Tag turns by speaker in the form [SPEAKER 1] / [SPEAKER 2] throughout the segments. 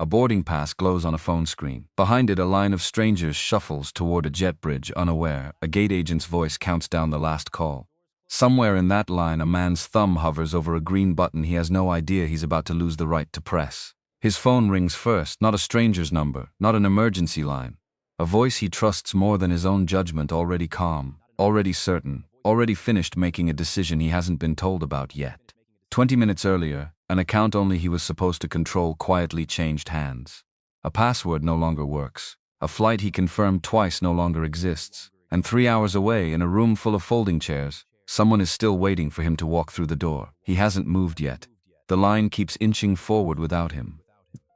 [SPEAKER 1] A boarding pass glows on a phone screen. Behind it, a line of strangers shuffles toward a jet bridge, unaware. A gate agent's voice counts down the last call. Somewhere in that line, a man's thumb hovers over a green button he has no idea he's about to lose the right to press. His phone rings first, not a stranger's number, not an emergency line. A voice he trusts more than his own judgment, already calm, already certain, already finished making a decision he hasn't been told about yet. 20 minutes earlier, an account only he was supposed to control quietly changed hands. A password no longer works. A flight he confirmed twice no longer exists. And 3 hours away, in a room full of folding chairs, someone is still waiting for him to walk through the door. He hasn't moved yet. The line keeps inching forward without him.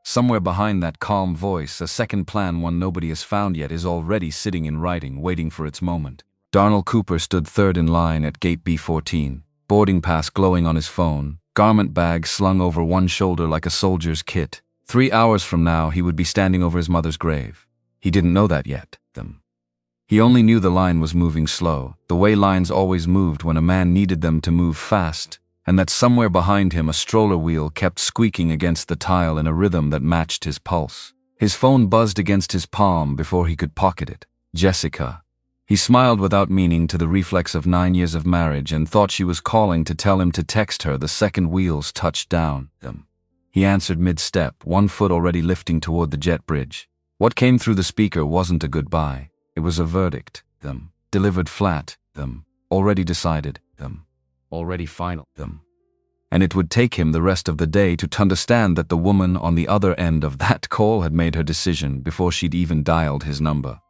[SPEAKER 1] Somewhere behind that calm voice, a second plan, one nobody has found yet, is already sitting in writing, waiting for its moment. Darnell Cooper stood third in line at gate B14, boarding pass glowing on his phone, garment bag slung over one shoulder like a soldier's kit. 3 hours from now, he would be standing over his mother's grave. He didn't know that yet. He only knew the line was moving slow, the way lines always moved when a man needed them to move fast, and that somewhere behind him a stroller wheel kept squeaking against the tile in a rhythm that matched his pulse. His phone buzzed against his palm before he could pocket it. Jessica. He smiled without meaning to the reflex of 9 years of marriage and thought she was calling to tell him to text her the second wheels touched down. He answered mid-step, one foot already lifting toward the jet bridge. What came through the speaker wasn't a goodbye. It was a verdict. Delivered flat. Already decided. Already final. And it would take him the rest of the day to understand that the woman on the other end of that call had made her decision before she'd even dialed his number.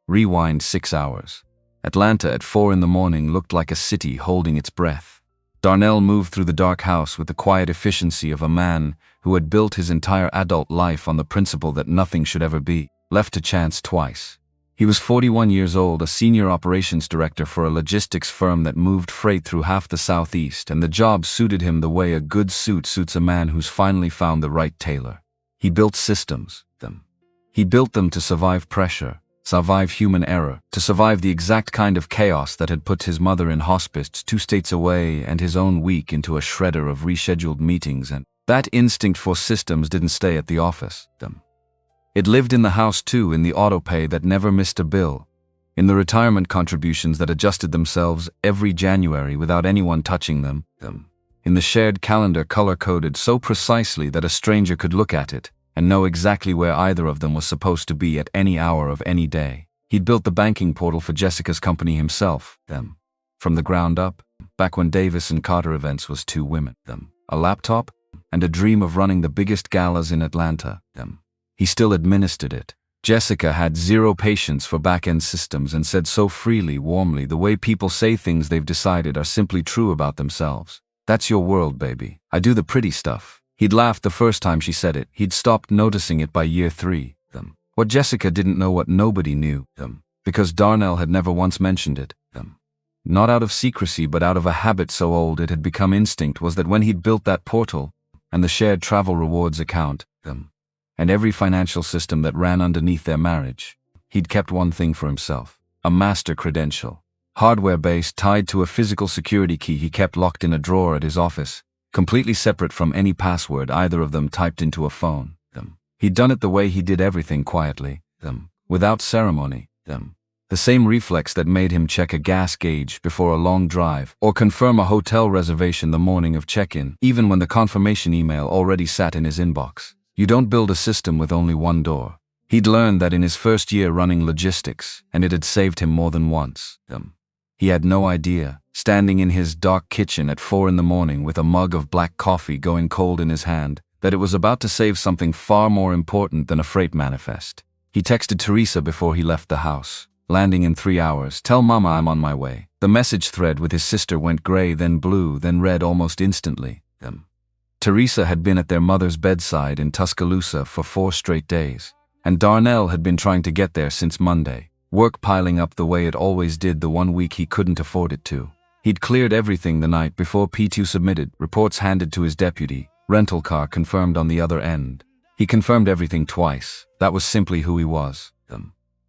[SPEAKER 1] Rewind 6 hours. Atlanta at 4 in the morning looked like a city holding its breath. Darnell moved through the dark house with the quiet efficiency of a man who had built his entire adult life on the principle that nothing should ever be left to chance twice. He was 41 years old, a senior operations director for a logistics firm that moved freight through half the Southeast, and the job suited him the way a good suit suits a man who's finally found the right tailor. He built systems. He built them to survive pressure, survive human error, to survive the exact kind of chaos that had put his mother in hospice 2 states away and his own week into a shredder of rescheduled meetings, and that instinct for systems didn't stay at the office. It lived in the house too, in the autopay that never missed a bill, in the retirement contributions that adjusted themselves every January without anyone touching them, in the shared calendar color-coded so precisely that a stranger could look at it and know exactly where either of them was supposed to be at any hour of any day. He'd built the banking portal for Jessica's company himself, from the ground up, back when Davis and Carter Events was 2 women, a laptop, and a dream of running the biggest galas in Atlanta, He still administered it. Jessica had zero patience for back-end systems and said so freely, warmly, the way people say things they've decided are simply true about themselves. That's your world, baby. I do the pretty stuff. He'd laughed the first time she said it. He'd stopped noticing it by year 3. What Jessica didn't know, what nobody knew, because Darnell had never once mentioned it, not out of secrecy but out of a habit so old it had become instinct, was that when he'd built that portal and the shared travel rewards account, and every financial system that ran underneath their marriage, he'd kept one thing for himself: a master credential. Hardware-based, tied to a physical security key he kept locked in a drawer at his office, completely separate from any password either of them typed into a phone. He'd done it the way he did everything, quietly, without ceremony. The same reflex that made him check a gas gauge before a long drive or confirm a hotel reservation the morning of check-in, even when the confirmation email already sat in his inbox. You don't build a system with only one door. He'd learned that in his first year running logistics, and it had saved him more than once. He had no idea, standing in his dark kitchen at 4 in the morning with a mug of black coffee going cold in his hand, that it was about to save something far more important than a freight manifest. He texted Teresa before he left the house. Landing in 3 hours. Tell Mama I'm on my way. The message thread with his sister went gray, then blue, then red almost instantly. Teresa had been at their mother's bedside in Tuscaloosa for 4 straight days, and Darnell had been trying to get there since Monday, work piling up the way it always did the 1 week he couldn't afford it to. He'd cleared everything the night before, P2 submitted, reports handed to his deputy, rental car confirmed on the other end. He confirmed everything twice. That was simply who he was.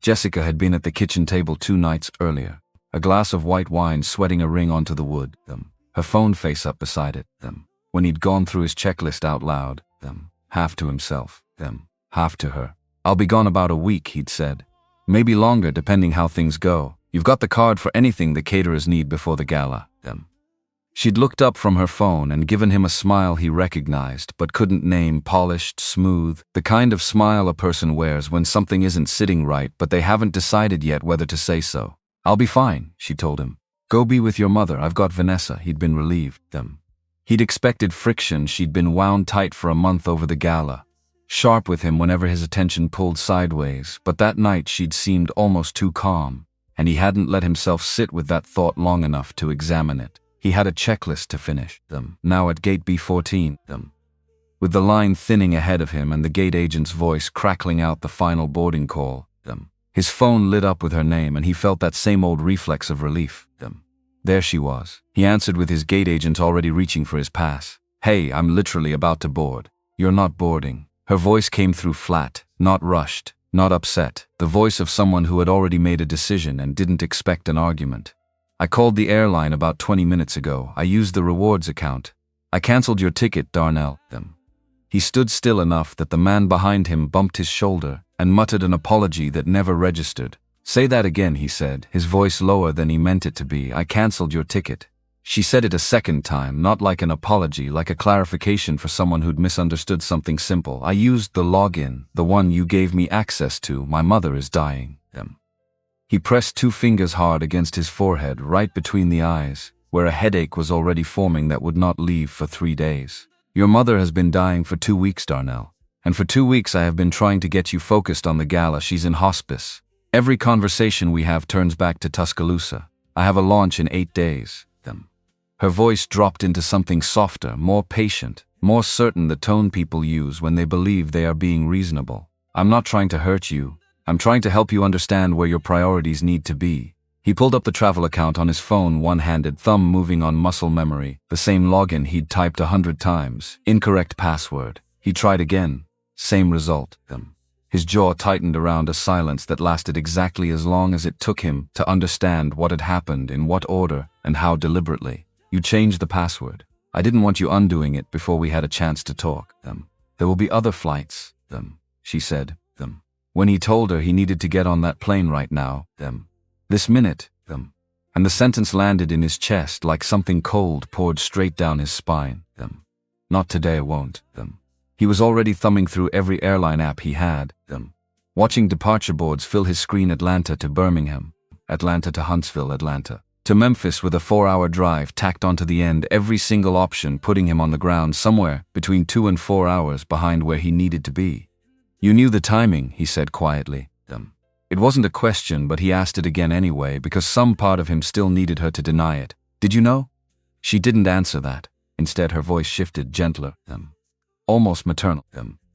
[SPEAKER 1] Jessica had been at the kitchen table 2 nights earlier, a glass of white wine sweating a ring onto the wood, her phone face up beside it. When he'd gone through his checklist out loud, half to himself, half to her. I'll be gone about a week, he'd said. Maybe longer, depending how things go. You've got the card for anything the caterers need before the gala. She'd looked up from her phone and given him a smile he recognized, but couldn't name. Polished, smooth, the kind of smile a person wears when something isn't sitting right, but they haven't decided yet whether to say so. I'll be fine, she told him. Go be with your mother, I've got Vanessa. He'd been relieved. He'd expected friction. She'd been wound tight for a month over the gala, sharp with him whenever his attention pulled sideways, but that night she'd seemed almost too calm, and he hadn't let himself sit with that thought long enough to examine it. He had a checklist to finish. Now at gate B14. With the line thinning ahead of him and the gate agent's voice crackling out the final boarding call. His phone lit up with her name and he felt that same old reflex of relief. There she was. He answered with his gate agent already reaching for his pass. Hey, I'm literally about to board. You're not boarding. Her voice came through flat, not rushed, not upset, the voice of someone who had already made a decision and didn't expect an argument. I called the airline about 20 minutes ago. I used the rewards account. I canceled your ticket, Darnell. He stood still enough that the man behind him bumped his shoulder and muttered an apology that never registered. Say that again, he said, his voice lower than he meant it to be. I canceled your ticket. She said it a second time, not like an apology, like a clarification for someone who'd misunderstood something simple. I used the login, the one you gave me access to. My mother is dying. He pressed 2 fingers hard against his forehead, right between the eyes, where a headache was already forming that would not leave for 3 days. Your mother has been dying for 2 weeks, Darnell. And for 2 weeks I have been trying to get you focused on the gala. She's in hospice. Every conversation we have turns back to Tuscaloosa. I have a launch in 8 days. Her voice dropped into something softer, more patient, more certain, the tone people use when they believe they are being reasonable. I'm not trying to hurt you. I'm trying to help you understand where your priorities need to be. He pulled up the travel account on his phone, one-handed, thumb moving on muscle memory, the same login he'd typed 100 times. Incorrect password. He tried again. Same result. His jaw tightened around a silence that lasted exactly as long as it took him to understand what had happened, in what order, and how deliberately. You changed the password. I didn't want you undoing it before we had a chance to talk. There will be other flights. She said. When he told her he needed to get on that plane right now. This minute. And the sentence landed in his chest like something cold poured straight down his spine. Not today, I won't. He was already thumbing through every airline app he had. Watching departure boards fill his screen. Atlanta to Birmingham. Atlanta to Huntsville. Atlanta to Memphis, with a 4-hour drive tacked onto the end. Every single option putting him on the ground somewhere between 2 and 4 hours behind where he needed to be. You knew the timing, he said quietly. It wasn't a question, but he asked it again anyway, because some part of him still needed her to deny it. Did you know? She didn't answer that. Instead, her voice shifted, gentler. Almost maternal.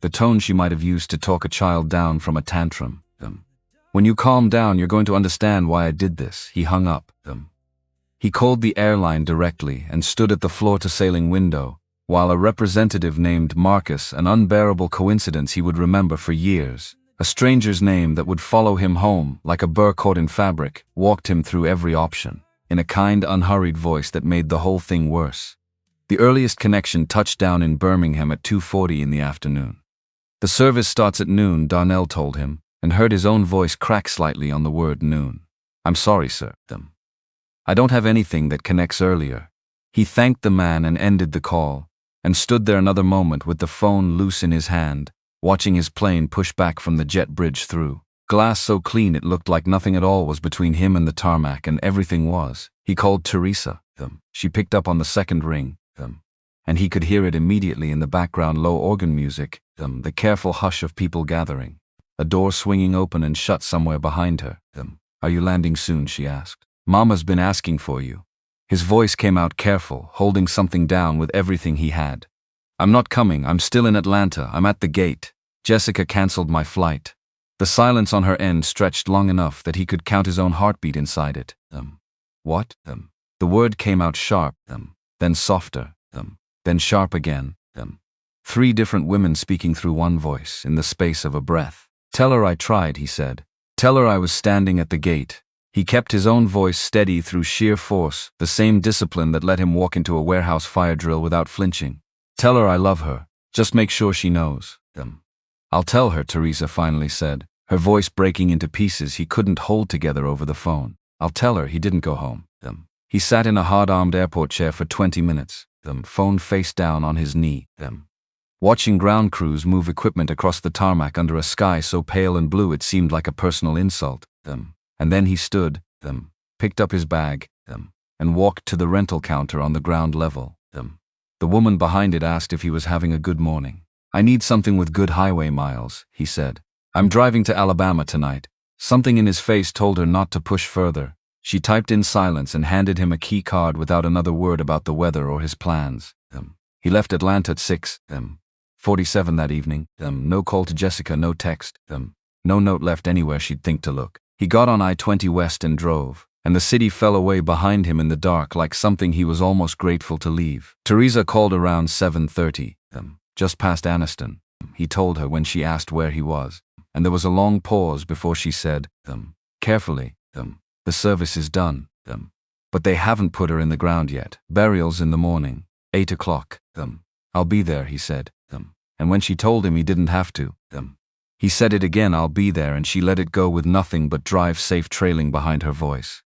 [SPEAKER 1] The tone she might have used to talk a child down from a tantrum. When you calm down, you're going to understand why I did this. He hung up. He called the airline directly and stood at the floor-to-ceiling window, while a representative named Marcus, an unbearable coincidence he would remember for years, a stranger's name that would follow him home like a burr caught in fabric, walked him through every option, in a kind, unhurried voice that made the whole thing worse. The earliest connection touched down in Birmingham at 2:40 in the afternoon. The service starts at noon, Darnell told him, and heard his own voice crack slightly on the word noon. I'm sorry, sir. I don't have anything that connects earlier. He thanked the man and ended the call, and stood there another moment with the phone loose in his hand, watching his plane push back from the jet bridge through. Glass so clean it looked like nothing at all was between him and the tarmac, and everything was. He called Teresa. She picked up on the second ring. And he could hear it immediately in the background, low organ music, the careful hush of people gathering. A door swinging open and shut somewhere behind her. Are you landing soon? She asked. Mama's been asking for you. His voice came out careful, holding something down with everything he had. I'm not coming. I'm still in Atlanta. I'm at the gate. Jessica canceled my flight. The silence on her end stretched long enough that he could count his own heartbeat inside it. What? The word came out sharp, then softer, then sharp again. 3 different women speaking through one voice in the space of a breath. Tell her I tried, he said. Tell her I was standing at the gate. He kept his own voice steady through sheer force, the same discipline that let him walk into a warehouse fire drill without flinching. Tell her I love her. Just make sure she knows. I'll tell her, Teresa finally said, her voice breaking into pieces he couldn't hold together over the phone. I'll tell her he didn't go home. He sat in a hard-armed airport chair for 20 minutes, phone face down on his knee, watching ground crews move equipment across the tarmac under a sky so pale and blue it seemed like a personal insult. And then he stood, picked up his bag, and walked to the rental counter on the ground level. The woman behind it asked if he was having a good morning. I need something with good highway miles, he said. I'm driving to Alabama tonight. Something in his face told her not to push further. She typed in silence and handed him a key card without another word about the weather or his plans. He left Atlanta at 6:47 that evening. No call to Jessica, no text. No note left anywhere she'd think to look. He got on I-20 West and drove, and the city fell away behind him in the dark like something he was almost grateful to leave. Teresa called around 7:30, just past Anniston, he told her when she asked where he was, and there was a long pause before she said, carefully, the service is done, but they haven't put her in the ground yet. Burial's in the morning, 8 o'clock, I'll be there, he said, and when she told him he didn't have to, he said it again, I'll be there, and she let it go with nothing but drive safe trailing behind her voice.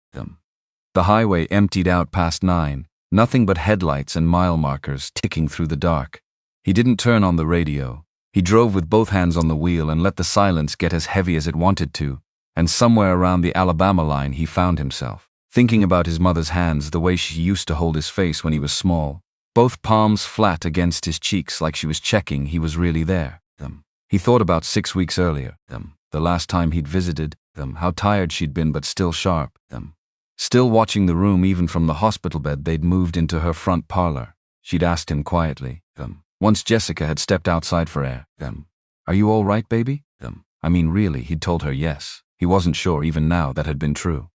[SPEAKER 1] The highway emptied out past 9, nothing but headlights and mile markers ticking through the dark. He didn't turn on the radio. He drove with both hands on the wheel and let the silence get as heavy as it wanted to, and somewhere around the Alabama line he found himself, thinking about his mother's hands the way she used to hold his face when he was small, both palms flat against his cheeks like she was checking he was really there. He thought about 6 weeks earlier, the last time he'd visited, how tired she'd been but still sharp, still watching the room even from the hospital bed they'd moved into her front parlor. She'd asked him quietly, once Jessica had stepped outside for air, are you all right, baby? I mean, really, he'd told her yes. He wasn't sure even now that had been true.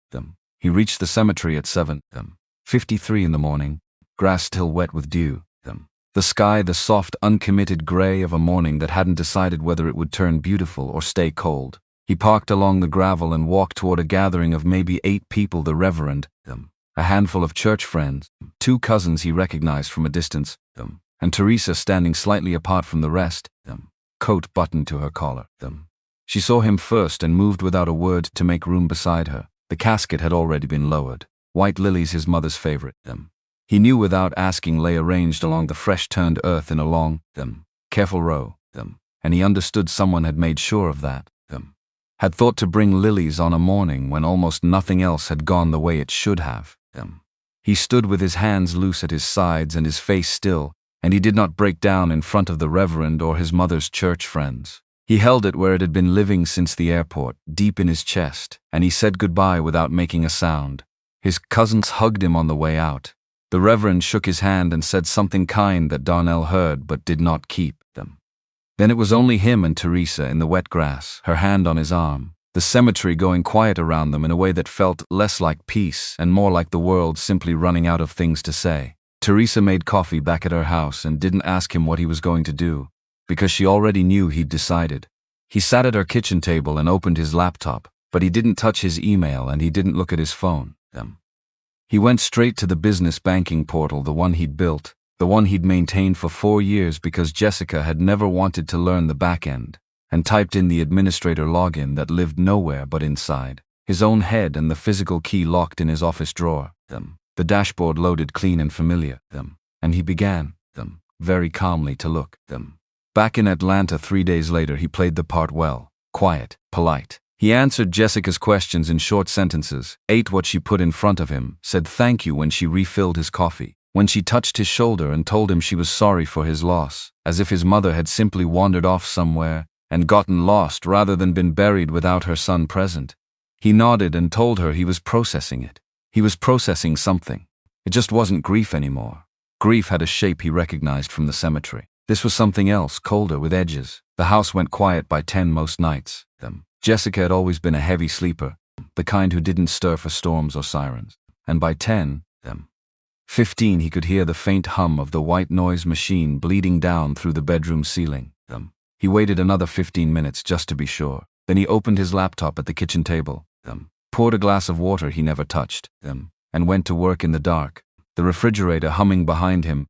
[SPEAKER 1] He reached the cemetery at 7:53 in the morning, grass still wet with dew. The sky the soft, uncommitted gray of a morning that hadn't decided whether it would turn beautiful or stay cold. He parked along the gravel and walked toward a gathering of maybe 8 people, the Reverend, a handful of church friends, 2 cousins he recognized from a distance, and Teresa standing slightly apart from the rest, coat buttoned to her collar. She saw him first and moved without a word to make room beside her. The casket had already been lowered. White lilies, his mother's favorite, he knew without asking, lay arranged along the fresh-turned earth in a long, careful row, and he understood someone had made sure of that, had thought to bring lilies on a morning when almost nothing else had gone the way it should have. He stood with his hands loose at his sides and his face still, and he did not break down in front of the Reverend or his mother's church friends. He held it where it had been living since the airport, deep in his chest, and he said goodbye without making a sound. His cousins hugged him on the way out. The Reverend shook his hand and said something kind that Darnell heard but did not keep. Then it was only him and Teresa in the wet grass, her hand on his arm, the cemetery going quiet around them in a way that felt less like peace and more like the world simply running out of things to say. Teresa made coffee back at her house and didn't ask him what he was going to do, because she already knew he'd decided. He sat at her kitchen table and opened his laptop, but he didn't touch his email and he didn't look at his phone. He went straight to the business banking portal, the one he'd built, the one he'd maintained for 4 years because Jessica had never wanted to learn the back end, and typed in the administrator login that lived nowhere but inside his own head and the physical key locked in his office drawer. The dashboard loaded clean and familiar, and he began, very calmly to look. Back in Atlanta 3 days later he played the part well, quiet, polite. He answered Jessica's questions in short sentences, ate what she put in front of him, said thank you when she refilled his coffee, when she touched his shoulder and told him she was sorry for his loss, as if his mother had simply wandered off somewhere and gotten lost rather than been buried without her son present. He nodded and told her he was processing it. He was processing something. It just wasn't grief anymore. Grief had a shape he recognized from the cemetery. This was something else, colder, with edges. The house went quiet by 10 most nights. Jessica had always been a heavy sleeper, the kind who didn't stir for storms or sirens. And by 10:15 he could hear the faint hum of the white noise machine bleeding down through the bedroom ceiling. He waited another 15 minutes just to be sure. Then he opened his laptop at the kitchen table, poured a glass of water he never touched, and went to work in the dark, the refrigerator humming behind him.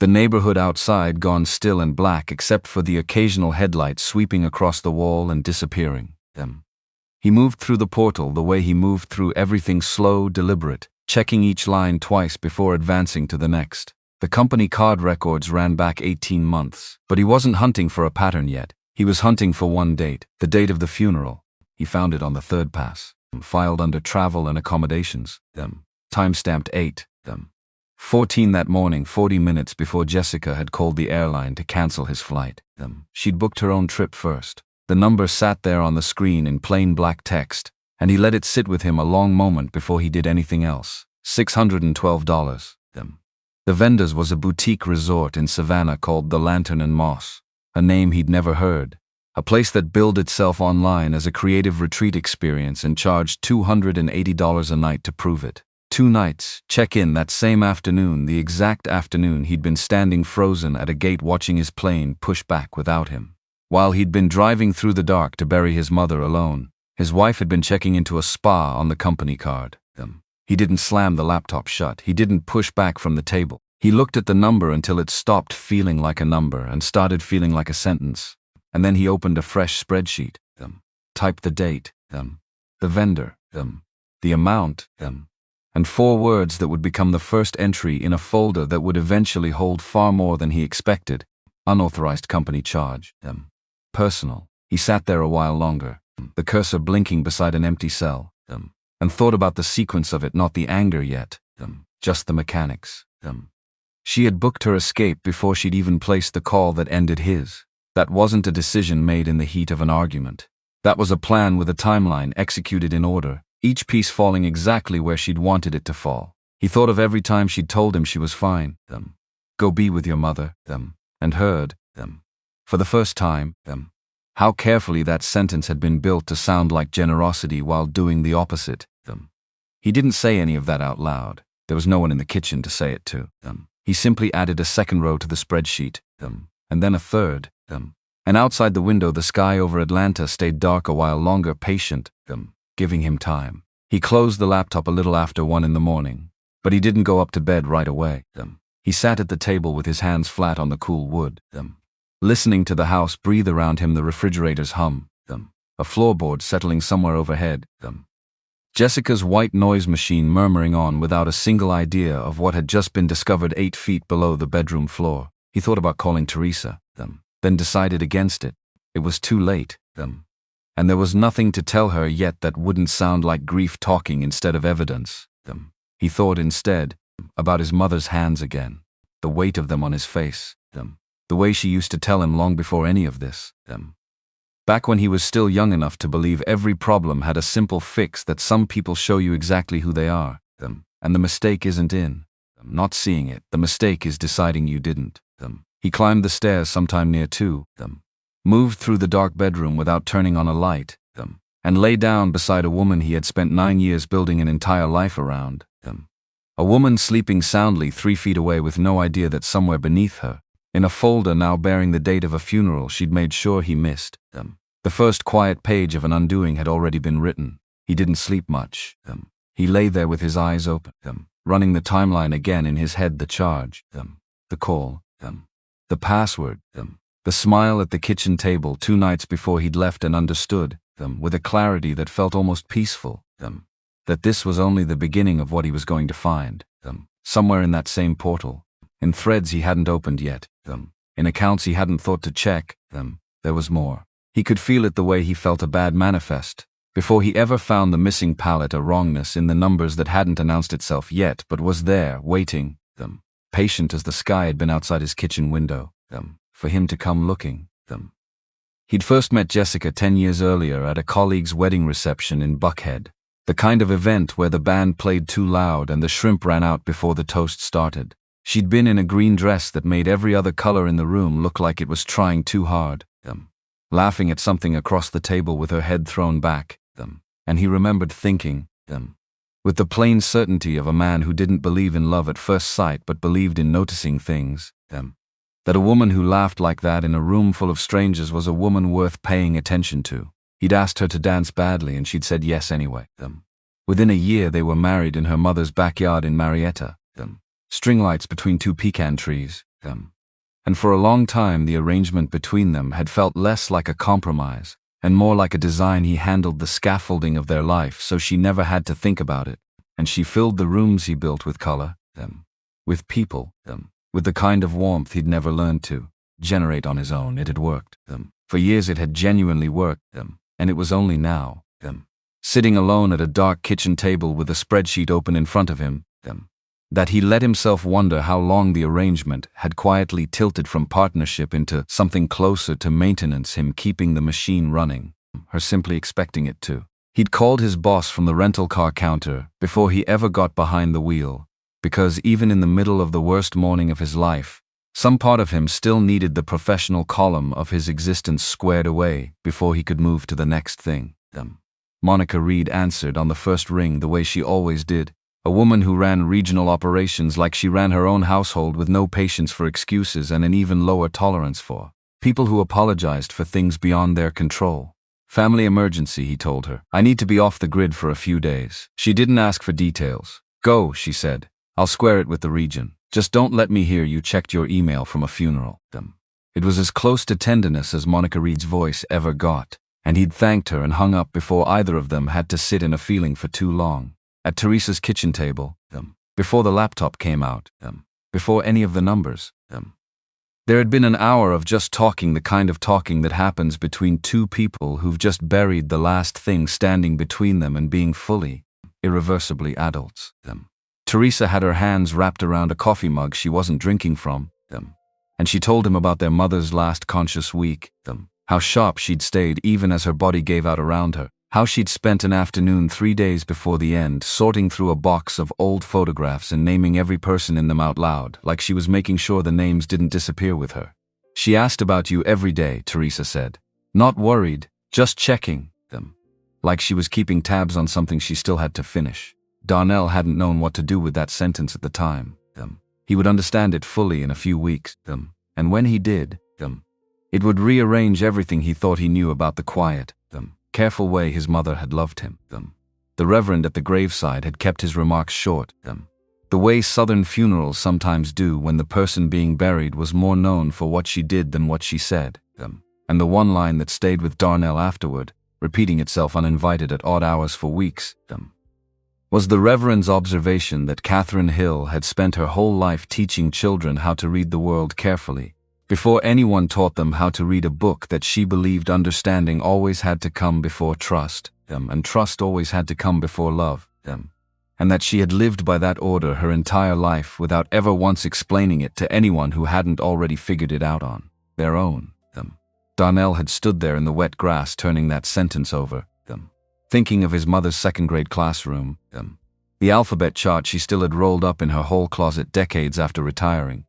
[SPEAKER 1] The neighborhood outside gone still and black except for the occasional headlights sweeping across the wall and disappearing. He moved through the portal the way he moved through everything, slow, deliberate, checking each line twice before advancing to the next. The company card records ran back 18 months, but he wasn't hunting for a pattern yet. He was hunting for one date, the date of the funeral. He found it on the third pass, filed under travel and accommodations. Timestamped 8:14 that morning, 40 minutes before Jessica had called the airline to cancel his flight. She'd booked her own trip first. The number sat there on the screen in plain black text, and he let it sit with him a long moment before he did anything else. $612. The vendor's was a boutique resort in Savannah called The Lantern and Moss, a name he'd never heard. A place that billed itself online as a creative retreat experience and charged $280 a night to prove it. 2 nights, check-in that same afternoon, the exact afternoon he'd been standing frozen at a gate watching his plane push back without him. While he'd been driving through the dark to bury his mother alone, his wife had been checking into a spa on the company card. He didn't slam the laptop shut. He didn't push back from the table. He looked at the number until it stopped feeling like a number and started feeling like a sentence. And then he opened a fresh spreadsheet. Typed the date, the vendor, the amount, and 4 words that would become the first entry in a folder that would eventually hold far more than he expected. Unauthorized company charge. Personal. He sat there a while longer, the cursor blinking beside an empty cell, and thought about the sequence of it, not the anger yet, just the mechanics. She had booked her escape before she'd even placed the call that ended his. That wasn't a decision made in the heat of an argument. That was a plan with a timeline executed in order, each piece falling exactly where she'd wanted it to fall. He thought of every time she'd told him she was fine. Go be with your mother. And heard, for the first time, how carefully that sentence had been built to sound like generosity while doing the opposite. He didn't say any of that out loud. There was no one in the kitchen to say it to. He simply added a second row to the spreadsheet, and then a third. And outside the window, the sky over Atlanta stayed dark a while longer, patient, giving him time. He closed the laptop a little after 1 in the morning, but he didn't go up to bed right away. He sat at the table with his hands flat on the cool wood, listening to the house breathe around him, the refrigerator's hum, a floorboard settling somewhere overhead, Jessica's white noise machine murmuring on without a single idea of what had just been discovered 8 feet below the bedroom floor. He thought about calling Teresa, then decided against it. It was too late, and there was nothing to tell her yet that wouldn't sound like grief talking instead of evidence. He thought instead about his mother's hands again, the weight of them on his face, the way she used to tell him long before any of this. Back when he was still young enough to believe every problem had a simple fix, that some people show you exactly who they are, and the mistake isn't in not seeing it. The mistake is deciding you didn't. He climbed the stairs sometime near 2, moved through the dark bedroom without turning on a light, and lay down beside a woman he had spent 9 years building an entire life around. A woman sleeping soundly 3 feet away with no idea that somewhere beneath her, in a folder now bearing the date of a funeral she'd made sure he missed, the first quiet page of an undoing had already been written. He didn't sleep much. He lay there with his eyes open, running the timeline again in his head, the charge, the call, the password, the smile at the kitchen table 2 nights before he'd left, and understood, with a clarity that felt almost peaceful, that this was only the beginning of what he was going to find, somewhere in that same portal, in threads he hadn't opened yet, in accounts he hadn't thought to check, there was more. He could feel it the way he felt a bad manifest, before he ever found the missing palette, a wrongness in the numbers that hadn't announced itself yet but was there, waiting, patient as the sky had been outside his kitchen window, for him to come looking. He'd first met Jessica 10 years earlier at a colleague's wedding reception in Buckhead, the kind of event where the band played too loud and the shrimp ran out before the toast started. She'd been in a green dress that made every other color in the room look like it was trying too hard, laughing at something across the table with her head thrown back, and he remembered thinking, with the plain certainty of a man who didn't believe in love at first sight but believed in noticing things, that a woman who laughed like that in a room full of strangers was a woman worth paying attention to. He'd asked her to dance badly and she'd said yes anyway. Within a year they were married in her mother's backyard in Marietta, string lights between 2 pecan trees, And for a long time the arrangement between them had felt less like a compromise, and more like a design. He handled the scaffolding of their life so she never had to think about it, and she filled the rooms he built with color, with people, with the kind of warmth he'd never learned to generate on his own. It had worked. For years it had genuinely worked, and it was only now, sitting alone at a dark kitchen table with a spreadsheet open in front of him, that he let himself wonder how long the arrangement had quietly tilted from partnership into something closer to maintenance, him keeping the machine running, her simply expecting it to. He'd called his boss from the rental car counter before he ever got behind the wheel, because even in the middle of the worst morning of his life, some part of him still needed the professional column of his existence squared away before he could move to the next thing. Monica Reed answered on the first ring the way she always did, a woman who ran regional operations like she ran her own household, with no patience for excuses and an even lower tolerance for people who apologized for things beyond their control. Family emergency, he told her. I need to be off the grid for a few days. She didn't ask for details. Go, she said. I'll square it with the region. Just don't let me hear you checked your email from a funeral. It was as close to tenderness as Monica Reed's voice ever got, and he'd thanked her and hung up before either of them had to sit in a feeling for too long. At Teresa's kitchen table, before the laptop came out, before any of the numbers, there had been an hour of just talking, the kind of talking that happens between two people who've just buried the last thing standing between them and being fully, irreversibly adults. Teresa had her hands wrapped around a coffee mug she wasn't drinking from, and she told him about their mother's last conscious week, how sharp she'd stayed even as her body gave out around her, how she'd spent an afternoon 3 days before the end sorting through a box of old photographs and naming every person in them out loud, like she was making sure the names didn't disappear with her. She asked about you every day, Teresa said. Not worried, just checking them. Like she was keeping tabs on something she still had to finish. Darnell hadn't known what to do with that sentence at the time. He would understand it fully in a few weeks, and when he did, it would rearrange everything he thought he knew about the quiet, careful way his mother had loved him. The reverend at the graveside had kept his remarks short, the way Southern funerals sometimes do when the person being buried was more known for what she did than what she said. And the one line that stayed with Darnell afterward, repeating itself uninvited at odd hours for weeks, was the reverend's observation that Catherine Hill had spent her whole life teaching children how to read the world carefully, before anyone taught them how to read a book, that she believed understanding always had to come before trust, and trust always had to come before love, and that she had lived by that order her entire life without ever once explaining it to anyone who hadn't already figured it out on their own. Darnell had stood there in the wet grass turning that sentence over, thinking of his mother's second-grade classroom, the alphabet chart she still had rolled up in her hall closet decades after retiring,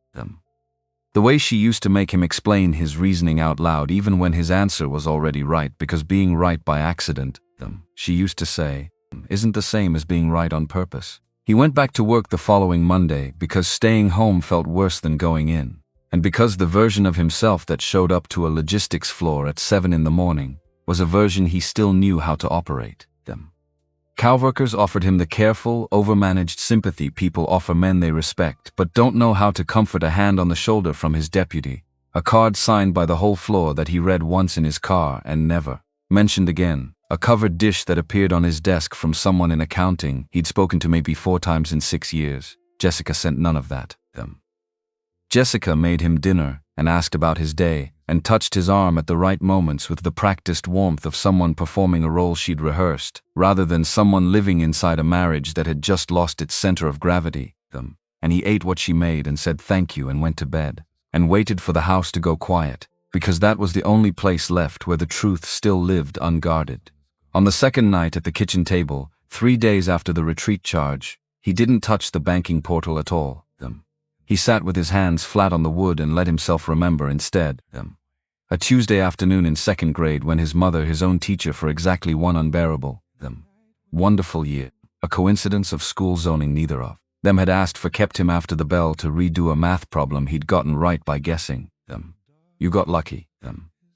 [SPEAKER 1] the way she used to make him explain his reasoning out loud even when his answer was already right, because being right by accident, she used to say, isn't the same as being right on purpose. He went back to work the following Monday because staying home felt worse than going in, and because the version of himself that showed up to a logistics floor at 7 in the morning was a version he still knew how to operate. Cowworkers offered him the careful, overmanaged sympathy people offer men they respect but don't know how to comfort, a hand on the shoulder from his deputy, a card signed by the whole floor that he read once in his car and never mentioned again, a covered dish that appeared on his desk from someone in accounting he'd spoken to maybe 4 times in 6 years. Jessica sent none of that. Jessica made him dinner and asked about his day and touched his arm at the right moments with the practiced warmth of someone performing a role she'd rehearsed, rather than someone living inside a marriage that had just lost its center of gravity. And he ate what she made and said thank you and went to bed, and waited for the house to go quiet, because that was the only place left where the truth still lived unguarded. On the second night at the kitchen table, 3 days after the retreat charge, he didn't touch the banking portal at all. He sat with his hands flat on the wood and let himself remember instead. A Tuesday afternoon in 2nd grade when his mother, his own teacher for exactly one unbearable, wonderful year, a coincidence of school zoning neither of them had asked for, kept him after the bell to redo a math problem he'd gotten right by guessing. You got lucky,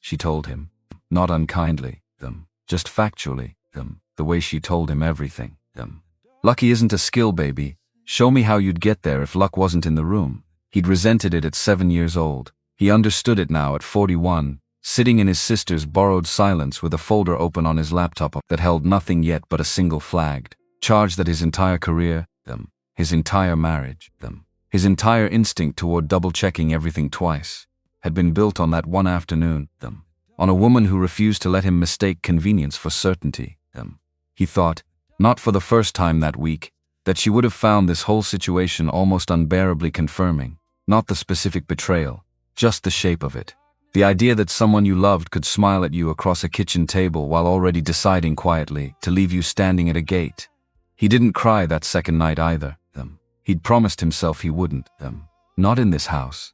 [SPEAKER 1] she told him, not unkindly, just factually, the way she told him everything. Lucky isn't a skill, baby. Show me how you'd get there if luck wasn't in the room. He'd resented it at 7 years old. He understood it now at 41, sitting in his sister's borrowed silence with a folder open on his laptop that held nothing yet but a single flagged charge that his entire career, his entire marriage, his entire instinct toward double-checking everything twice, had been built on that one afternoon, on a woman who refused to let him mistake convenience for certainty. He thought, not for the first time that week, that she would have found this whole situation almost unbearably confirming, not the specific betrayal, just the shape of it. The idea that someone you loved could smile at you across a kitchen table while already deciding quietly to leave you standing at a gate. He didn't cry that second night either. He'd promised himself he wouldn't. Not in this house.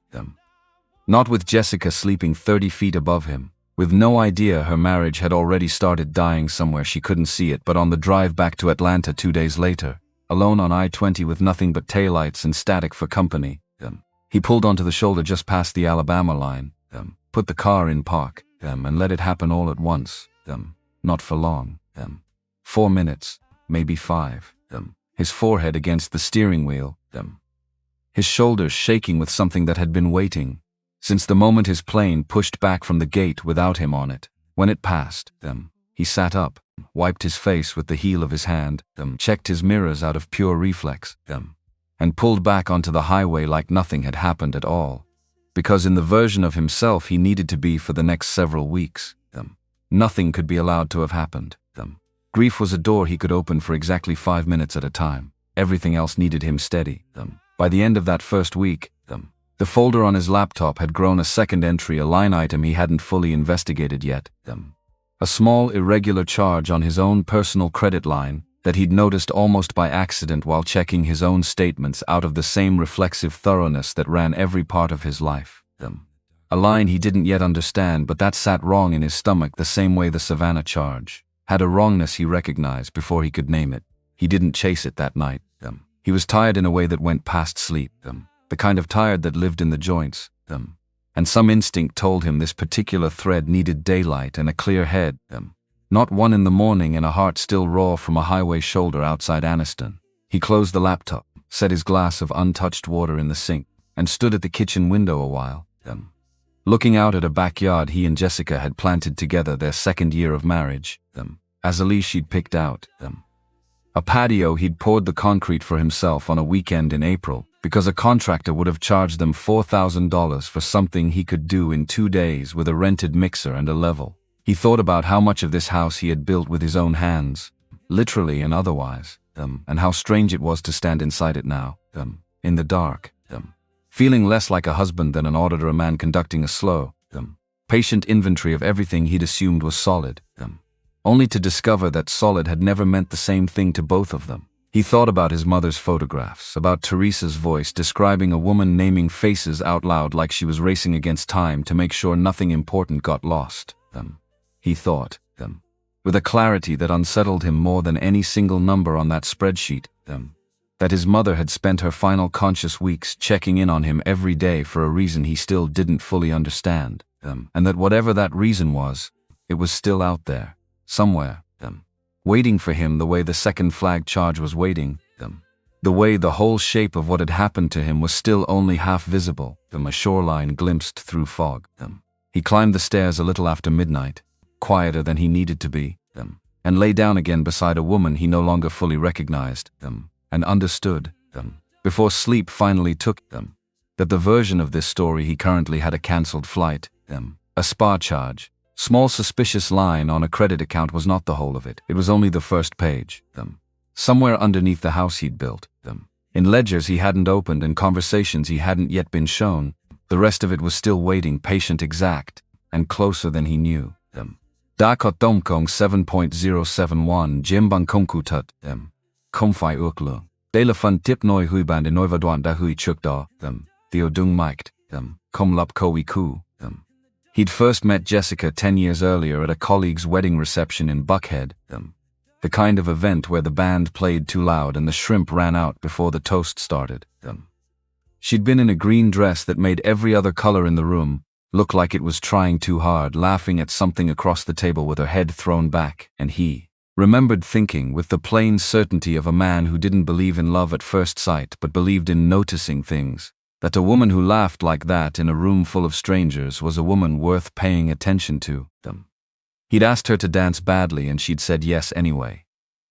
[SPEAKER 1] Not with Jessica sleeping 30 feet above him, with no idea her marriage had already started dying somewhere she couldn't see it, but on the drive back to Atlanta 2 days later, alone on I-20 with nothing but taillights and static for company. He pulled onto the shoulder just past the Alabama line, put the car in park, and let it happen all at once. Not for long. 4 minutes, maybe 5. His forehead against the steering wheel. His shoulders shaking with something that had been waiting, since the moment his plane pushed back from the gate without him on it. When it passed, he sat up, wiped his face with the heel of his hand, checked his mirrors out of pure reflex, and pulled back onto the highway like nothing had happened at all. Because in the version of himself he needed to be for the next several weeks, nothing could be allowed to have happened. Grief was a door he could open for exactly 5 minutes at a time. Everything else needed him steady. By the end of that first week, the folder on his laptop had grown a second entry, a line item he hadn't fully investigated yet. A small, irregular charge on his own personal credit line that he'd noticed almost by accident while checking his own statements out of the same reflexive thoroughness that ran every part of his life. A line he didn't yet understand, but that sat wrong in his stomach the same way the Savannah charge had a wrongness he recognized before he could name it. He didn't chase it that night. He was tired in a way that went past sleep. The kind of tired that lived in the joints. And some instinct told him this particular thread needed daylight and a clear head. Not 1 in the morning and a heart still raw from a highway shoulder outside Anniston. He closed the laptop, set his glass of untouched water in the sink, and stood at the kitchen window a while. Looking out at a backyard he and Jessica had planted together their second year of marriage. As a lease she'd picked out. A patio he'd poured the concrete for himself on a weekend in April, because a contractor would have charged them $4,000 for something he could do in 2 days with a rented mixer and a level. He thought about how much of this house he had built with his own hands, literally and otherwise, and how strange it was to stand inside it now, in the dark, feeling less like a husband than an auditor, a man conducting a slow, patient inventory of everything he'd assumed was solid, only to discover that solid had never meant the same thing to both of them. He thought about his mother's photographs, about Teresa's voice describing a woman naming faces out loud like she was racing against time to make sure nothing important got lost. He thought, with a clarity that unsettled him more than any single number on that spreadsheet, that his mother had spent her final conscious weeks checking in on him every day for a reason he still didn't fully understand, and that whatever that reason was, it was still out there, somewhere, waiting for him the way the second flag charge was waiting, the way the whole shape of what had happened to him was still only half visible, a shoreline glimpsed through fog. He climbed the stairs a little after midnight, quieter than he needed to be, and lay down again beside a woman he no longer fully recognized, and understood, before sleep finally took, that the version of this story he currently had a cancelled flight, a spa charge, small suspicious line on a credit account was not the whole of it. It was only the first page, somewhere underneath the house he'd built, in ledgers he hadn't opened and conversations he hadn't yet been shown. The rest of it was still waiting, patient, exact, and closer than he knew. Dakot Domkong 7.071 Jimbang Komkutut, Komfai Uklu. Delafun Tip Noi Huiband in Noivadwan Da Hui Chukda, Theodung Miked, Kom Lup Kowi Ku. He'd first met Jessica 10 years earlier at a colleague's wedding reception in Buckhead, the kind of event where the band played too loud and the shrimp ran out before the toast started. She'd been in a green dress that made every other color in the room look like it was trying too hard, laughing at something across the table with her head thrown back, and he remembered thinking with the plain certainty of a man who didn't believe in love at first sight but believed in noticing things, That a woman who laughed like that in a room full of strangers was a woman worth paying attention to. He'd asked her to dance badly and she'd said yes anyway.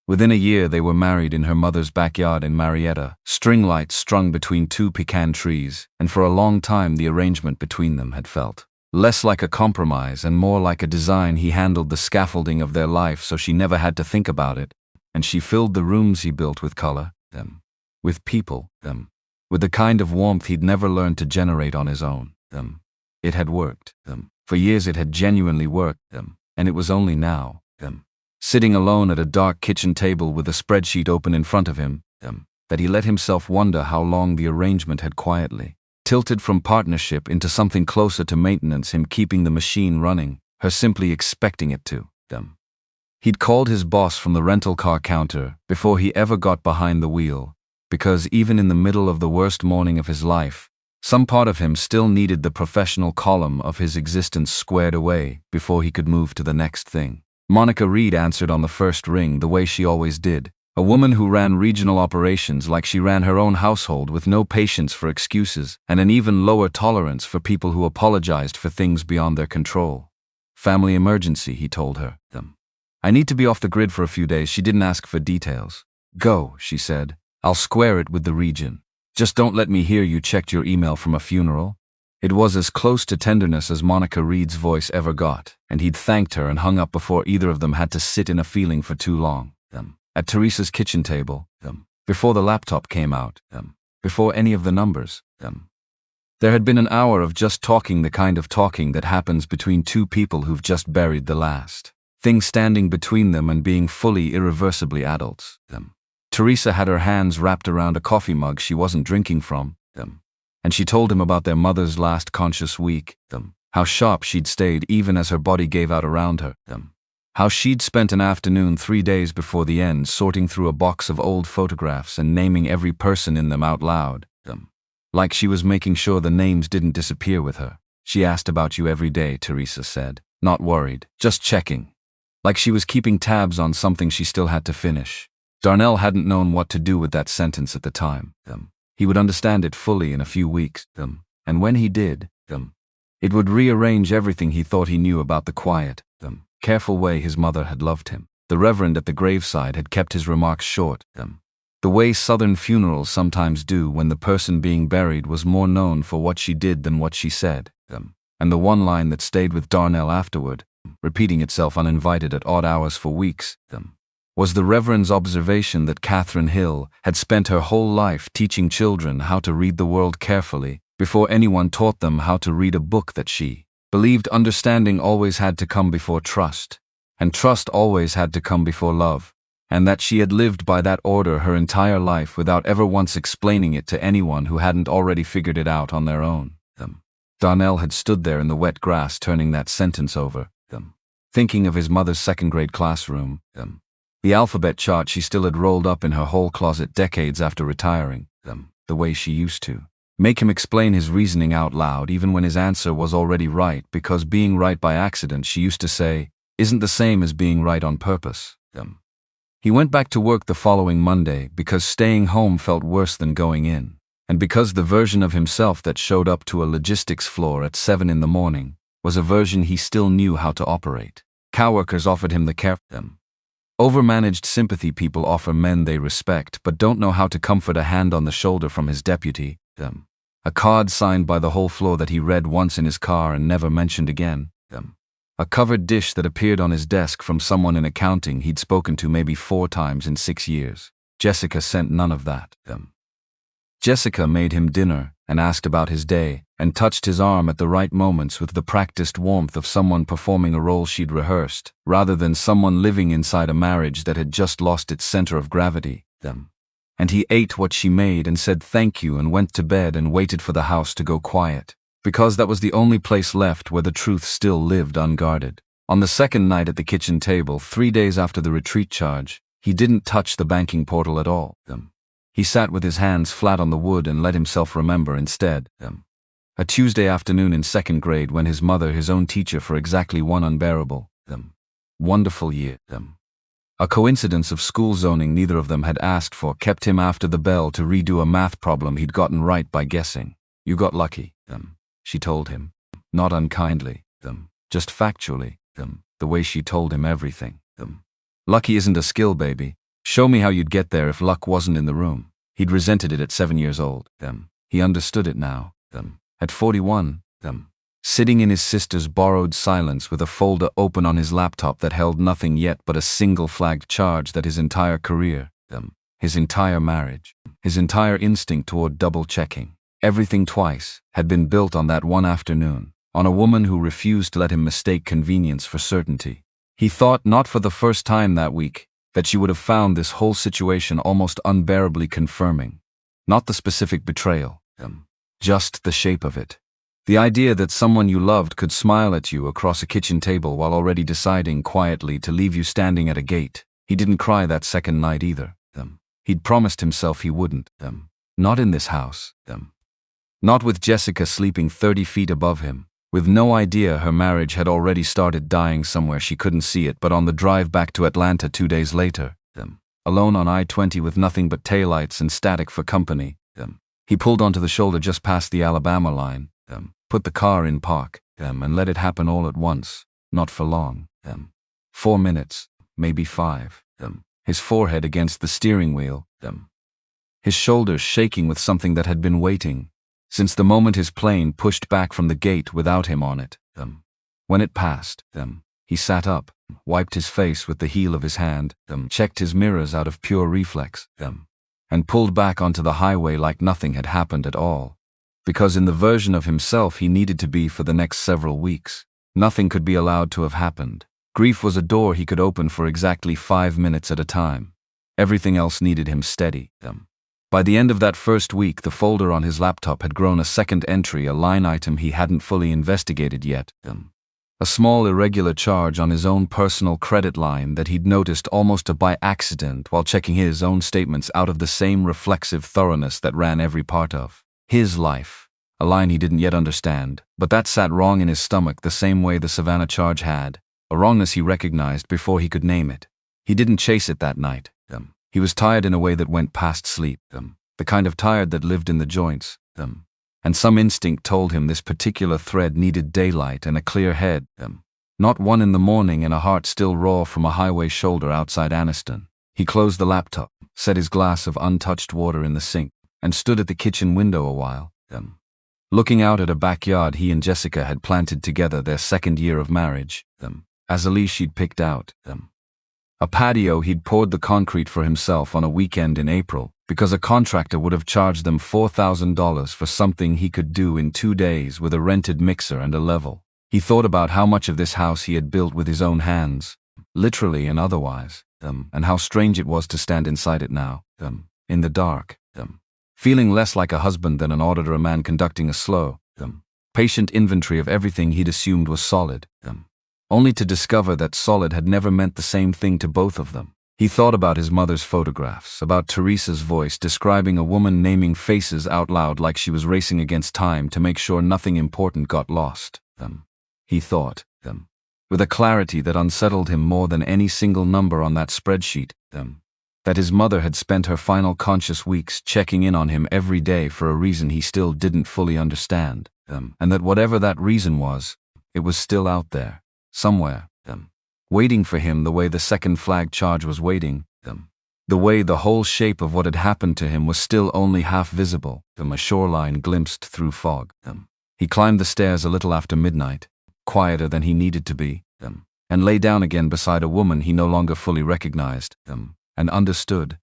[SPEAKER 1] Within a year they were married in her mother's backyard in Marietta, string lights strung between two pecan trees, and for a long time the arrangement between them had felt less like a compromise and more like a design. He handled the scaffolding of their life so she never had to think about it, and she filled the rooms he built with color, with people, with the kind of warmth he'd never learned to generate on his own. It had worked. For years it had genuinely worked. And it was only now, sitting alone at a dark kitchen table with a spreadsheet open in front of him, that he let himself wonder how long the arrangement had quietly tilted from partnership into something closer to maintenance, him keeping the machine running, her simply expecting it to. He'd called his boss from the rental car counter before he ever got behind the wheel, because even in the middle of the worst morning of his life, some part of him still needed the professional column of his existence squared away before he could move to the next thing. Monica Reed answered on the first ring the way she always did, a woman who ran regional operations like she ran her own household, with no patience for excuses and an even lower tolerance for people who apologized for things beyond their control. Family emergency, he told her. I need to be off the grid for a few days. She didn't ask for details. Go, she said. I'll square it with the region. Just don't let me hear you checked your email from a funeral. It was as close to tenderness as Monica Reed's voice ever got, and he'd thanked her and hung up before either of them had to sit in a feeling for too long. At Teresa's kitchen table, before the laptop came out, before any of the numbers, there had been an hour of just talking, the kind of talking that happens between two people who've just buried the last thing standing between them and being fully, irreversibly adults. Teresa had her hands wrapped around a coffee mug she wasn't drinking from, and she told him about their mother's last conscious week, how sharp she'd stayed even as her body gave out around her, how she'd spent an afternoon 3 days before the end sorting through a box of old photographs and naming every person in them out loud, like she was making sure the names didn't disappear with her. She asked about you every day, Teresa said, not worried, just checking, like she was keeping tabs on something she still had to finish. Darnell hadn't known what to do with that sentence at the time. He would understand it fully in a few weeks, and when he did, it would rearrange everything he thought he knew about the quiet, careful way his mother had loved him. The reverend at the graveside had kept his remarks short, the way Southern funerals sometimes do when the person being buried was more known for what she did than what she said, and the one line that stayed with Darnell afterward, repeating itself uninvited at odd hours for weeks, was the Reverend's observation that Catherine Hill had spent her whole life teaching children how to read the world carefully before anyone taught them how to read a book, that she believed understanding always had to come before trust, and trust always had to come before love, and that she had lived by that order her entire life without ever once explaining it to anyone who hadn't already figured it out on their own. Darnell had stood there in the wet grass turning that sentence over, thinking of his mother's second-grade classroom, the alphabet chart she still had rolled up in her whole closet decades after retiring, the way she used to make him explain his reasoning out loud even when his answer was already right, because being right by accident, she used to say, isn't the same as being right on purpose. He went back to work the following Monday because staying home felt worse than going in, and because the version of himself that showed up to a logistics floor at 7 in the morning was a version he still knew how to operate. Coworkers offered him the care. Overmanaged sympathy people offer men they respect but don't know how to comfort a hand on the shoulder from his deputy, a card signed by the whole floor that he read once in his car and never mentioned again, a covered dish that appeared on his desk from someone in accounting he'd spoken to maybe 4 times in 6 years. Jessica sent none of that. Jessica made him dinner and asked about his day and touched his arm at the right moments with the practiced warmth of someone performing a role she'd rehearsed, rather than someone living inside a marriage that had just lost its center of gravity. And he ate what she made and said thank you and went to bed and waited for the house to go quiet, because that was the only place left where the truth still lived unguarded. On the second night at the kitchen table, 3 days after the retreat charge, he didn't touch the banking portal at all. He sat with his hands flat on the wood and let himself remember instead. A Tuesday afternoon in 2nd grade when his mother, his own teacher for exactly one unbearable, wonderful year, a coincidence of school zoning neither of them had asked for, kept him after the bell to redo a math problem he'd gotten right by guessing. You got lucky, she told him. Not unkindly, just factually, the way she told him everything. Lucky isn't a skill, baby. Show me how you'd get there if luck wasn't in the room. He'd resented it at 7 years old. He understood it now. At 41, sitting in his sister's borrowed silence with a folder open on his laptop that held nothing yet but a single flagged charge that his entire career, his entire marriage, his entire instinct toward double-checking, everything twice, had been built on that one afternoon, on a woman who refused to let him mistake convenience for certainty. He thought, not for the first time that week, that she would have found this whole situation almost unbearably confirming. Not the specific betrayal, just the shape of it. The idea that someone you loved could smile at you across a kitchen table while already deciding quietly to leave you standing at a gate. He didn't cry that second night either. He'd promised himself he wouldn't. Not in this house. Not with Jessica sleeping 30 feet above him, with no idea her marriage had already started dying somewhere she couldn't see it, but on the drive back to Atlanta 2 days later, alone on I-20 with nothing but taillights and static for company, he pulled onto the shoulder just past the Alabama line, put the car in park, and let it happen all at once, not for long. 4 minutes, maybe 5, his forehead against the steering wheel, his shoulders shaking with something that had been waiting, since the moment his plane pushed back from the gate without him on it. When it passed, he sat up, wiped his face with the heel of his hand, checked his mirrors out of pure reflex, and pulled back onto the highway like nothing had happened at all. Because in the version of himself he needed to be for the next several weeks, nothing could be allowed to have happened. Grief was a door he could open for exactly 5 minutes at a time. Everything else needed him steady. By the end of that first week, the folder on his laptop had grown a second entry, a line item he hadn't fully investigated yet. A small irregular charge on his own personal credit line that he'd noticed almost by accident while checking his own statements out of the same reflexive thoroughness that ran every part of his life. A line he didn't yet understand, but that sat wrong in his stomach the same way the Savannah charge had, a wrongness he recognized before he could name it. He didn't chase it that night. He was tired in a way that went past sleep, the kind of tired that lived in the joints, and some instinct told him this particular thread needed daylight and a clear head, not 1 in the morning and a heart still raw from a highway shoulder outside Anniston. He closed the laptop, set his glass of untouched water in the sink, and stood at the kitchen window a while, looking out at a backyard he and Jessica had planted together their second year of marriage, as a lease she'd picked out, a patio he'd poured the concrete for himself on a weekend in April, because a contractor would have charged them $4,000 for something he could do in 2 days with a rented mixer and a level. He thought about how much of this house he had built with his own hands, literally and otherwise, and how strange it was to stand inside it now, in the dark, feeling less like a husband than an auditor, a man conducting a slow, patient inventory of everything he'd assumed was solid, only to discover that solid had never meant the same thing to both of them. He thought about his mother's photographs, about Teresa's voice describing a woman naming faces out loud like she was racing against time to make sure nothing important got lost. He thought, with a clarity that unsettled him more than any single number on that spreadsheet, that his mother had spent her final conscious weeks checking in on him every day for a reason he still didn't fully understand, and that whatever that reason was, it was still out there, somewhere, waiting for him the way the second flag charge was waiting, the way the whole shape of what had happened to him was still only half visible, a shoreline glimpsed through fog. He climbed the stairs a little after midnight, quieter than he needed to be, and lay down again beside a woman he no longer fully recognized, and understood,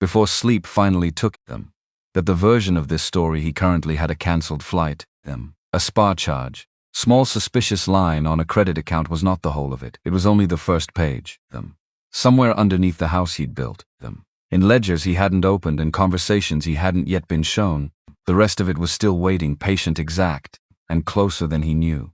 [SPEAKER 1] before sleep finally took him, that the version of this story he currently had a cancelled flight, a spa charge, small suspicious line on a credit account was not the whole of it. It was only the first page, somewhere underneath the house he'd built, in ledgers he hadn't opened and conversations he hadn't yet been shown. The rest of it was still waiting, patient, exact, and closer than he knew.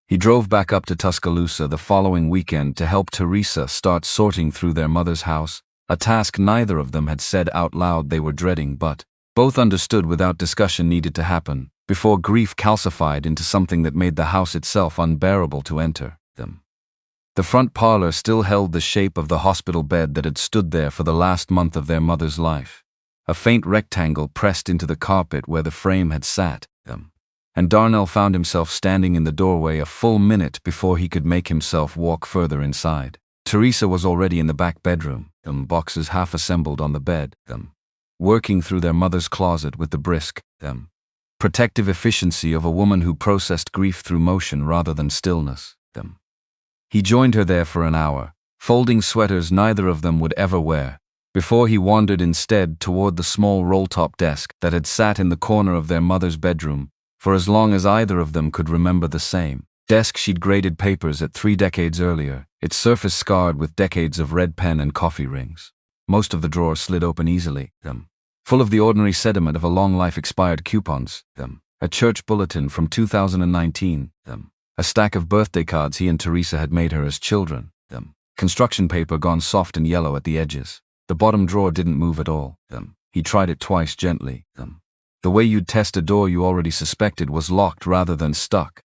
[SPEAKER 1] He drove back up to Tuscaloosa the following weekend to help Teresa start sorting through their mother's house, a task neither of them had said out loud they were dreading, but both understood without discussion needed to happen, before grief calcified into something that made the house itself unbearable to enter. The front parlor still held the shape of the hospital bed that had stood there for the last month of their mother's life. a faint rectangle pressed into the carpet where the frame had sat. And Darnell found himself standing in the doorway a full minute before he could make himself walk further inside. Teresa was already in the back bedroom, boxes half assembled on the bed, working through their mother's closet with the brisk, protective efficiency of a woman who processed grief through motion rather than stillness. He joined her there for an hour, folding sweaters neither of them would ever wear, before he wandered instead toward the small roll-top desk that had sat in the corner of their mother's bedroom for as long as either of them could remember the same. Desk she'd graded papers at 3 decades earlier, its surface scarred with decades of red pen and coffee rings. Most of the drawers slid open easily, full of the ordinary sediment of a long life expired coupons, a church bulletin from 2019, a stack of birthday cards he and Teresa had made her as children, construction paper gone soft and yellow at the edges. The bottom drawer didn't move at all. He tried it twice gently. The way you'd test a door you already suspected was locked rather than stuck.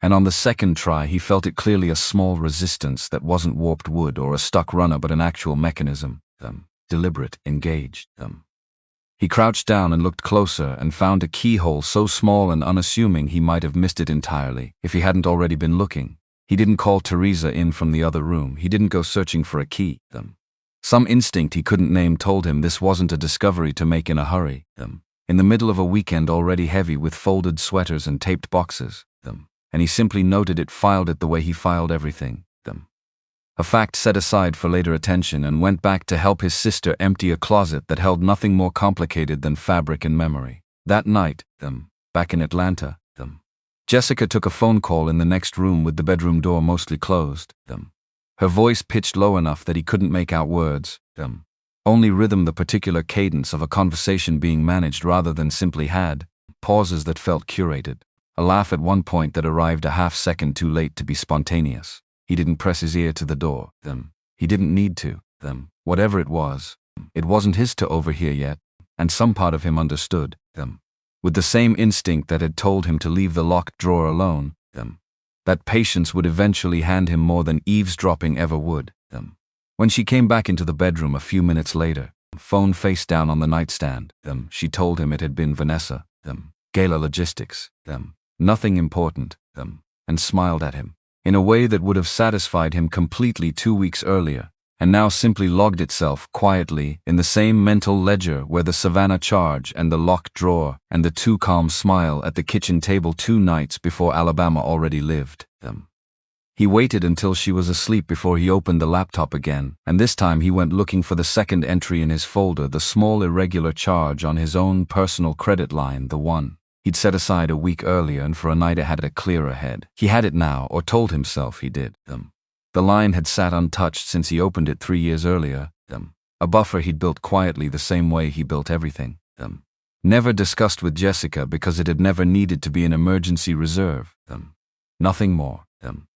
[SPEAKER 1] And on the second try he felt it clearly a small resistance that wasn't warped wood or a stuck runner but an actual mechanism. Deliberate, engaged. He crouched down and looked closer and found a keyhole so small and unassuming he might have missed it entirely if he hadn't already been looking. He didn't call Teresa in from the other room. He didn't go searching for a key. Some instinct he couldn't name told him this wasn't a discovery to make in a hurry. In the middle of a weekend already heavy with folded sweaters and taped boxes. And he simply noted it, filed it the way he filed everything. A fact set aside for later attention, and went back to help his sister empty a closet that held nothing more complicated than fabric and memory. That night, back in Atlanta, Jessica took a phone call in the next room with the bedroom door mostly closed. Her voice pitched low enough that he couldn't make out words. Only rhythm, the particular cadence of a conversation being managed rather than simply had. Pauses that felt curated. A laugh at one point that arrived a half second too late to be spontaneous. He didn't press his ear to the door. He didn't need to. Whatever it wasn't his to overhear yet, and some part of him understood. With the same instinct that had told him to leave the locked drawer alone. That patience would eventually hand him more than eavesdropping ever would. When she came back into the bedroom a few minutes later, phone face down on the nightstand, she told him it had been Vanessa, Gala Logistics, nothing important, and smiled at him in a way that would have satisfied him completely 2 weeks earlier, and now simply logged itself quietly in the same mental ledger where the Savannah charge and the locked drawer and the too calm smile at the kitchen table 2 nights before Alabama already lived. He waited until she was asleep before he opened the laptop again, and this time he went looking for the second entry in his folder, the small irregular charge on his own personal credit line, the one he'd set aside a week earlier, and for a night it had a clearer head. He had it now, or told himself he did. The line had sat untouched since he opened it 3 years earlier. A buffer he'd built quietly the same way he built everything. Never discussed with Jessica because it had never needed to be an emergency reserve. Nothing more.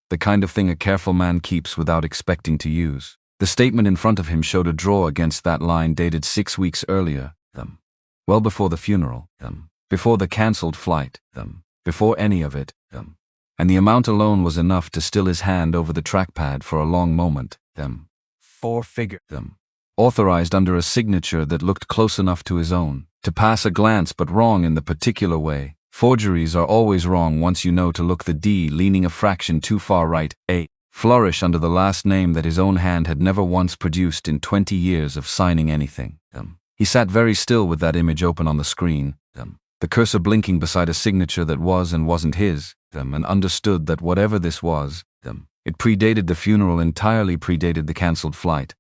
[SPEAKER 1] The kind of thing a careful man keeps without expecting to use. The statement in front of him showed a drawer against that line dated 6 weeks earlier. Well before the funeral. Before the cancelled flight. Before any of it. And the amount alone was enough to still his hand over the trackpad for a long moment. 4-figure. Authorized under a signature that looked close enough to his own to pass a glance, but wrong in the particular way. Forgeries are always wrong once you know to look. The D leaning a fraction too far right, a flourish under the last name that his own hand had never once produced in 20 years of signing anything. He sat very still with that image open on the screen, the cursor blinking beside a signature that was and wasn't his, and understood that whatever this was, it predated the funeral, entirely predated the cancelled flight,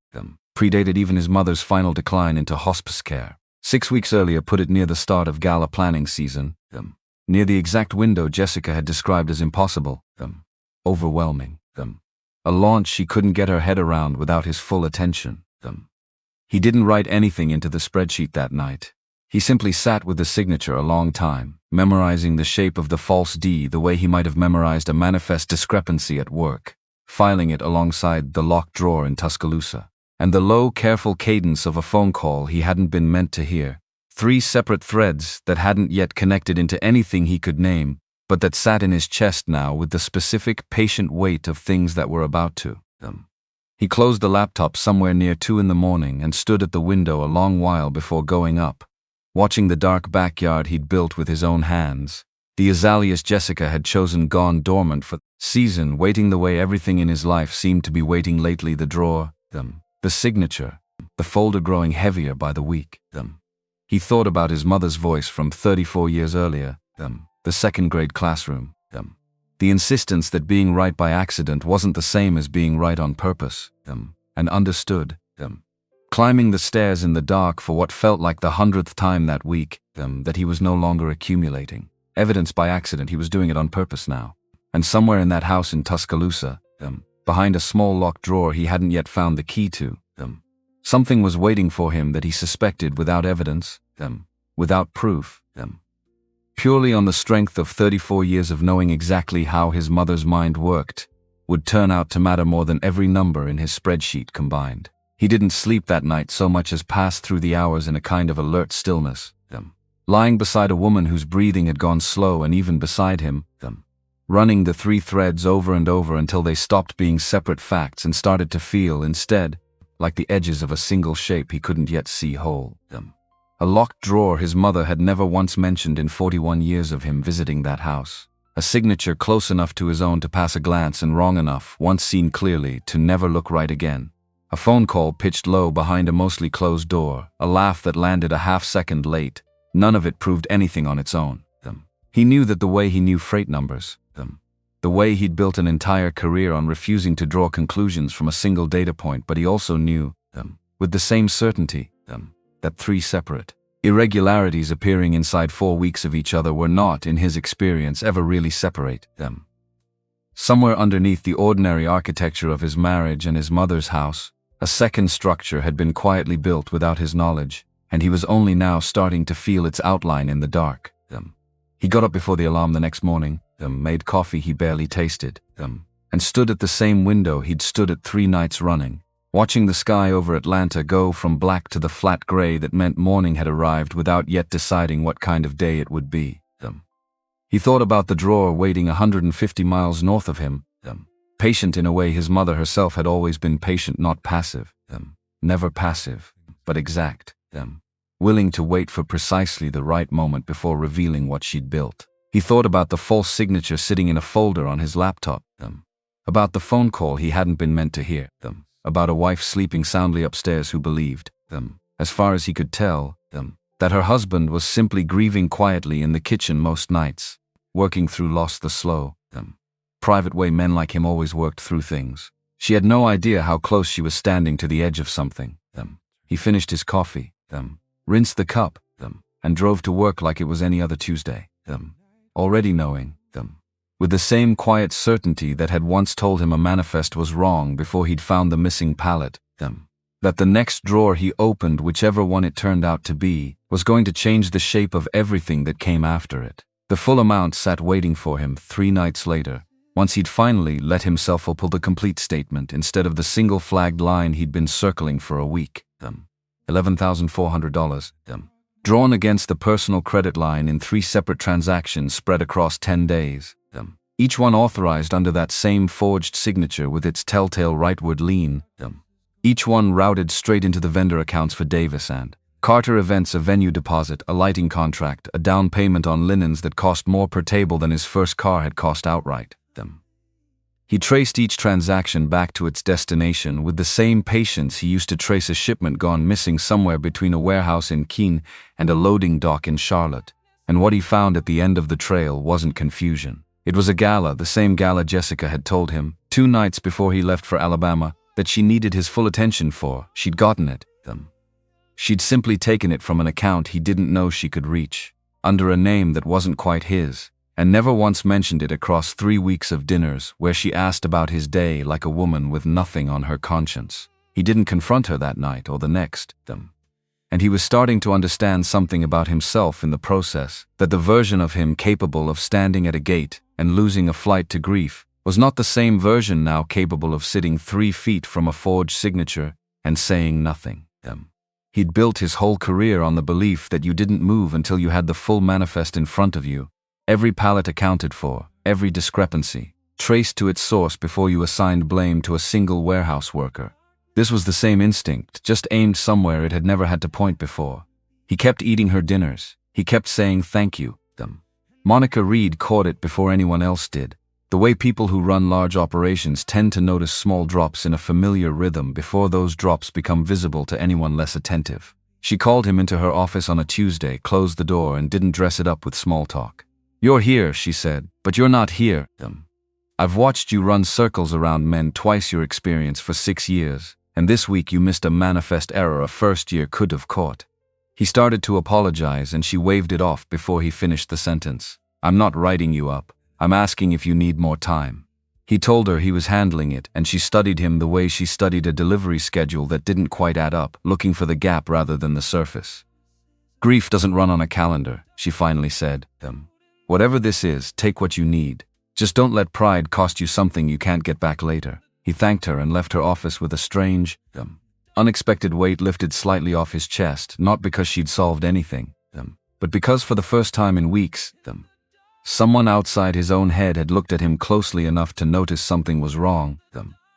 [SPEAKER 1] predated even his mother's final decline into hospice care. 6 weeks earlier put it near the start of gala planning season, near the exact window Jessica had described as impossible, overwhelming, a launch she couldn't get her head around without his full attention. He didn't write anything into the spreadsheet that night. He simply sat with the signature a long time, memorizing the shape of the false D the way he might have memorized a manifest discrepancy at work, filing it alongside the locked drawer in Tuscaloosa, and the low, careful cadence of a phone call he hadn't been meant to hear. 3 separate threads that hadn't yet connected into anything he could name, but that sat in his chest now with the specific, patient weight of things that were about to. He closed the laptop somewhere near 2 in the morning and stood at the window a long while before going up, watching the dark backyard he'd built with his own hands. The azaleas Jessica had chosen gone dormant for season, waiting the way everything in his life seemed to be waiting lately. The drawer, the signature, the folder growing heavier by the week. He thought about his mother's voice from 34 years earlier, the second-grade classroom, the insistence that being right by accident wasn't the same as being right on purpose, and understood, climbing the stairs in the dark for what felt like the 100th time that week, that he was no longer accumulating evidence by accident. He was doing it on purpose now. And somewhere in that house in Tuscaloosa, behind a small locked drawer he hadn't yet found the key to, something was waiting for him that he suspected without evidence, without proof, purely on the strength of 34 years of knowing exactly how his mother's mind worked, would turn out to matter more than every number in his spreadsheet combined. He didn't sleep that night so much as pass through the hours in a kind of alert stillness, lying beside a woman whose breathing had gone slow, and even beside him, running the 3 threads over and over until they stopped being separate facts and started to feel, instead, like the edges of a single shape he couldn't yet see whole. A locked drawer his mother had never once mentioned in 41 years of him visiting that house. A signature close enough to his own to pass a glance and wrong enough, once seen clearly, to never look right again. A phone call pitched low behind a mostly closed door, a laugh that landed a half-second late. None of it proved anything on its own. He knew that the way he knew freight numbers, the way he'd built an entire career on refusing to draw conclusions from a single data point, but he also knew, with the same certainty, that 3 separate irregularities appearing inside 4 weeks of each other were not, in his experience, ever really separate. Somewhere underneath the ordinary architecture of his marriage and his mother's house, a second structure had been quietly built without his knowledge, and he was only now starting to feel its outline in the dark. He got up before the alarm the next morning, made coffee he barely tasted, and stood at the same window he'd stood at 3 nights running, watching the sky over Atlanta go from black to the flat gray that meant morning had arrived without yet deciding what kind of day it would be. He thought about the drawer waiting 150 miles north of him, patient in a way his mother herself had always been patient, not passive, never passive, but exact, willing to wait for precisely the right moment before revealing what she'd built. He thought about the false signature sitting in a folder on his laptop, about the phone call he hadn't been meant to hear, about a wife sleeping soundly upstairs who believed, as far as he could tell, that her husband was simply grieving quietly in the kitchen most nights, working through loss the slow, private way men like him always worked through things. She had no idea how close she was standing to the edge of something. He finished his coffee, rinsed the cup, and drove to work like it was any other Tuesday, already knowing, with the same quiet certainty that had once told him a manifest was wrong before he'd found the missing palette, that the next drawer he opened, whichever one it turned out to be, was going to change the shape of everything that came after it. The full amount sat waiting for him 3 nights later, once he'd finally let himself pull the complete statement instead of the single flagged line he'd been circling for a week. $11,400, drawn against the personal credit line in 3 separate transactions spread across 10 days, each one authorized under that same forged signature with its telltale rightward lean, each one routed straight into the vendor accounts for Davis and Carter Events, a venue deposit, a lighting contract, a down payment on linens that cost more per table than his first car had cost outright. He traced each transaction back to its destination with the same patience he used to trace a shipment gone missing somewhere between a warehouse in Keene and a loading dock in Charlotte. And what he found at the end of the trail wasn't confusion. It was a gala, the same gala Jessica had told him, 2 nights before he left for Alabama, that she needed his full attention for. She'd gotten it. She'd simply taken it from an account he didn't know she could reach, under a name that wasn't quite his, and never once mentioned it across 3 weeks of dinners where she asked about his day like a woman with nothing on her conscience. He didn't confront her that night or the next, and he was starting to understand something about himself in the process, that the version of him capable of standing at a gate and losing a flight to grief was not the same version now capable of sitting 3 feet from a forged signature and saying nothing. He'd built his whole career on the belief that you didn't move until you had the full manifest in front of you, every pallet accounted for, every discrepancy, traced to its source before you assigned blame to a single warehouse worker. This was the same instinct, just aimed somewhere it had never had to point before. He kept eating her dinners. He kept saying thank you, them. Monica Reed caught it before anyone else did. The way people who run large operations tend to notice small drops in a familiar rhythm before those drops become visible to anyone less attentive. She called him into her office on a Tuesday, closed the door, and didn't dress it up with small talk. "You're here," she said, "but you're not here, them. I've watched you run circles around men twice your experience for 6 years, and this week you missed a manifest error a first year could have caught." He started to apologize and she waved it off before he finished the sentence. "I'm not writing you up. I'm asking if you need more time." He told her he was handling it, and she studied him the way she studied a delivery schedule that didn't quite add up, looking for the gap rather than the surface. "Grief doesn't run on a calendar," she finally said. "Whatever this is, take what you need. Just don't let pride cost you something you can't get back later." He thanked her and left her office with a strange, unexpected weight lifted slightly off his chest, not because she'd solved anything, but because for the first time in weeks, someone outside his own head had looked at him closely enough to notice something was wrong,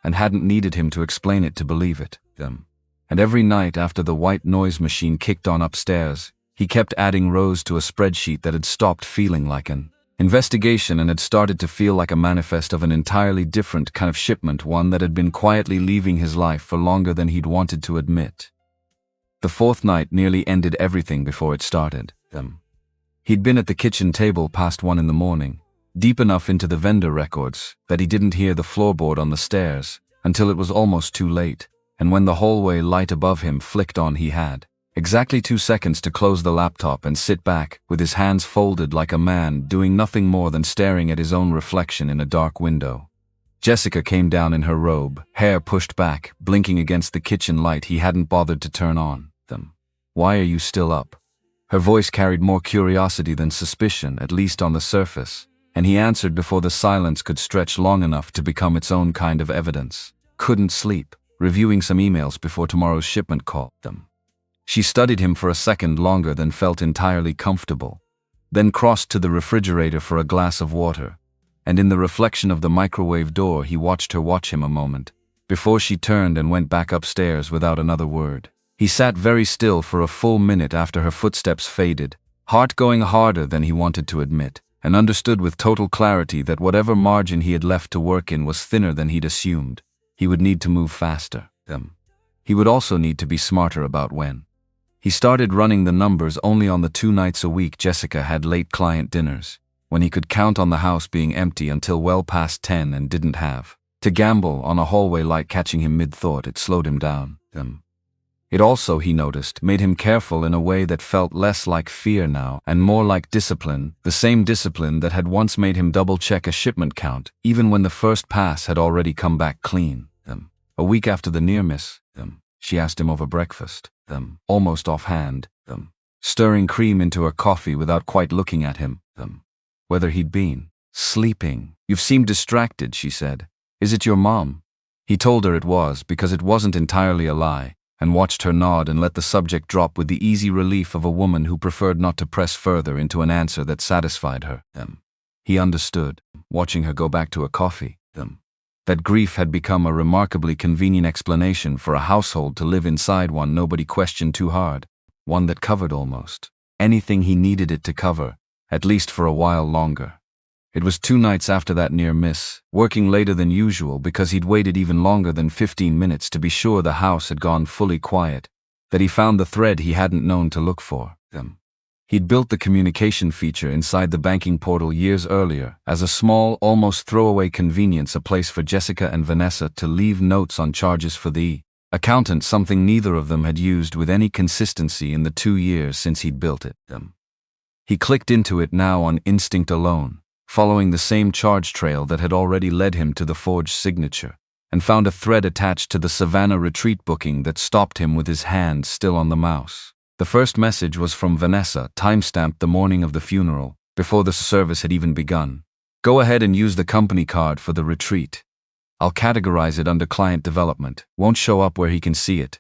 [SPEAKER 1] and hadn't needed him to explain it to believe it. And every night after the white noise machine kicked on upstairs, he kept adding rows to a spreadsheet that had stopped feeling like an investigation and had started to feel like a manifest of an entirely different kind of shipment, one that had been quietly leaving his life for longer than he'd wanted to admit. The fourth night nearly ended everything before it started. He'd been at the kitchen table past 1 in the morning, deep enough into the vendor records that he didn't hear the floorboard on the stairs until it was almost too late, and when the hallway light above him flicked on he had exactly 2 seconds to close the laptop and sit back, with his hands folded like a man doing nothing more than staring at his own reflection in a dark window. Jessica came down in her robe, hair pushed back, blinking against the kitchen light he hadn't bothered to turn on. "Why are you still up?" Her voice carried more curiosity than suspicion, at least on the surface, and he answered before the silence could stretch long enough to become its own kind of evidence. "Couldn't sleep, reviewing some emails before tomorrow's shipment call." She studied him for a second longer than felt entirely comfortable, then crossed to the refrigerator for a glass of water, and in the reflection of the microwave door he watched her watch him a moment, before she turned and went back upstairs without another word. He sat very still for a full minute after her footsteps faded, heart going harder than he wanted to admit, and understood with total clarity that whatever margin he had left to work in was thinner than he'd assumed. He would need to move faster. He would also need to be smarter about when. He started running the numbers only on the 2 nights a week Jessica had late client dinners, when he could count on the house being empty until well past 10 and didn't have to gamble on a hallway light catching him mid-thought. It slowed him down. It also, he noticed, made him careful in a way that felt less like fear now and more like discipline, the same discipline that had once made him double-check a shipment count, even when the first pass had already come back clean. A week after the near-miss, she asked him over breakfast, almost offhand, stirring cream into her coffee without quite looking at him, whether he'd been sleeping. "You've seemed distracted," she said. "Is it your mom?" He told her it was, because it wasn't entirely a lie, and watched her nod and let the subject drop with the easy relief of a woman who preferred not to press further into an answer that satisfied her. He understood, watching her go back to a coffee, that grief had become a remarkably convenient explanation for a household to live inside, one nobody questioned too hard, one that covered almost anything he needed it to cover, at least for a while longer. It was 2 nights after that near miss, working later than usual because he'd waited even longer than 15 minutes to be sure the house had gone fully quiet, that he found the thread he hadn't known to look for. He'd built the communication feature inside the banking portal years earlier as a small, almost throwaway convenience, a place for Jessica and Vanessa to leave notes on charges for the accountant, something neither of them had used with any consistency in the 2 years since he'd built it. He clicked into it now on instinct alone, following the same charge trail that had already led him to the forged signature, and found a thread attached to the Savannah retreat booking that stopped him with his hand still on the mouse. The first message was from Vanessa, timestamped the morning of the funeral, before the service had even begun. "Go ahead and use the company card for the retreat. I'll categorize it under client development. Won't show up where he can see it."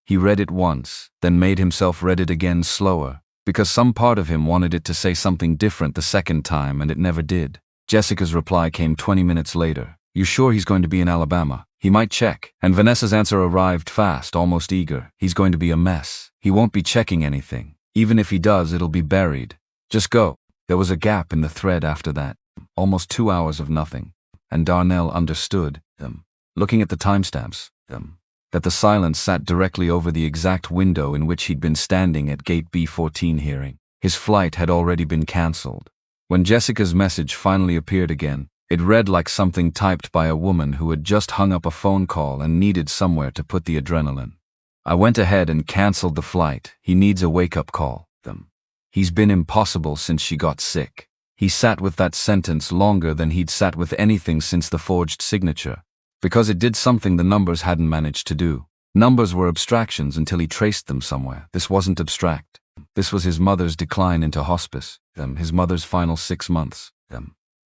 [SPEAKER 1] He read it once, then made himself read it again slower, because some part of him wanted it to say something different the second time and it never did. Jessica's reply came 20 minutes later. You sure he's going to be in Alabama? He might check. And Vanessa's answer arrived fast, almost eager. He's going to be a mess. He won't be checking anything. Even if he does, it'll be buried. Just go. There was a gap in the thread after that. Almost 2 hours of nothing. And Darnell understood, looking at the timestamps, that the silence sat directly over the exact window in which he'd been standing at Gate B14 hearing. His flight had already been cancelled. When Jessica's message finally appeared again, it read like something typed by a woman who had just hung up a phone call and needed somewhere to put the adrenaline. I went ahead and cancelled the flight. He needs a wake-up call. He's been impossible since she got sick. He sat with that sentence longer than he'd sat with anything since the forged signature, because it did something the numbers hadn't managed to do. Numbers were abstractions until he traced them somewhere. This wasn't abstract. This was his mother's decline into hospice, his mother's final 6 months,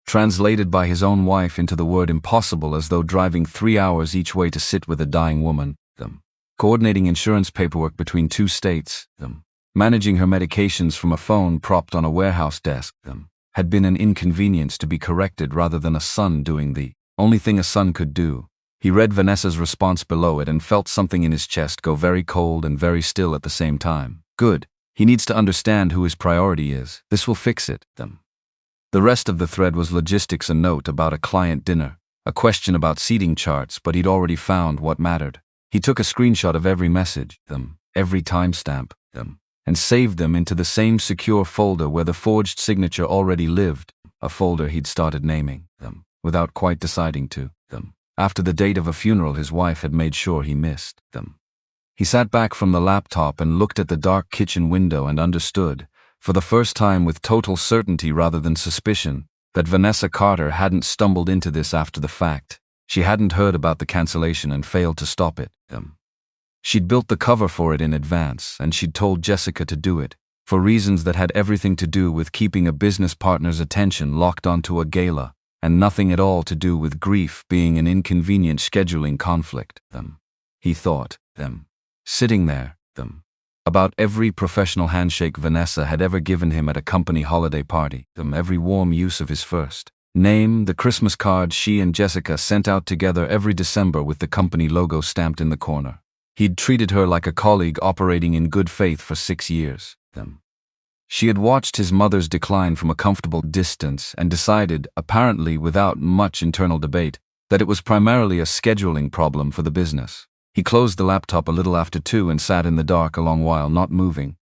[SPEAKER 1] translated by his own wife into the word impossible, as though driving 3 hours each way to sit with a dying woman, coordinating insurance paperwork between 2 states, managing her medications from a phone propped on a warehouse desk, had been an inconvenience to be corrected rather than a son doing the only thing a son could do. He read Vanessa's response below it and felt something in his chest go very cold and very still at the same time. Good. He needs to understand who his priority is. This will fix it. The rest of the thread was logistics, a note about a client dinner, a question about seating charts, but he'd already found what mattered. He took a screenshot of every message, every timestamp, and saved them into the same secure folder where the forged signature already lived, a folder he'd started naming, without quite deciding to, after the date of a funeral his wife had made sure he missed. He sat back from the laptop and looked at the dark kitchen window and understood, for the first time with total certainty rather than suspicion, that Vanessa Carter hadn't stumbled into this after the fact. She hadn't heard about the cancellation and failed to stop it. She'd built the cover for it in advance, and she'd told Jessica to do it, for reasons that had everything to do with keeping a business partner's attention locked onto a gala, and nothing at all to do with grief being an inconvenient scheduling conflict. He thought, sitting there, about every professional handshake Vanessa had ever given him at a company holiday party, every warm use of his first name, the Christmas card she and Jessica sent out together every December with the company logo stamped in the corner. He'd treated her like a colleague operating in good faith for 6 years. She had watched his mother's decline from a comfortable distance and decided, apparently without much internal debate, that it was primarily a scheduling problem for the business. He closed the laptop a little after 2 and sat in the dark a long while, not moving.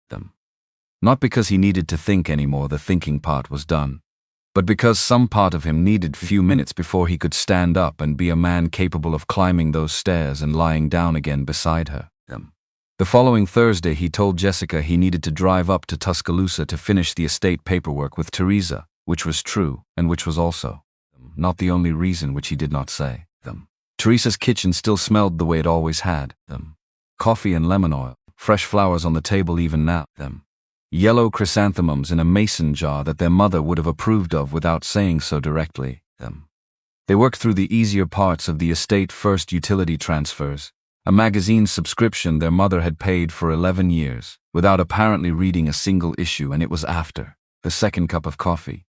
[SPEAKER 1] Not because he needed to think anymore, the thinking part was done, but because some part of him needed few minutes before he could stand up and be a man capable of climbing those stairs and lying down again beside her. The following Thursday he told Jessica he needed to drive up to Tuscaloosa to finish the estate paperwork with Teresa, which was true, and which was also not the only reason, which he did not say. Teresa's kitchen still smelled the way it always had. Coffee and lemon oil, fresh flowers on the table even now. Yellow chrysanthemums in a mason jar that their mother would have approved of without saying so directly. They worked through the easier parts of the estate first: utility transfers, a magazine subscription their mother had paid for 11 years, without apparently reading a single issue, and it was after the second cup of coffee,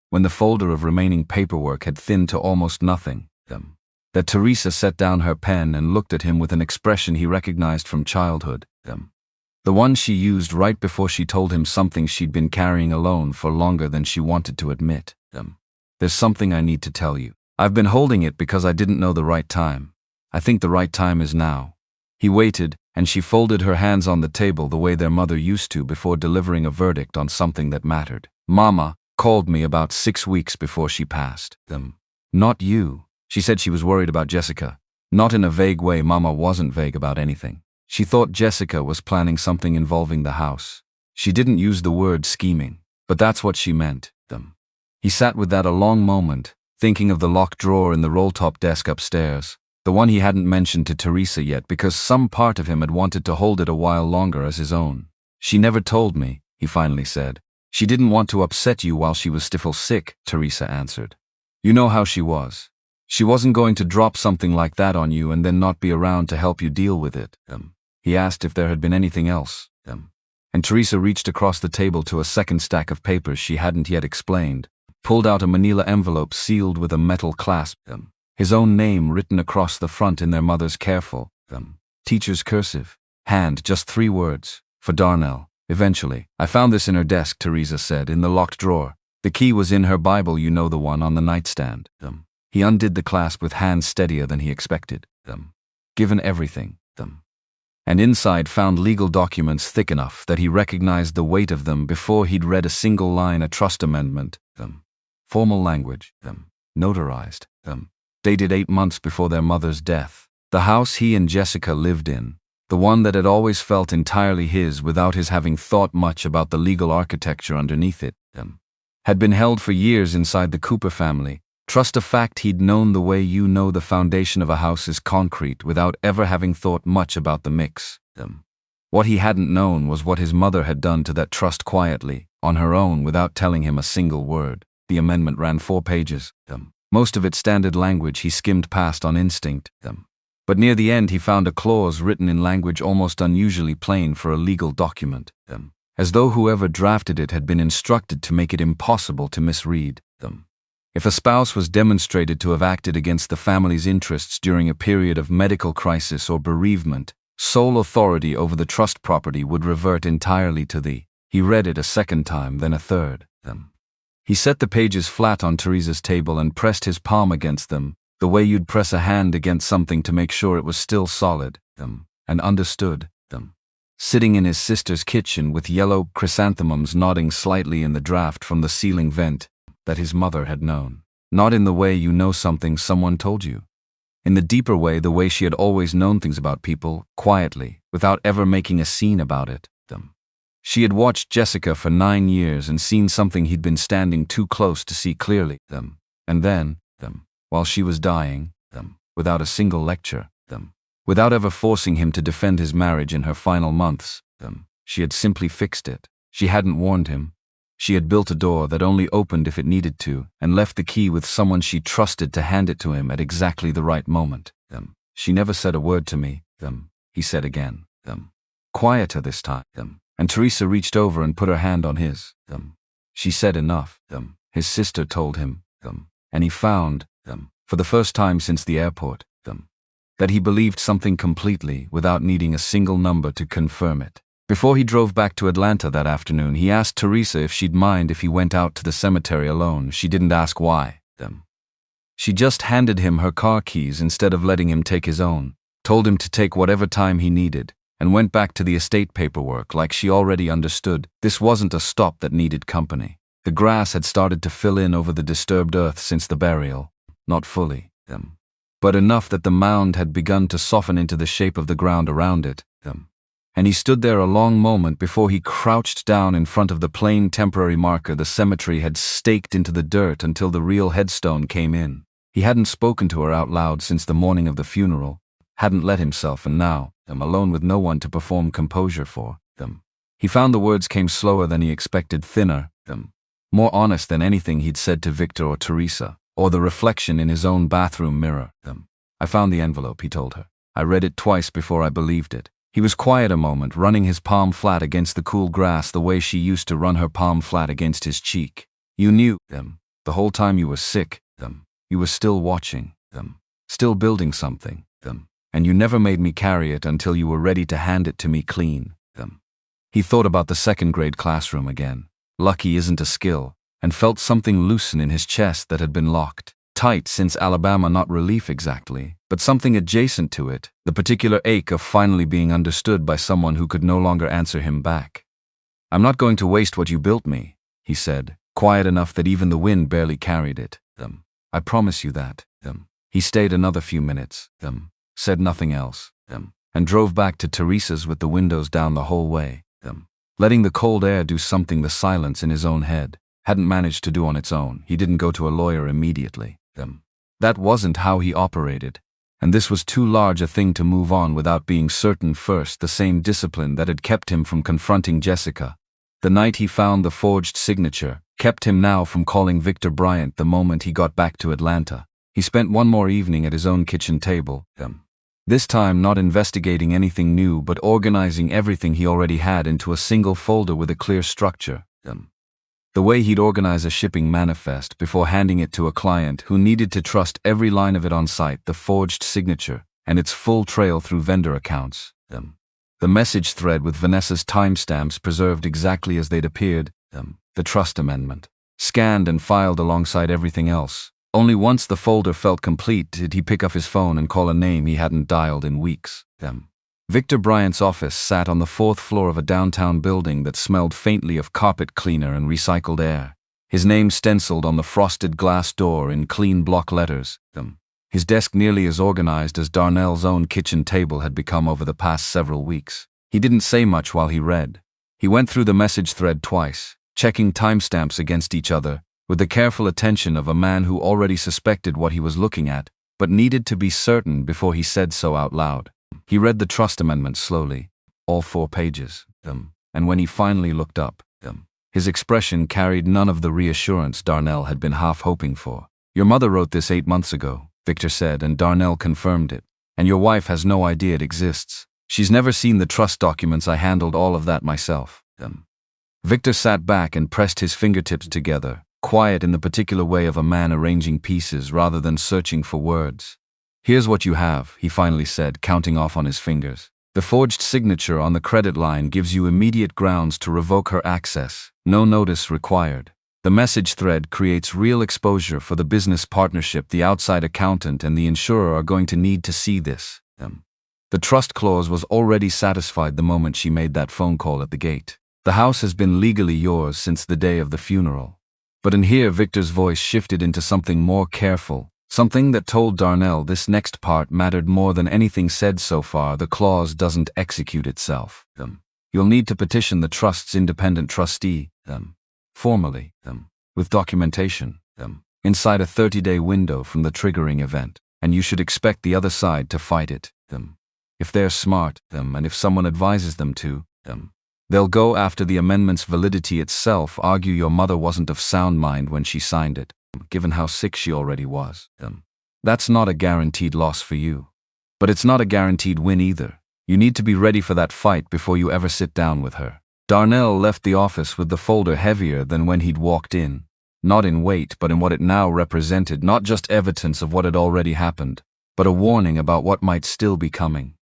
[SPEAKER 1] when the folder of remaining paperwork had thinned to almost nothing, that Teresa set down her pen and looked at him with an expression he recognized from childhood. The one she used right before she told him something she'd been carrying alone for longer than she wanted to admit. There's something I need to tell you. I've been holding it because I didn't know the right time. I think the right time is now. He waited, and she folded her hands on the table the way their mother used to before delivering a verdict on something that mattered. Mama called me about 6 weeks before she passed. Not you. She said she was worried about Jessica. Not in a vague way. Mama wasn't vague about anything. She thought Jessica was planning something involving the house. She didn't use the word scheming, but that's what she meant. He sat with that a long moment, thinking of the locked drawer in the roll-top desk upstairs, the one he hadn't mentioned to Teresa yet because some part of him had wanted to hold it a while longer as his own. She never told me, he finally said. She didn't want to upset you while she was still sick, Teresa answered. You know how she was. She wasn't going to drop something like that on you and then not be around to help you deal with it. He asked if there had been anything else. And Teresa reached across the table to a second stack of papers she hadn't yet explained. pulled out a manila envelope sealed with a metal clasp, his own name written across the front in their mother's careful, teacher's cursive hand, just 3 words, for Darnell. Eventually, I found this in her desk, Teresa said, in the locked drawer. The key was in her Bible, you know, the one on the nightstand. He undid the clasp with hands steadier than he expected. Given everything. And inside found legal documents thick enough that he recognized the weight of them before he'd read a single line, a trust amendment. Formal language. Notarized. Dated 8 months before their mother's death. The house he and Jessica lived in, the one that had always felt entirely his without his having thought much about the legal architecture underneath it, had been held for years inside the Cooper family. Trust, a fact he'd known the way you know the foundation of a house is concrete without ever having thought much about the mix. What he hadn't known was what his mother had done to that trust quietly, on her own, without telling him a single word. The amendment ran 4 pages. Most of it standard language he skimmed past on instinct. But near the end he found a clause written in language almost unusually plain for a legal document, as though whoever drafted it had been instructed to make it impossible to misread. If a spouse was demonstrated to have acted against the family's interests during a period of medical crisis or bereavement, sole authority over the trust property would revert entirely to the. He read it a second time, then a third. He set the pages flat on Teresa's table and pressed his palm against them, the way you'd press a hand against something to make sure it was still solid, and understood. Sitting in his sister's kitchen with yellow chrysanthemums nodding slightly in the draft from the ceiling vent, that his mother had known. Not in the way you know something someone told you. In the deeper way, the way she had always known things about people, quietly, without ever making a scene about it. She had watched Jessica for 9 years and seen something he'd been standing too close to see clearly. And then, while she was dying, without a single lecture, without ever forcing him to defend his marriage in her final months, she had simply fixed it. She hadn't warned him. She had built a door that only opened if it needed to, and left the key with someone she trusted to hand it to him at exactly the right moment. She never said a word to me, he said again. Quieter this time, and Teresa reached over and put her hand on his. She said enough, his sister told him, and he found, for the first time since the airport, that he believed something completely without needing a single number to confirm it. Before he drove back to Atlanta that afternoon, he asked Teresa if she'd mind if he went out to the cemetery alone. She didn't ask why. She just handed him her car keys instead of letting him take his own, told him to take whatever time he needed, and went back to the estate paperwork like she already understood. This wasn't a stop that needed company. The grass had started to fill in over the disturbed earth since the burial. Not fully, but enough that the mound had begun to soften into the shape of the ground around it. And he stood there a long moment before he crouched down in front of the plain temporary marker the cemetery had staked into the dirt until the real headstone came in. He hadn't spoken to her out loud since the morning of the funeral, hadn't let himself, and now, alone with no one to perform composure for, he found the words came slower than he expected, thinner, more honest than anything he'd said to Victor or Teresa, or the reflection in his own bathroom mirror. I found the envelope, he told her. I read it twice before I believed it. He was quiet a moment, running his palm flat against the cool grass the way she used to run her palm flat against his cheek. You knew, the whole time you were sick, you were still watching, still building something, and you never made me carry it until you were ready to hand it to me clean. He thought about the second-grade classroom again. Lucky isn't a skill, and felt something loosen in his chest that had been locked tight since Alabama, not relief exactly, but something adjacent to it, the particular ache of finally being understood by someone who could no longer answer him back. I'm not going to waste what you built me, he said, quiet enough that even the wind barely carried it. I promise you that. He stayed another few minutes, said nothing else, and drove back to Teresa's with the windows down the whole way, letting the cold air do something the silence in his own head hadn't managed to do on its own. He didn't go to a lawyer immediately. That wasn't how he operated, and this was too large a thing to move on without being certain first. The same discipline that had kept him from confronting Jessica the night he found the forged signature kept him now from calling Victor Bryant the moment he got back to Atlanta. He spent one more evening at his own kitchen table, this time not investigating anything new but organizing everything he already had into a single folder with a clear structure. The way he'd organize a shipping manifest before handing it to a client who needed to trust every line of it on site, the forged signature, and its full trail through vendor accounts. The message thread with Vanessa's timestamps preserved exactly as they'd appeared. The trust amendment. Scanned and filed alongside everything else. Only once the folder felt complete did he pick up his phone and call a name he hadn't dialed in weeks. Victor Bryant's office sat on the 4th floor of a downtown building that smelled faintly of carpet cleaner and recycled air. His name stenciled on the frosted glass door in clean block letters. His desk nearly as organized as Darnell's own kitchen table had become over the past several weeks. He didn't say much while he read. He went through the message thread twice, checking timestamps against each other, with the careful attention of a man who already suspected what he was looking at, but needed to be certain before he said so out loud. He read the trust amendment slowly, all 4 pages, and when he finally looked up, his expression carried none of the reassurance Darnell had been half hoping for. "Your mother wrote this 8 months ago," Victor said, and Darnell confirmed it. "And your wife has no idea it exists. She's never seen the trust documents. I handled all of that myself." Victor sat back and pressed his fingertips together, quiet in the particular way of a man arranging pieces rather than searching for words. "Here's what you have," he finally said, counting off on his fingers. "The forged signature on the credit line gives you immediate grounds to revoke her access. No notice required. The message thread creates real exposure for the business partnership. The outside accountant and the insurer are going to need to see this." The trust clause was already satisfied the moment she made that phone call at the gate. "The house has been legally yours since the day of the funeral." But in here Victor's voice shifted into something more careful, something that told Darnell this next part mattered more than anything said so far. "The clause doesn't execute itself. You'll need to petition the trust's independent trustee, formally, with documentation, inside a 30-day window from the triggering event, and you should expect the other side to fight it, if they're smart, and if someone advises them to, they'll go after the amendment's validity itself, argue your mother wasn't of sound mind when she signed it, given how sick she already was. That's not a guaranteed loss for you. But it's not a guaranteed win either. You need to be ready for that fight before you ever sit down with her." Darnell left the office with the folder heavier than when he'd walked in, not in weight but in what it now represented, not just evidence of what had already happened, but a warning about what might still be coming.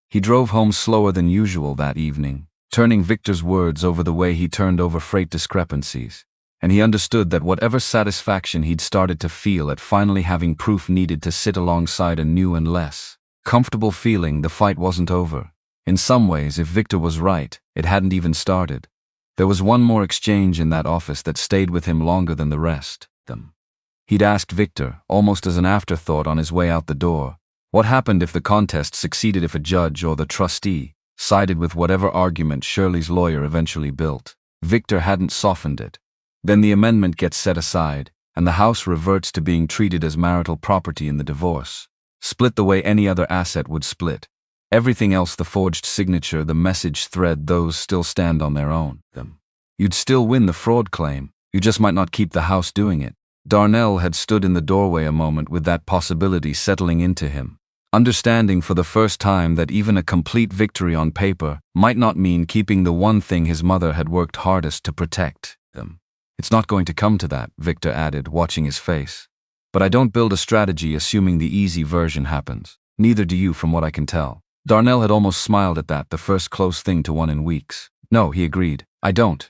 [SPEAKER 1] He drove home slower than usual that evening, turning Victor's words over the way he turned over freight discrepancies, and he understood that whatever satisfaction he'd started to feel at finally having proof needed to sit alongside a new and less comfortable feeling, the fight wasn't over. In some ways, if Victor was right, it hadn't even started. There was one more exchange in that office that stayed with him longer than the rest. He'd asked Victor, almost as an afterthought on his way out the door, what happened if the contest succeeded, if a judge or the trustee sided with whatever argument Shirley's lawyer eventually built. Victor hadn't softened it. Then the amendment gets set aside, and the house reverts to being treated as marital property in the divorce, split the way any other asset would split. Everything else, the forged signature, the message thread, those still stand on their own. You'd still win the fraud claim, you just might not keep the house doing it. Darnell had stood in the doorway a moment with that possibility settling into him, understanding for the first time that even a complete victory on paper might not mean keeping the one thing his mother had worked hardest to protect. "It's not going to come to that," Victor added, watching his face. "But I don't build a strategy assuming the easy version happens. Neither do you, from what I can tell." Darnell had almost smiled at that, the first close thing to one in weeks. "No," he agreed. "I don't."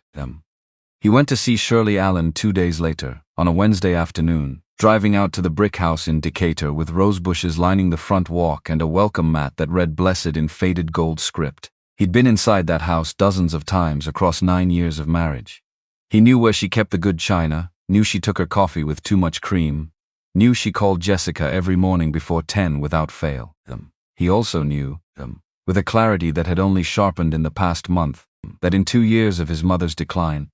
[SPEAKER 1] He went to see Shirley Allen 2 days later, on a Wednesday afternoon, driving out to the brick house in Decatur with rose bushes lining the front walk and a welcome mat that read "Blessed" in faded gold script. He'd been inside that house dozens of times across 9 years of marriage. He knew where she kept the good china, knew she took her coffee with too much cream, knew she called Jessica every morning before 10 without fail. He also knew, with a clarity that had only sharpened in the past month, that in 2 years of his mother's decline,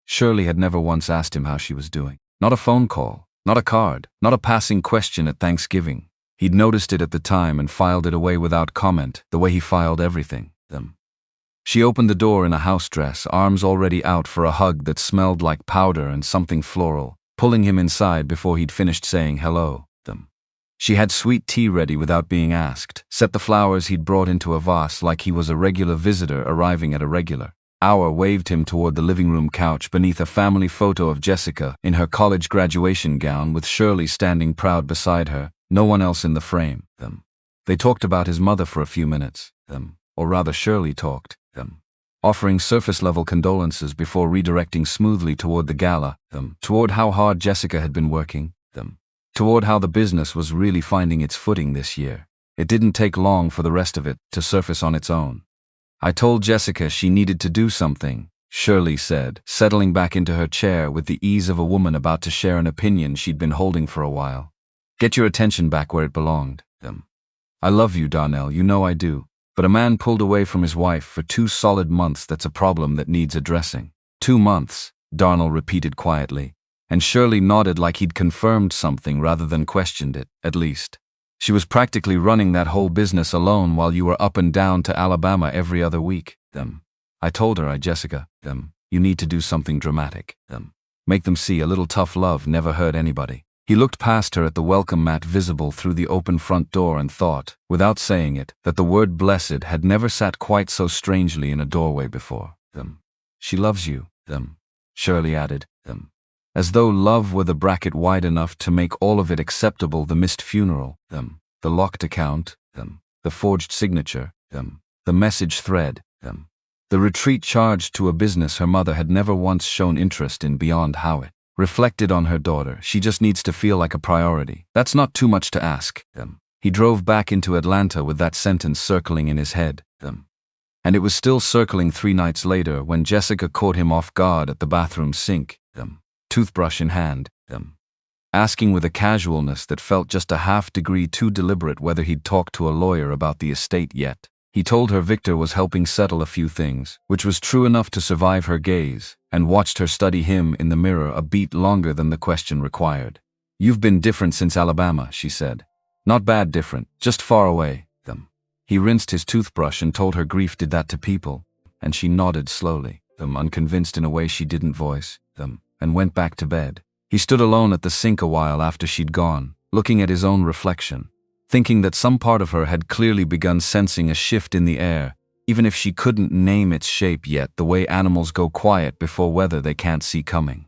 [SPEAKER 1] Shirley had never once asked him how she was doing. Not a phone call, not a card, not a passing question at Thanksgiving. He'd noticed it at the time and filed it away without comment, the way he filed everything. She opened the door in a house dress, arms already out for a hug that smelled like powder and something floral, pulling him inside before he'd finished saying hello. She had sweet tea ready without being asked, set the flowers he'd brought into a vase like he was a regular visitor arriving at a regular. hour waved him toward the living room couch beneath a family photo of Jessica in her college graduation gown with Shirley standing proud beside her, no one else in the frame. They talked about his mother for a few minutes, or rather Shirley talked, offering surface-level condolences before redirecting smoothly toward the gala, toward how hard Jessica had been working, toward how the business was really finding its footing this year. It didn't take long for the rest of it to surface on its own. "I told Jessica she needed to do something," Shirley said, settling back into her chair with the ease of a woman about to share an opinion she'd been holding for a while. "Get your attention back where it belonged. I love you, Darnell, you know I do. But a man pulled away from his wife for 2 solid months, that's a problem that needs addressing." 2 months, Darnell repeated quietly, and Shirley nodded like he'd confirmed something rather than questioned it, at least. "She was practically running that whole business alone while you were up and down to Alabama every other week. I told her, Jessica, you need to do something dramatic. Make them see a little tough love never hurt anybody." He looked past her at the welcome mat visible through the open front door and thought, without saying it, that the word blessed had never sat quite so strangely in a doorway before. "She loves you," Shirley added, as though love were the bracket wide enough to make all of it acceptable: the missed funeral, the locked account, the forged signature, the message thread, the retreat charged to a business her mother had never once shown interest in beyond how it reflected on her daughter. "She just needs to feel like a priority. That's not too much to ask." He drove back into Atlanta with that sentence circling in his head. And it was still circling 3 nights later when Jessica caught him off guard at the bathroom sink, toothbrush in hand, asking with a casualness that felt just a half-degree too deliberate whether he'd talked to a lawyer about the estate yet. He told her Victor was helping settle a few things, which was true enough to survive her gaze, and watched her study him in the mirror a beat longer than the question required. "You've been different since Alabama," she said. "Not bad different, just far away." He rinsed his toothbrush and told her grief did that to people, and she nodded slowly, unconvinced in a way she didn't voice, and went back to bed. He stood alone at the sink a while after she'd gone, looking at his own reflection, thinking that some part of her had clearly begun sensing a shift in the air, even if she couldn't name its shape yet, the way animals go quiet before weather they can't see coming.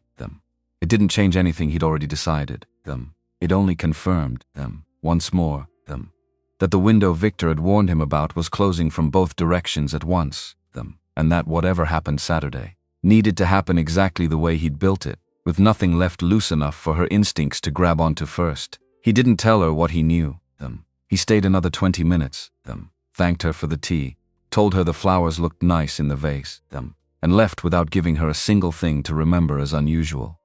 [SPEAKER 1] It didn't change anything he'd already decided. It only confirmed, once more, that the window Victor had warned him about was closing from both directions at once, and that whatever happened Saturday needed to happen exactly the way he'd built it, with nothing left loose enough for her instincts to grab onto first. He didn't tell her what he knew. He stayed another 20 minutes, thanked her for the tea, told her the flowers looked nice in the vase, and left without giving her a single thing to remember as unusual.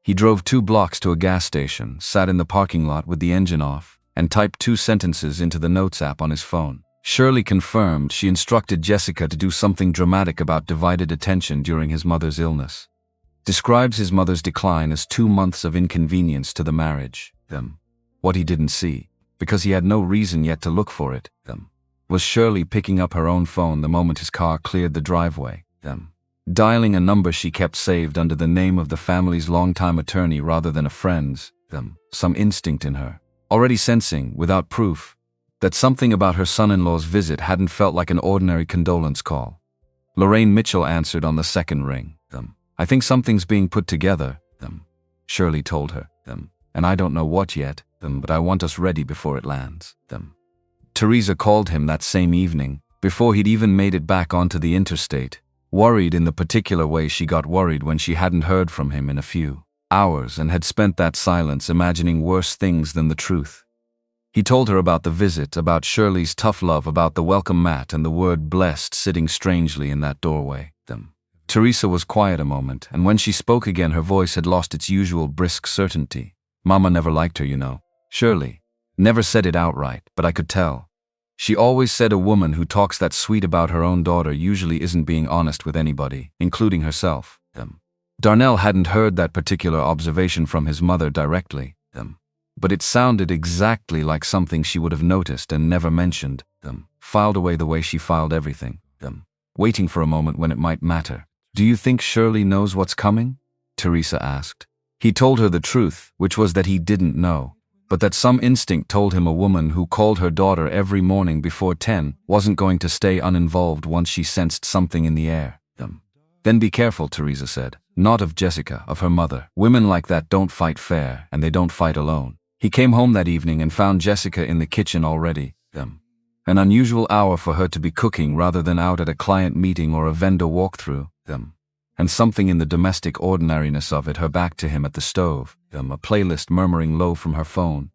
[SPEAKER 1] He drove 2 blocks to a gas station, sat in the parking lot with the engine off, and typed 2 sentences into the notes app on his phone. Shirley confirmed she instructed Jessica to do something dramatic about divided attention during his mother's illness. Describes his mother's decline as 2 months of inconvenience to the marriage. What he didn't see, because he had no reason yet to look for it, was Shirley picking up her own phone the moment his car cleared the driveway, dialing a number she kept saved under the name of the family's longtime attorney rather than a friend's, some instinct in her, already sensing, without proof, that something about her son-in-law's visit hadn't felt like an ordinary condolence call. Lorraine Mitchell answered on the second ring. "I think something's being put together," Shirley told her, "and I don't know what yet, but I want us ready before it lands." Teresa called him that same evening, before he'd even made it back onto the interstate, worried in the particular way she got worried when she hadn't heard from him in a few hours and had spent that silence imagining worse things than the truth. He told her about the visit, about Shirley's tough love, about the welcome mat and the word blessed sitting strangely in that doorway. Teresa was quiet a moment, and when she spoke again her voice had lost its usual brisk certainty. "Mama never liked her, you know." Shirley never said it outright, but I could tell. She always said a woman who talks that sweet about her own daughter usually isn't being honest with anybody, including herself. Darnell hadn't heard that particular observation from his mother directly, but it sounded exactly like something she would have noticed and never mentioned, filed away the way she filed everything, waiting for a moment when it might matter. "Do you think Shirley knows what's coming?" Teresa asked. He told her the truth, which was that he didn't know, but that some instinct told him a woman who called her daughter every morning before 10 wasn't going to stay uninvolved once she sensed something in the air. Then be careful, Teresa said. Not of Jessica, of her mother. Women like that don't fight fair, and they don't fight alone. He came home that evening and found Jessica in the kitchen already. An unusual hour for her to be cooking rather than out at a client meeting or a vendor walkthrough. And something in the domestic ordinariness of it, her back to him at the stove, a playlist murmuring low from her phone,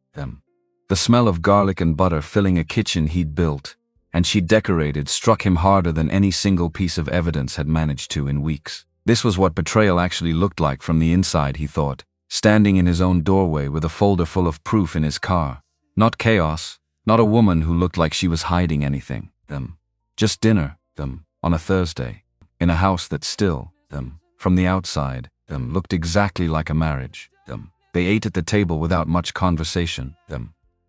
[SPEAKER 1] the smell of garlic and butter filling a kitchen he'd built, and she'd decorated, struck him harder than any single piece of evidence had managed to in weeks. This was what betrayal actually looked like from the inside, he thought, standing in his own doorway with a folder full of proof in his car. Not chaos, not a woman who looked like she was hiding anything. Just dinner, on a Thursday, in a house that still, from the outside, looked exactly like a marriage. They ate at the table without much conversation,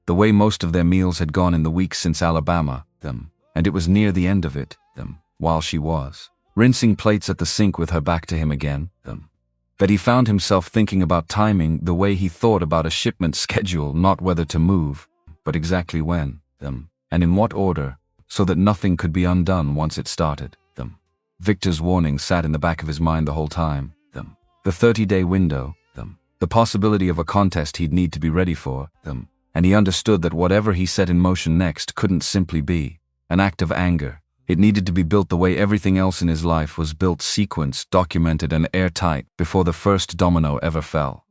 [SPEAKER 1] the way most of their meals had gone in the weeks since Alabama, and it was near the end of it, while she was rinsing plates at the sink with her back to him again, that he found himself thinking about timing the way he thought about a shipment schedule, not whether to move, but exactly when, and in what order, so that nothing could be undone once it started. Victor's warning sat in the back of his mind the whole time. The 30-day window, the possibility of a contest he'd need to be ready for, and he understood that whatever he set in motion next couldn't simply be an act of anger. It needed to be built the way everything else in his life was built, sequenced, documented, and airtight before the first domino ever fell.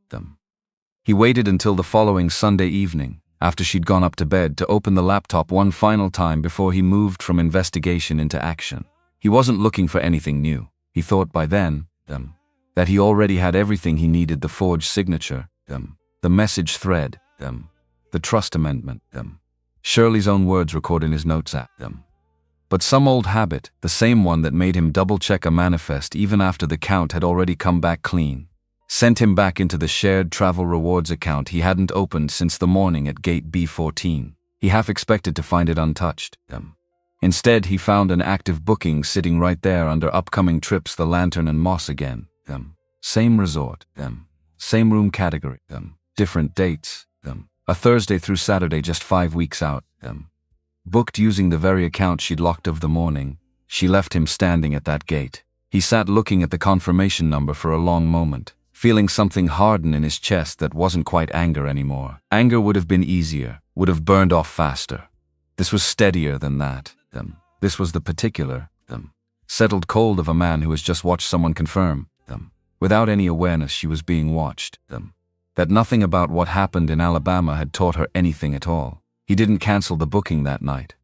[SPEAKER 1] He waited until the following Sunday evening, after she'd gone up to bed, to open the laptop one final time before he moved from investigation into action. He wasn't looking for anything new. He thought by then, that he already had everything he needed: the forged signature, the message thread, the trust amendment, Shirley's own words recorded in his notes at But some old habit, the same one that made him double-check a manifest even after the count had already come back clean, sent him back into the shared travel rewards account he hadn't opened since the morning at gate B14. He half expected to find it untouched. Instead, he found an active booking sitting right there under upcoming trips, the Lantern and Moss again. Same resort, same room category, different dates, a Thursday through Saturday just 5 weeks out, booked using the very account she'd locked of the morning. She left him standing at that gate. He sat looking at the confirmation number for a long moment, feeling something harden in his chest that wasn't quite anger anymore. Anger would have been easier, would have burned off faster. This was steadier than that. This was the particular, settled cold of a man who has just watched someone confirm, without any awareness she was being watched, that nothing about what happened in Alabama had taught her anything at all. He didn't cancel the booking that night.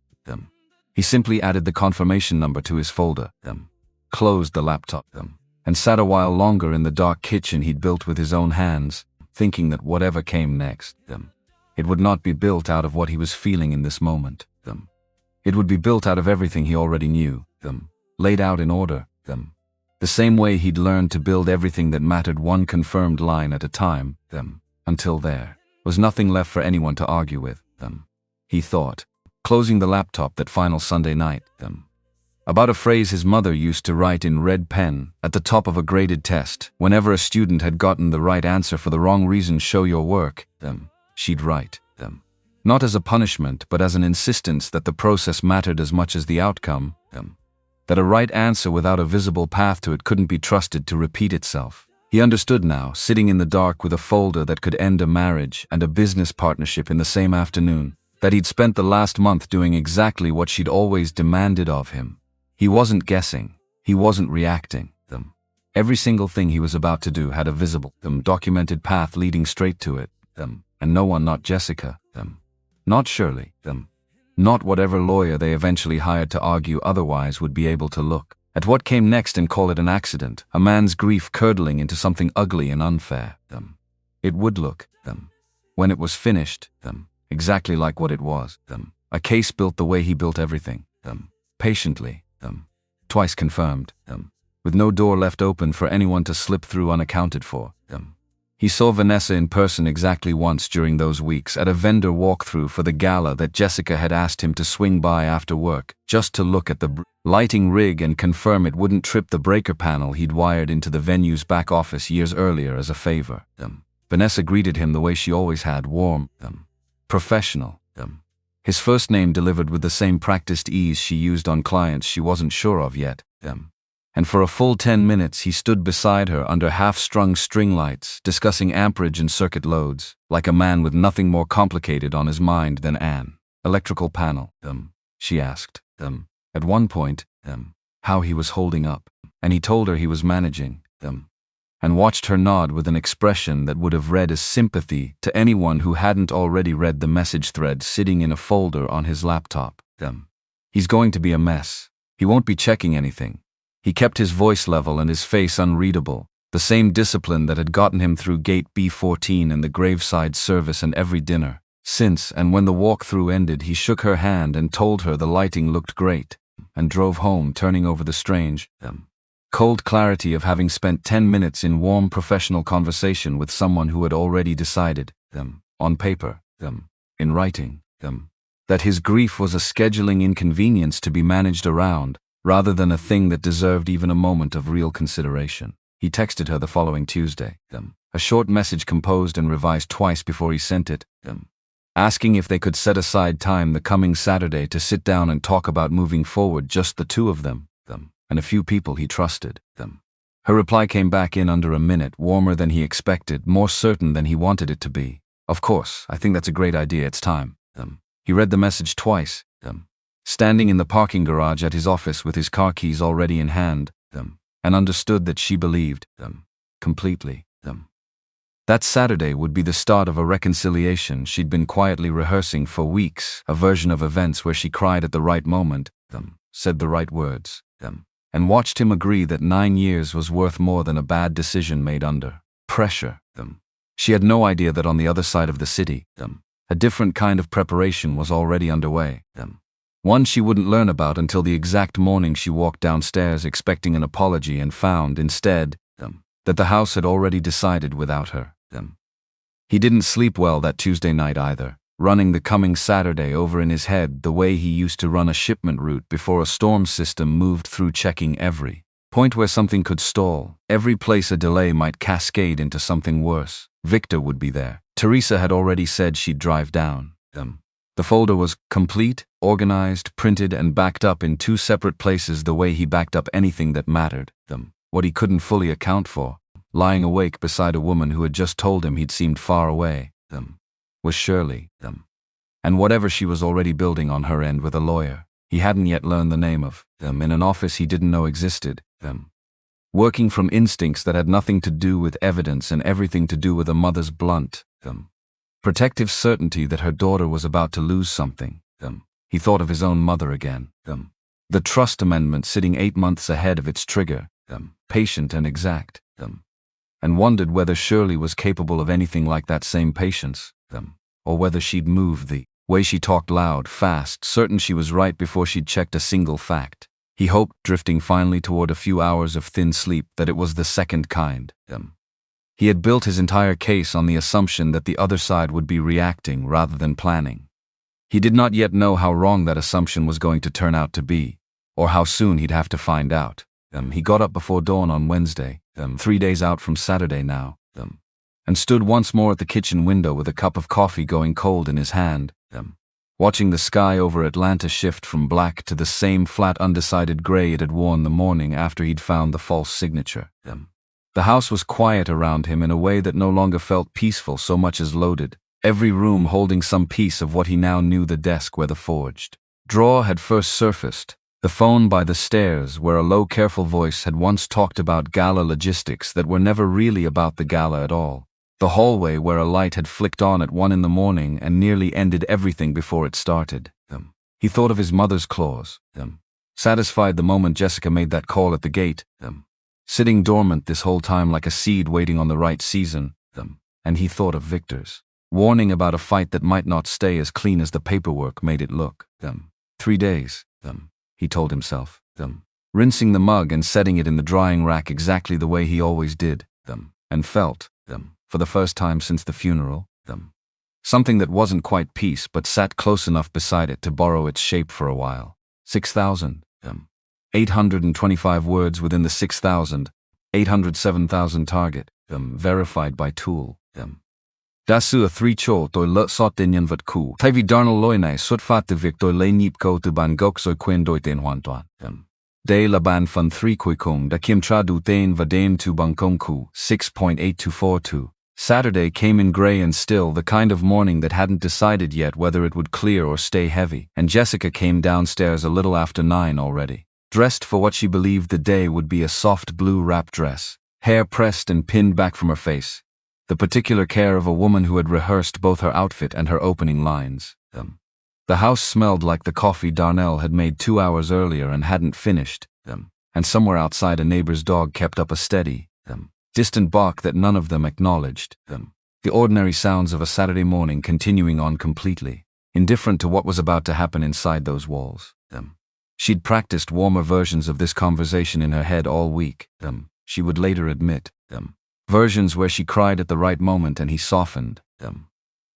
[SPEAKER 1] He simply added the confirmation number to his folder, closed the laptop, and sat a while longer in the dark kitchen he'd built with his own hands, thinking that whatever came next, it would not be built out of what he was feeling in this moment. It would be built out of everything he already knew, laid out in order, the same way he'd learned to build everything that mattered, one confirmed line at a time, until there was nothing left for anyone to argue with, he thought, closing the laptop that final Sunday night, about a phrase his mother used to write in red pen at the top of a graded test. Whenever a student had gotten the right answer for the wrong reason, "Show your work," she'd write, not as a punishment but as an insistence that the process mattered as much as the outcome, that a right answer without a visible path to it couldn't be trusted to repeat itself. He understood now, sitting in the dark with a folder that could end a marriage and a business partnership in the same afternoon, that he'd spent the last month doing exactly what she'd always demanded of him. He wasn't guessing. He wasn't reacting. Every single thing he was about to do had a visible, documented path leading straight to it, and no one, not Jessica, not Shirley, not whatever lawyer they eventually hired to argue otherwise, would be able to look at what came next and call it an accident, a man's grief curdling into something ugly and unfair. It would look, when it was finished, exactly like what it was, a case built the way he built everything, patiently, twice confirmed, with no door left open for anyone to slip through unaccounted for. He saw Vanessa in person exactly once during those weeks at a vendor walkthrough for the gala that Jessica had asked him to swing by after work, just to look at the lighting rig and confirm it wouldn't trip the breaker panel he'd wired into the venue's back office years earlier as a favor. Vanessa greeted him the way she always had, warm, professional. His first name delivered with the same practiced ease she used on clients she wasn't sure of yet. And for a full 10 minutes he stood beside her under half-strung string lights, discussing amperage and circuit loads, like a man with nothing more complicated on his mind than an electrical panel. She asked at one point how he was holding up, and he told her he was managing and watched her nod with an expression that would have read as sympathy to anyone who hadn't already read the message thread sitting in a folder on his laptop. He's going to be a mess. He won't be checking anything. He kept his voice level and his face unreadable, the same discipline that had gotten him through gate B14 and the graveside service and every dinner. Since and when the walk-through ended, he shook her hand and told her the lighting looked great, and drove home, turning over the strange, cold clarity of having spent 10 minutes in warm professional conversation with someone who had already decided, on paper, in writing, that his grief was a scheduling inconvenience to be managed around, rather than a thing that deserved even a moment of real consideration. He texted her the following Tuesday, a short message composed and revised twice before he sent it, asking if they could set aside time the coming Saturday to sit down and talk about moving forward, just the two of them, and a few people he trusted. Her reply came back in under a minute, warmer than he expected, more certain than he wanted it to be. Of course, I think that's a great idea, it's time. He read the message twice, standing in the parking garage at his office with his car keys already in hand, and understood that she believed, completely. That Saturday would be the start of a reconciliation she'd been quietly rehearsing for weeks, a version of events where she cried at the right moment, said the right words, and watched him agree that 9 years was worth more than a bad decision made under pressure. She had no idea that on the other side of the city, a different kind of preparation was already underway. One she wouldn't learn about until the exact morning she walked downstairs expecting an apology and found, instead, that the house had already decided without her. He didn't sleep well that Tuesday night either, running the coming Saturday over in his head the way he used to run a shipment route before a storm system moved through, checking every point where something could stall, every place a delay might cascade into something worse. Victor would be there. Teresa had already said she'd drive down. The folder was complete, organized, printed, and backed up in 2 separate places the way he backed up anything that mattered. What he couldn't fully account for, lying awake beside a woman who had just told him he'd seemed far away, was Shirley. And whatever she was already building on her end with a lawyer, he hadn't yet learned the name of, in an office he didn't know existed, working from instincts that had nothing to do with evidence and everything to do with a mother's blunt, protective certainty that her daughter was about to lose something. He thought of his own mother again. The trust amendment sitting 8 months ahead of its trigger, patient and exact, and wondered whether Shirley was capable of anything like that same patience, or whether she'd move the way she talked, loud, fast, certain she was right before she'd checked a single fact. He hoped, drifting finally toward a few hours of thin sleep, that it was the second kind. He had built his entire case on the assumption that the other side would be reacting rather than planning. He did not yet know how wrong that assumption was going to turn out to be, or how soon he'd have to find out. He got up before dawn on Wednesday, 3 days out from Saturday now, and stood once more at the kitchen window with a cup of coffee going cold in his hand, watching the sky over Atlanta shift from black to the same flat, undecided gray it had worn the morning after he'd found the false signature. The house was quiet around him in a way that no longer felt peaceful so much as loaded, every room holding some piece of what he now knew: the desk where the forged drawer had first surfaced, the phone by the stairs where a low, careful voice had once talked about gala logistics that were never really about the gala at all, the hallway where a light had flicked on at 1 in the morning and nearly ended everything before it started. He thought of his mother's claws, satisfied the moment Jessica made that call at the gate, sitting dormant this whole time like a seed waiting on the right season, and he thought of Victor's warning about a fight that might not stay as clean as the paperwork made it look. 3 days, he told himself, rinsing the mug and setting it in the drying rack exactly the way he always did, and felt, for the first time since the funeral, something that wasn't quite peace but sat close enough beside it to borrow its shape for a while. 6,825 words within the 6,807,000 target, verified by Tool. Dasu a 3 cho tôi lỡ sót tên nhân vật cũ. Thay vì darnal lỗi này xuất phát từ việc tôi lấy nhịp câu từ bản gốc rồi quên đổi tên hoàn toàn. De laban van 3 kung da kim tra du tain vadame tu bangkongku 6.8242. Saturday came in gray and still, the kind of morning that hadn't decided yet whether it would clear or stay heavy, and Jessica came downstairs a little after 9 already, dressed for what she believed the day would be, a soft blue wrap dress, hair pressed and pinned back from her face, the particular care of a woman who had rehearsed both her outfit and her opening lines. The house smelled like the coffee Darnell had made 2 hours earlier and hadn't finished, and somewhere outside a neighbor's dog kept up a steady, distant bark that none of them acknowledged, the ordinary sounds of a Saturday morning continuing on completely, indifferent to what was about to happen inside those walls. She'd practiced warmer versions of this conversation in her head all week, she would later admit, versions where she cried at the right moment and he softened,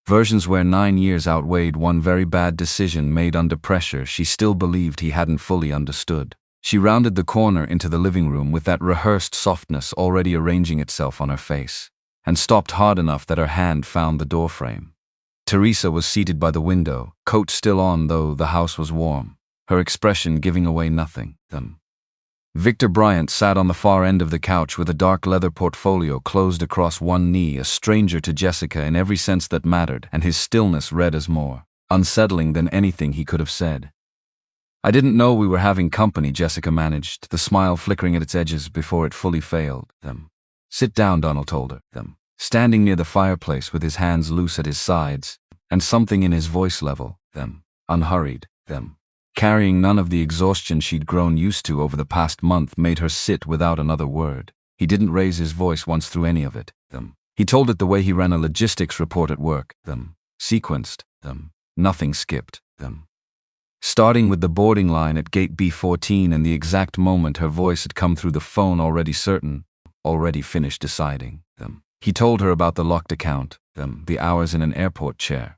[SPEAKER 1] versions where 9 years outweighed one very bad decision made under pressure she still believed he hadn't fully understood. She rounded the corner into the living room with that rehearsed softness already arranging itself on her face, and stopped hard enough that her hand found the doorframe. Teresa was seated by the window, coat still on though the house was warm, her expression giving away nothing. Victor Bryant sat on the far end of the couch with a dark leather portfolio closed across one knee, a stranger to Jessica in every sense that mattered, and his stillness read as more unsettling than anything he could have said. "I didn't know we were having company," Jessica managed, the smile flickering at its edges before it fully failed. "Sit down," Donald told her, standing near the fireplace with his hands loose at his sides, and something in his voice level, unhurried, carrying none of the exhaustion she'd grown used to over the past month, made her sit without another word. He didn't raise his voice once through any of it. He told it the way he ran a logistics report at work, sequenced, nothing skipped. Starting with the boarding line at gate B14 and the exact moment her voice had come through the phone, already certain, already finished deciding. He told her about the locked account, the hours in an airport chair,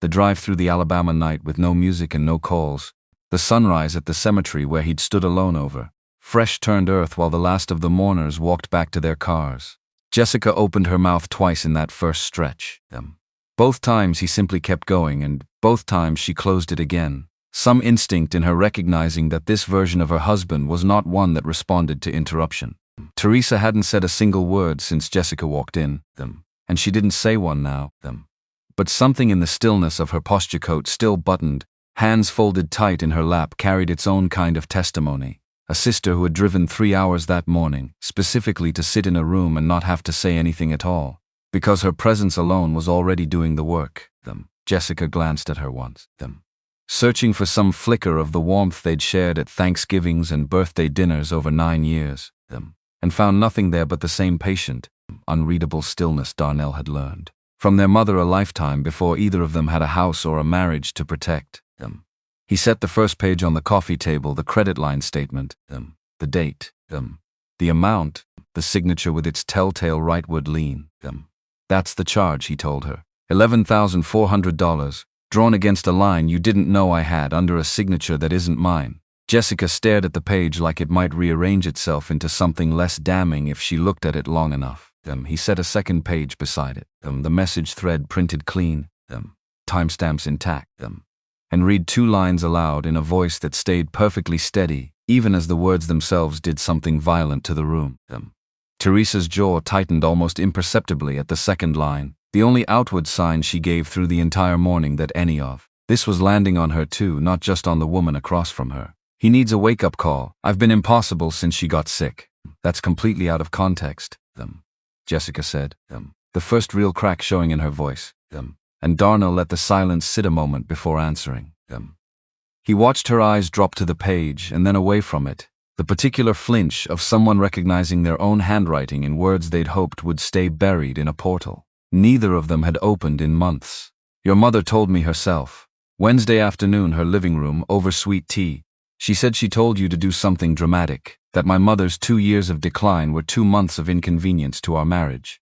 [SPEAKER 1] the drive through the Alabama night with no music and no calls, the sunrise at the cemetery where he'd stood alone over fresh-turned earth while the last of the mourners walked back to their cars. Jessica opened her mouth twice in that first stretch. Both times he simply kept going, and both times she closed it again, some instinct in her recognizing that this version of her husband was not one that responded to interruption. Teresa hadn't said a single word since Jessica walked in, and she didn't say one now, but something in the stillness of her posture, coat still buttoned, hands folded tight in her lap, carried its own kind of testimony. A sister who had driven 3 hours that morning, specifically to sit in a room and not have to say anything at all, because her presence alone was already doing the work. Jessica glanced at her once, searching for some flicker of the warmth they'd shared at Thanksgivings and birthday dinners over 9 years, and found nothing there but the same patient, unreadable stillness Darnell had learned from their mother a lifetime before either of them had a house or a marriage to protect. He set the first page on the coffee table, the credit line statement, the date, the amount, the signature with its telltale rightward lean. "That's the charge," he told her. $11,400, drawn against a line you didn't know I had, under a signature that isn't mine. Jessica stared at the page like it might rearrange itself into something less damning if she looked at it long enough. He set a second page beside it, the message thread printed clean, timestamps intact, and read 2 lines aloud in a voice that stayed perfectly steady, even as the words themselves did something violent to the room. Teresa's jaw tightened almost imperceptibly at the second line, the only outward sign she gave through the entire morning that any of this was landing on her too, not just on the woman across from her. "He needs a wake-up call. I've been impossible since she got sick." "That's completely out of context," Jessica said, the first real crack showing in her voice, and Darnell let the silence sit a moment before answering. He watched her eyes drop to the page and then away from it, the particular flinch of someone recognizing their own handwriting in words they'd hoped would stay buried in a portal. Neither of them had opened in months. "Your mother told me herself. Wednesday afternoon, her living room, over sweet tea. She said she told you to do something dramatic, that my mother's 2 years of decline were 2 months of inconvenience to our marriage."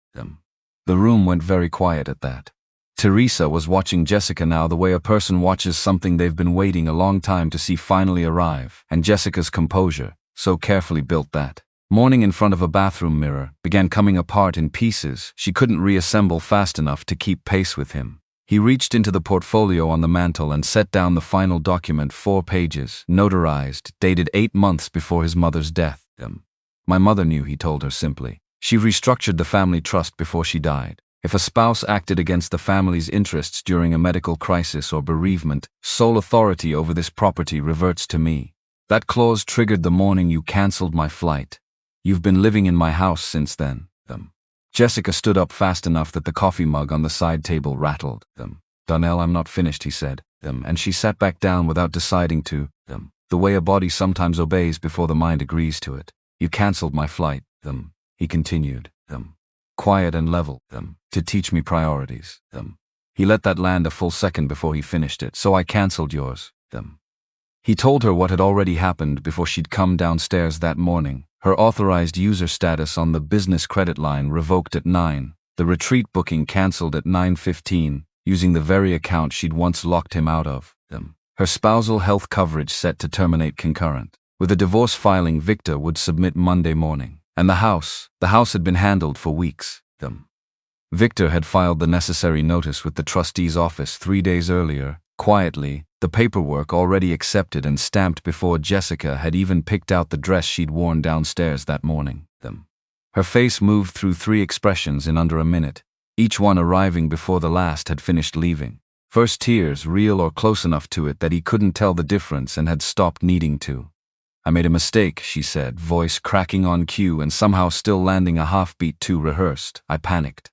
[SPEAKER 1] The room went very quiet at that. Teresa was watching Jessica now the way a person watches something they've been waiting a long time to see finally arrive, and Jessica's composure, so carefully built that, morning in front of a bathroom mirror, began coming apart in pieces she couldn't reassemble fast enough to keep pace with him. He reached into the portfolio on the mantel and set down the final document, 4 pages, notarized, dated 8 months before his mother's death. My mother knew, he told her simply. She restructured the family trust before she died. If a spouse acted against the family's interests during a medical crisis or bereavement, sole authority over this property reverts to me. That clause triggered the morning you canceled my flight. You've been living in my house since then. Jessica stood up fast enough that the coffee mug on the side table rattled. Darnell, I'm not finished, he said. And she sat back down without deciding to. The way a body sometimes obeys before the mind agrees to it. You canceled my flight, he continued, quiet and level, to teach me priorities. He let that land a full second before he finished it. So I canceled yours. He told her what had already happened before she'd come downstairs that morning. Her authorized user status on the business credit line revoked at 9, the retreat booking cancelled at 9:15, using the very account she'd once locked him out of. Her spousal health coverage set to terminate concurrent. With a divorce filing Victor would submit Monday morning. And the house had been handled for weeks. Victor had filed the necessary notice with the trustee's office 3 days earlier, quietly, the paperwork already accepted and stamped before Jessica had even picked out the dress she'd worn downstairs that morning. Her face moved through 3 expressions in under a minute, each one arriving before the last had finished leaving. First tears, real or close enough to it that he couldn't tell the difference and had stopped needing to. I made a mistake, she said, voice cracking on cue and somehow still landing a half-beat too rehearsed. I panicked.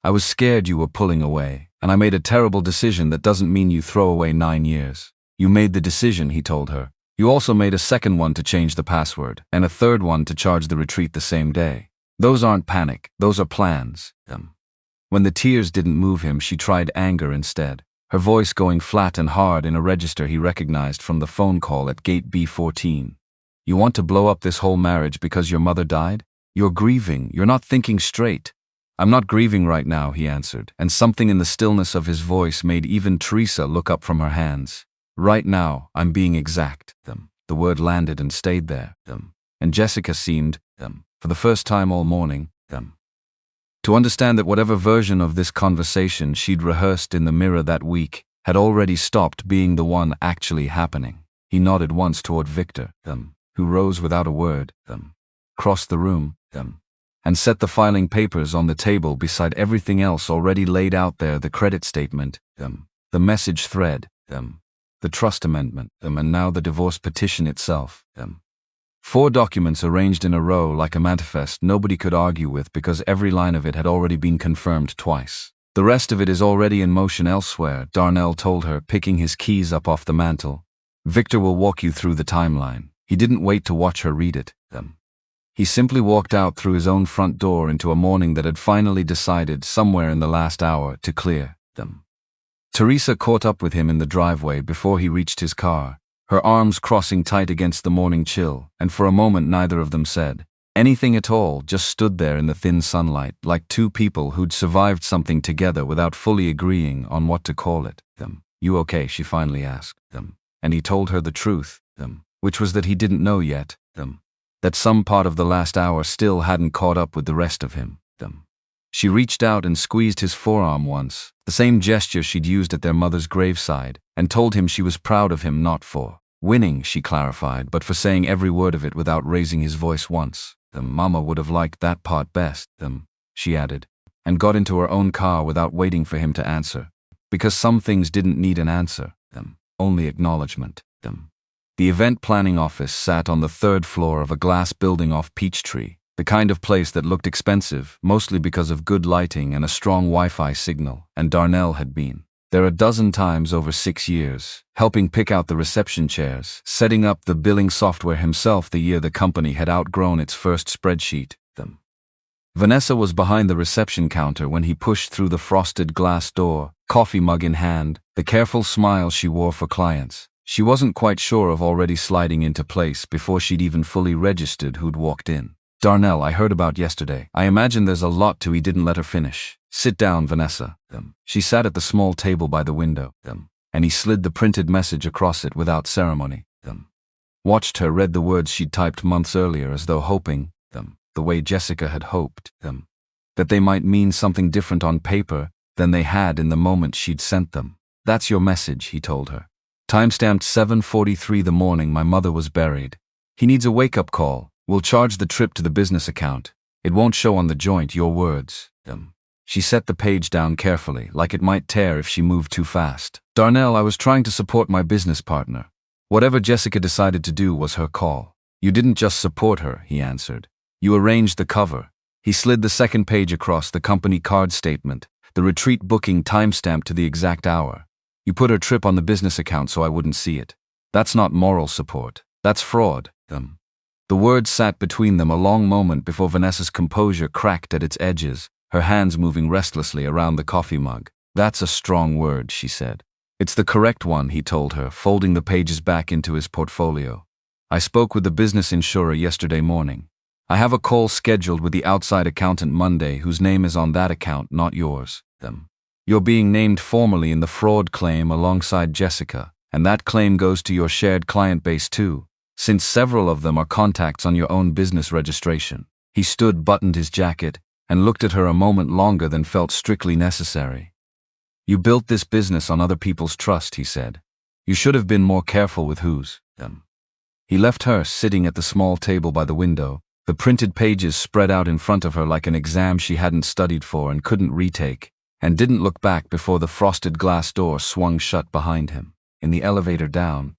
[SPEAKER 1] I was scared you were pulling away, and I made a terrible decision that doesn't mean you throw away 9 years. You made the decision, he told her. You also made a second one to change the password, and a third one to charge the retreat the same day. Those aren't panic, those are plans. When the tears didn't move him, she tried anger instead, her voice going flat and hard in a register he recognized from the phone call at gate B14. You want to blow up this whole marriage because your mother died? You're grieving, you're not thinking straight. I'm not grieving right now, he answered, and something in the stillness of his voice made even Teresa look up from her hands. Right now, I'm being exact. The word landed and stayed there. And Jessica seemed, for the first time all morning, to understand that whatever version of this conversation she'd rehearsed in the mirror that week had already stopped being the one actually happening. He nodded once toward Victor, who rose without a word, crossed the room, and set the filing papers on the table beside everything else already laid out there, the credit statement, the message thread, the trust amendment, and now the divorce petition itself. 4 documents arranged in a row like a manifest nobody could argue with because every line of it had already been confirmed twice. The rest of it is already in motion elsewhere, Darnell told her, picking his keys up off the mantel. Victor will walk you through the timeline. He didn't wait to watch her read it. He simply walked out through his own front door into a morning that had finally decided, somewhere in the last hour, to clear them. Teresa caught up with him in the driveway before he reached his car, her arms crossing tight against the morning chill, and for a moment neither of them said anything at all, just stood there in the thin sunlight, like 2 people who'd survived something together without fully agreeing on what to call it. You okay? She finally asked. And he told her the truth, which was that he didn't know yet, that some part of the last hour still hadn't caught up with the rest of him. She reached out and squeezed his forearm once, the same gesture she'd used at their mother's graveside, and told him she was proud of him, not for winning, she clarified, but for saying every word of it without raising his voice once. Mama would have liked that part best, she added, and got into her own car without waiting for him to answer, because some things didn't need an answer, only acknowledgement. The event planning office sat on the 3rd floor of a glass building off Peachtree, the kind of place that looked expensive, mostly because of good lighting and a strong Wi-Fi signal, and Darnell had been there a dozen times over 6 years, helping pick out the reception chairs, setting up the billing software himself the year the company had outgrown its first spreadsheet. Vanessa was behind the reception counter when he pushed through the frosted glass door, coffee mug in hand, the careful smile she wore for clients. She wasn't quite sure of already sliding into place before she'd even fully registered who'd walked in. Darnell, I heard about yesterday. I imagine there's a lot to. He didn't let her finish. Sit down, Vanessa. She sat at the small table by the window, and he slid the printed message across it without ceremony. Watched her read the words she'd typed months earlier as though hoping, the way Jessica had hoped, that they might mean something different on paper than they had in the moment she'd sent them. "That's your message," he told her. Timestamped 7:43 the morning my mother was buried. "He needs a wake-up call. We'll charge the trip to the business account. It won't show on the joint, your words." She set the page down carefully, like it might tear if she moved too fast. "Darnell, I was trying to support my business partner. Whatever Jessica decided to do was her call." "You didn't just support her," he answered. "You arranged the cover." He slid the second page across, the company card statement, the retreat booking timestamped to the exact hour. "You put her trip on the business account so I wouldn't see it. That's not moral support. That's fraud." The words sat between them a long moment before Vanessa's composure cracked at its edges, her hands moving restlessly around the coffee mug. "That's a strong word," she said. "It's the correct one," he told her, folding the pages back into his portfolio. "I spoke with the business insurer yesterday morning. I have a call scheduled with the outside accountant Monday whose name is on that account, not yours. You're being named formally in the fraud claim alongside Jessica, and that claim goes to your shared client base too, since several of them are contacts on your own business registration." He stood, buttoned his jacket, and looked at her a moment longer than felt strictly necessary. "You built this business on other people's trust," he said. "You should have been more careful with whose." He left her sitting at the small table by the window, the printed pages spread out in front of her like an exam she hadn't studied for and couldn't retake, and didn't look back before the frosted glass door swung shut behind him. In the elevator down,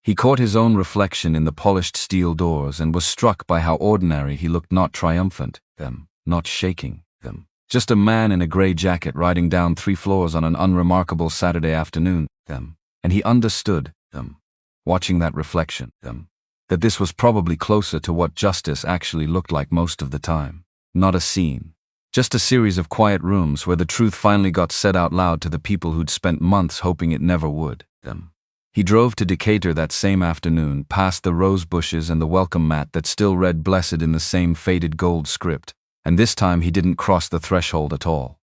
[SPEAKER 1] he caught his own reflection in the polished steel doors and was struck by how ordinary he looked, not triumphant, not shaking, just a man in a gray jacket riding down 3 floors on an unremarkable Saturday afternoon, and he understood, watching that reflection, that this was probably closer to what justice actually looked like most of the time. Not a scene. Just a series of quiet rooms where the truth finally got said out loud to the people who'd spent months hoping it never would. He drove to Decatur that same afternoon, past the rose bushes and the welcome mat that still read blessed in the same faded gold script, and this time he didn't cross the threshold at all.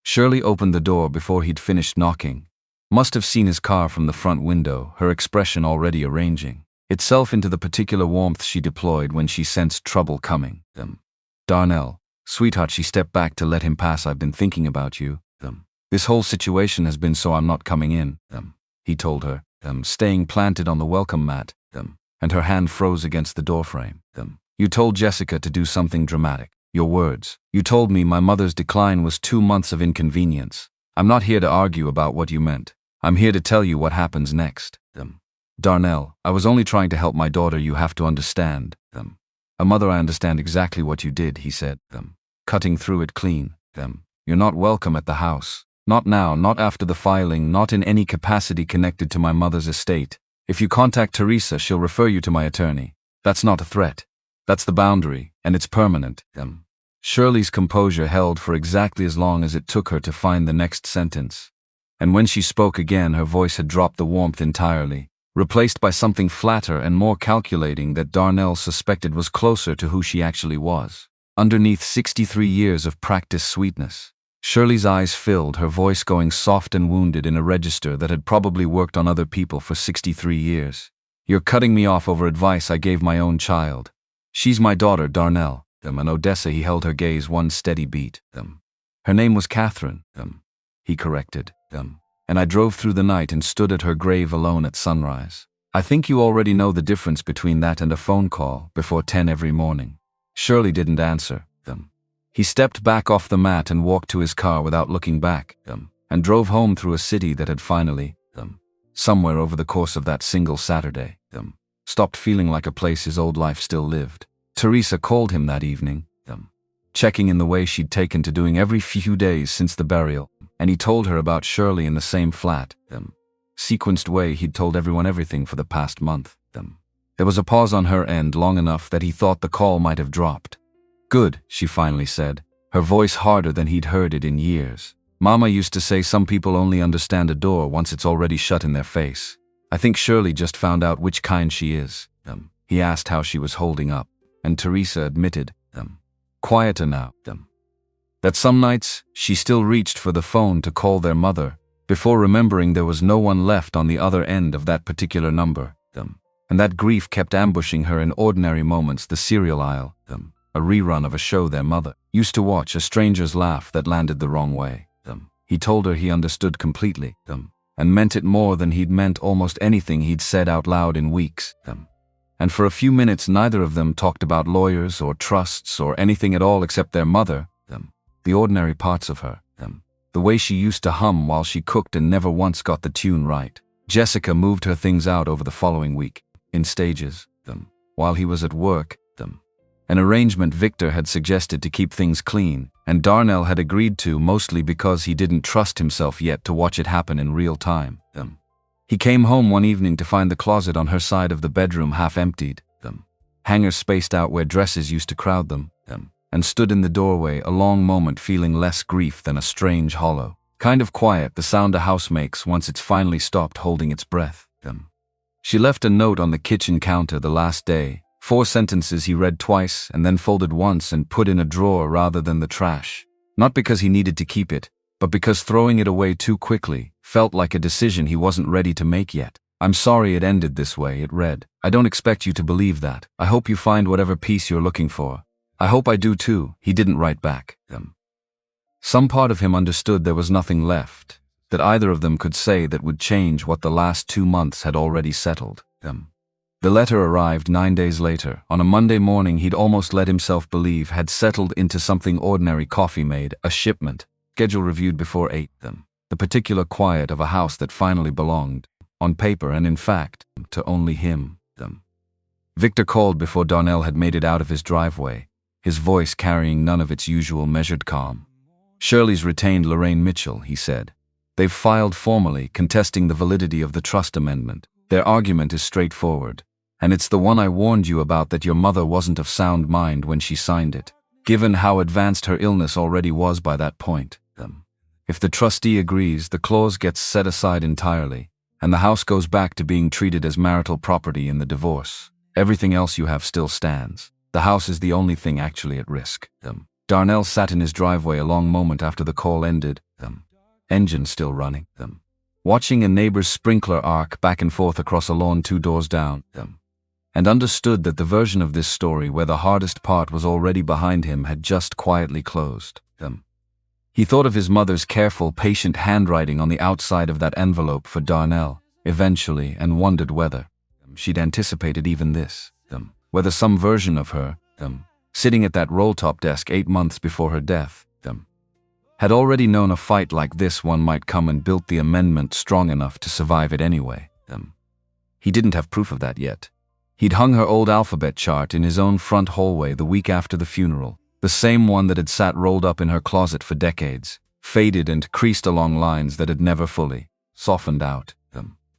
[SPEAKER 1] Shirley opened the door before he'd finished knocking. Must have seen his car from the front window, her expression already arranging itself into the particular warmth she deployed when she sensed trouble coming. "Darnell, sweetheart," she stepped back to let him pass. "I've been thinking about you. This whole situation has been so I'm not coming in," he told her, staying planted on the welcome mat, and her hand froze against the doorframe. "You told Jessica to do something dramatic. Your words. You told me my mother's decline was 2 months of inconvenience. I'm not here to argue about what you meant. I'm here to tell you what happens next. Darnell, I was only trying to help my daughter. You have to understand. A mother, I understand exactly what you did," he said, cutting through it clean. "You're not welcome at the house. Not now, not after the filing, not in any capacity connected to my mother's estate. If you contact Teresa, she'll refer you to my attorney. That's not a threat. That's the boundary, and it's permanent." Shirley's composure held for exactly as long as it took her to find the next sentence. And when she spoke again, her voice had dropped the warmth entirely, replaced by something flatter and more calculating that Darnell suspected was closer to who she actually was. Underneath 63 years of practiced sweetness, Shirley's eyes filled, her voice going soft and wounded in a register that had probably worked on other people for 63 years. "You're cutting me off over advice I gave my own child. She's my daughter, Darnell." In Odessa, he held her gaze one steady beat. "Her name was Catherine," he corrected. "And I drove through the night and stood at her grave alone at sunrise. I think you already know the difference between that and a phone call before 10 every morning." Shirley didn't answer. He stepped back off the mat and walked to his car without looking back, and drove home through a city that had finally, somewhere over the course of that single Saturday, stopped feeling like a place his old life still lived. Teresa called him that evening, checking in the way she'd taken to doing every few days since the burial, and he told her about Shirley in the same flat, sequenced way he'd told everyone everything for the past month. There was a pause on her end long enough that he thought the call might have dropped. "Good," she finally said, her voice harder than he'd heard it in years. "Mama used to say some people only understand a door once it's already shut in their face. I think Shirley just found out which kind she is." He asked how she was holding up, and Teresa admitted, quieter now, that some nights she still reached for the phone to call their mother, before remembering there was no one left on the other end of that particular number, and that grief kept ambushing her in ordinary moments, the cereal aisle, a rerun of a show their mother used to watch, a stranger's laugh that landed the wrong way. He told her he understood completely, and meant it more than he'd meant almost anything he'd said out loud in weeks. And for a few minutes neither of them talked about lawyers or trusts or anything at all except their mother, the ordinary parts of her, the way she used to hum while she cooked and never once got the tune right. Jessica moved her things out over the following week, in stages, while he was at work, an arrangement Victor had suggested to keep things clean, and Darnell had agreed to, mostly because he didn't trust himself yet to watch it happen in real time. He came home one evening to find the closet on her side of the bedroom half emptied, hangers spaced out where dresses used to crowd them, and stood in the doorway a long moment feeling less grief than a strange hollow kind of quiet, the sound a house makes once it's finally stopped holding its breath. She left a note on the kitchen counter the last day, 4 sentences he read twice and then folded once and put in a drawer rather than the trash. Not because he needed to keep it, but because throwing it away too quickly felt like a decision he wasn't ready to make yet. "I'm sorry it ended this way," it read. "I don't expect you to believe that. I hope you find whatever peace you're looking for." "I hope I do too," he didn't write back. Some part of him understood there was nothing left that either of them could say that would change what the last 2 months had already settled. The letter arrived 9 days later, on a Monday morning he'd almost let himself believe had settled into something ordinary: coffee made, a shipment, schedule reviewed before 8. The particular quiet of a house that finally belonged, on paper and in fact, to only him. Victor called before Darnell had made it out of his driveway, his voice carrying none of its usual measured calm. "Shirley's retained Lorraine Mitchell," he said. "They've filed formally, contesting the validity of the trust amendment. Their argument is straightforward. And it's the one I warned you about, that your mother wasn't of sound mind when she signed it, given how advanced her illness already was by that point. If the trustee agrees, the clause gets set aside entirely, and the house goes back to being treated as marital property in the divorce. Everything else you have still stands. The house is the only thing actually at risk." Darnell sat in his driveway a long moment after the call ended, engine still running, watching a neighbor's sprinkler arc back and forth across a lawn 2 doors down, and understood that the version of this story where the hardest part was already behind him had just quietly closed. He thought of his mother's careful, patient handwriting on the outside of that envelope for Darnell, eventually, and wondered whether she'd anticipated even this, whether some version of her, sitting at that roll-top desk 8 months before her death, had already known a fight like this one might come and built the amendment strong enough to survive it anyway. He didn't have proof of that yet. He'd hung her old alphabet chart in his own front hallway the week after the funeral, the same one that had sat rolled up in her closet for decades, faded and creased along lines that had never fully softened out.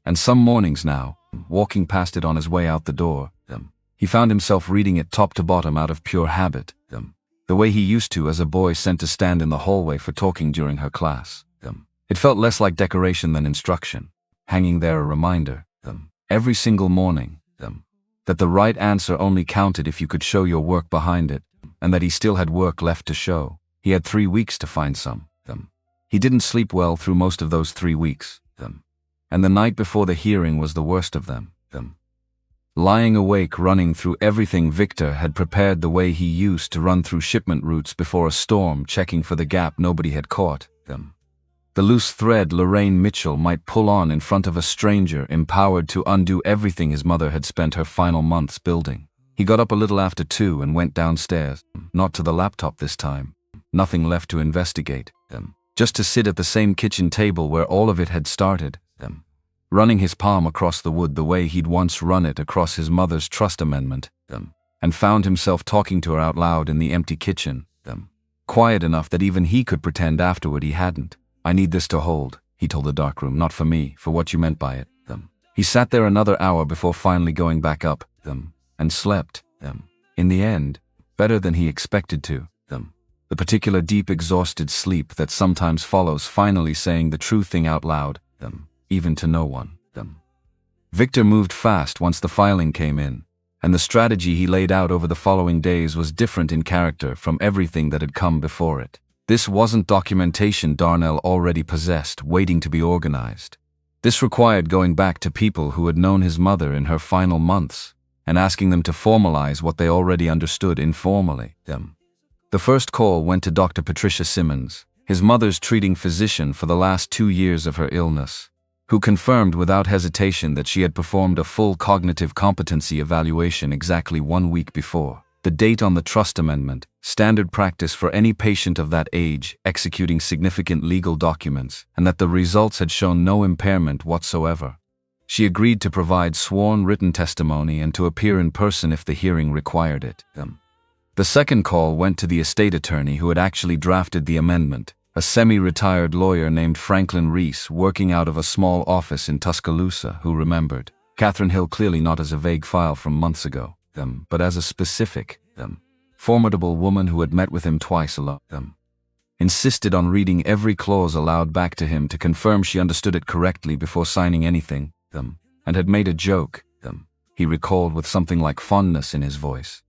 [SPEAKER 1] And some mornings now, walking past it on his way out the door, he found himself reading it top to bottom out of pure habit, the way he used to as a boy sent to stand in the hallway for talking during her class. It felt less like decoration than instruction, hanging there a reminder, every single morning, that the right answer only counted if you could show your work behind it, and that he still had work left to show. He had 3 weeks to find some. He didn't sleep well through most of those 3 weeks, and the night before the hearing was the worst of them. Lying awake, running through everything Victor had prepared the way he used to run through shipment routes before a storm, checking for the gap nobody had caught. The loose thread Lorraine Mitchell might pull on in front of a stranger, empowered to undo everything his mother had spent her final months building. He got up a little after 2 and went downstairs, not to the laptop this time. Nothing left to investigate, just to sit at the same kitchen table where all of it had started, running his palm across the wood the way he'd once run it across his mother's trust amendment, and found himself talking to her out loud in the empty kitchen, quiet enough that even he could pretend afterward he hadn't. "I need this to hold," he told the darkroom, "not for me, for what you meant by it." He sat there another hour before finally going back up, and slept, in the end, better than he expected to, the particular deep exhausted sleep that sometimes follows finally saying the true thing out loud, even to no one. Victor moved fast once the filing came in, and the strategy he laid out over the following days was different in character from everything that had come before it. This wasn't documentation Darnell already possessed, waiting to be organized. This required going back to people who had known his mother in her final months, and asking them to formalize what they already understood informally. The first call went to Dr. Patricia Simmons, his mother's treating physician for the last 2 years of her illness, who confirmed without hesitation that she had performed a full cognitive competency evaluation exactly 1 week before. The date on the trust amendment, standard practice for any patient of that age executing significant legal documents, and that the results had shown no impairment whatsoever. She agreed to provide sworn written testimony and to appear in person if the hearing required it. The second call went to the estate attorney who had actually drafted the amendment, a semi-retired lawyer named Franklin Reese working out of a small office in Tuscaloosa who remembered Catherine Hill clearly not as a vague file from months ago, but as a specific, formidable woman who had met with him twice alone. Insisted on reading every clause aloud back to him to confirm she understood it correctly before signing anything, and had made a joke, he recalled with something like fondness in his voice,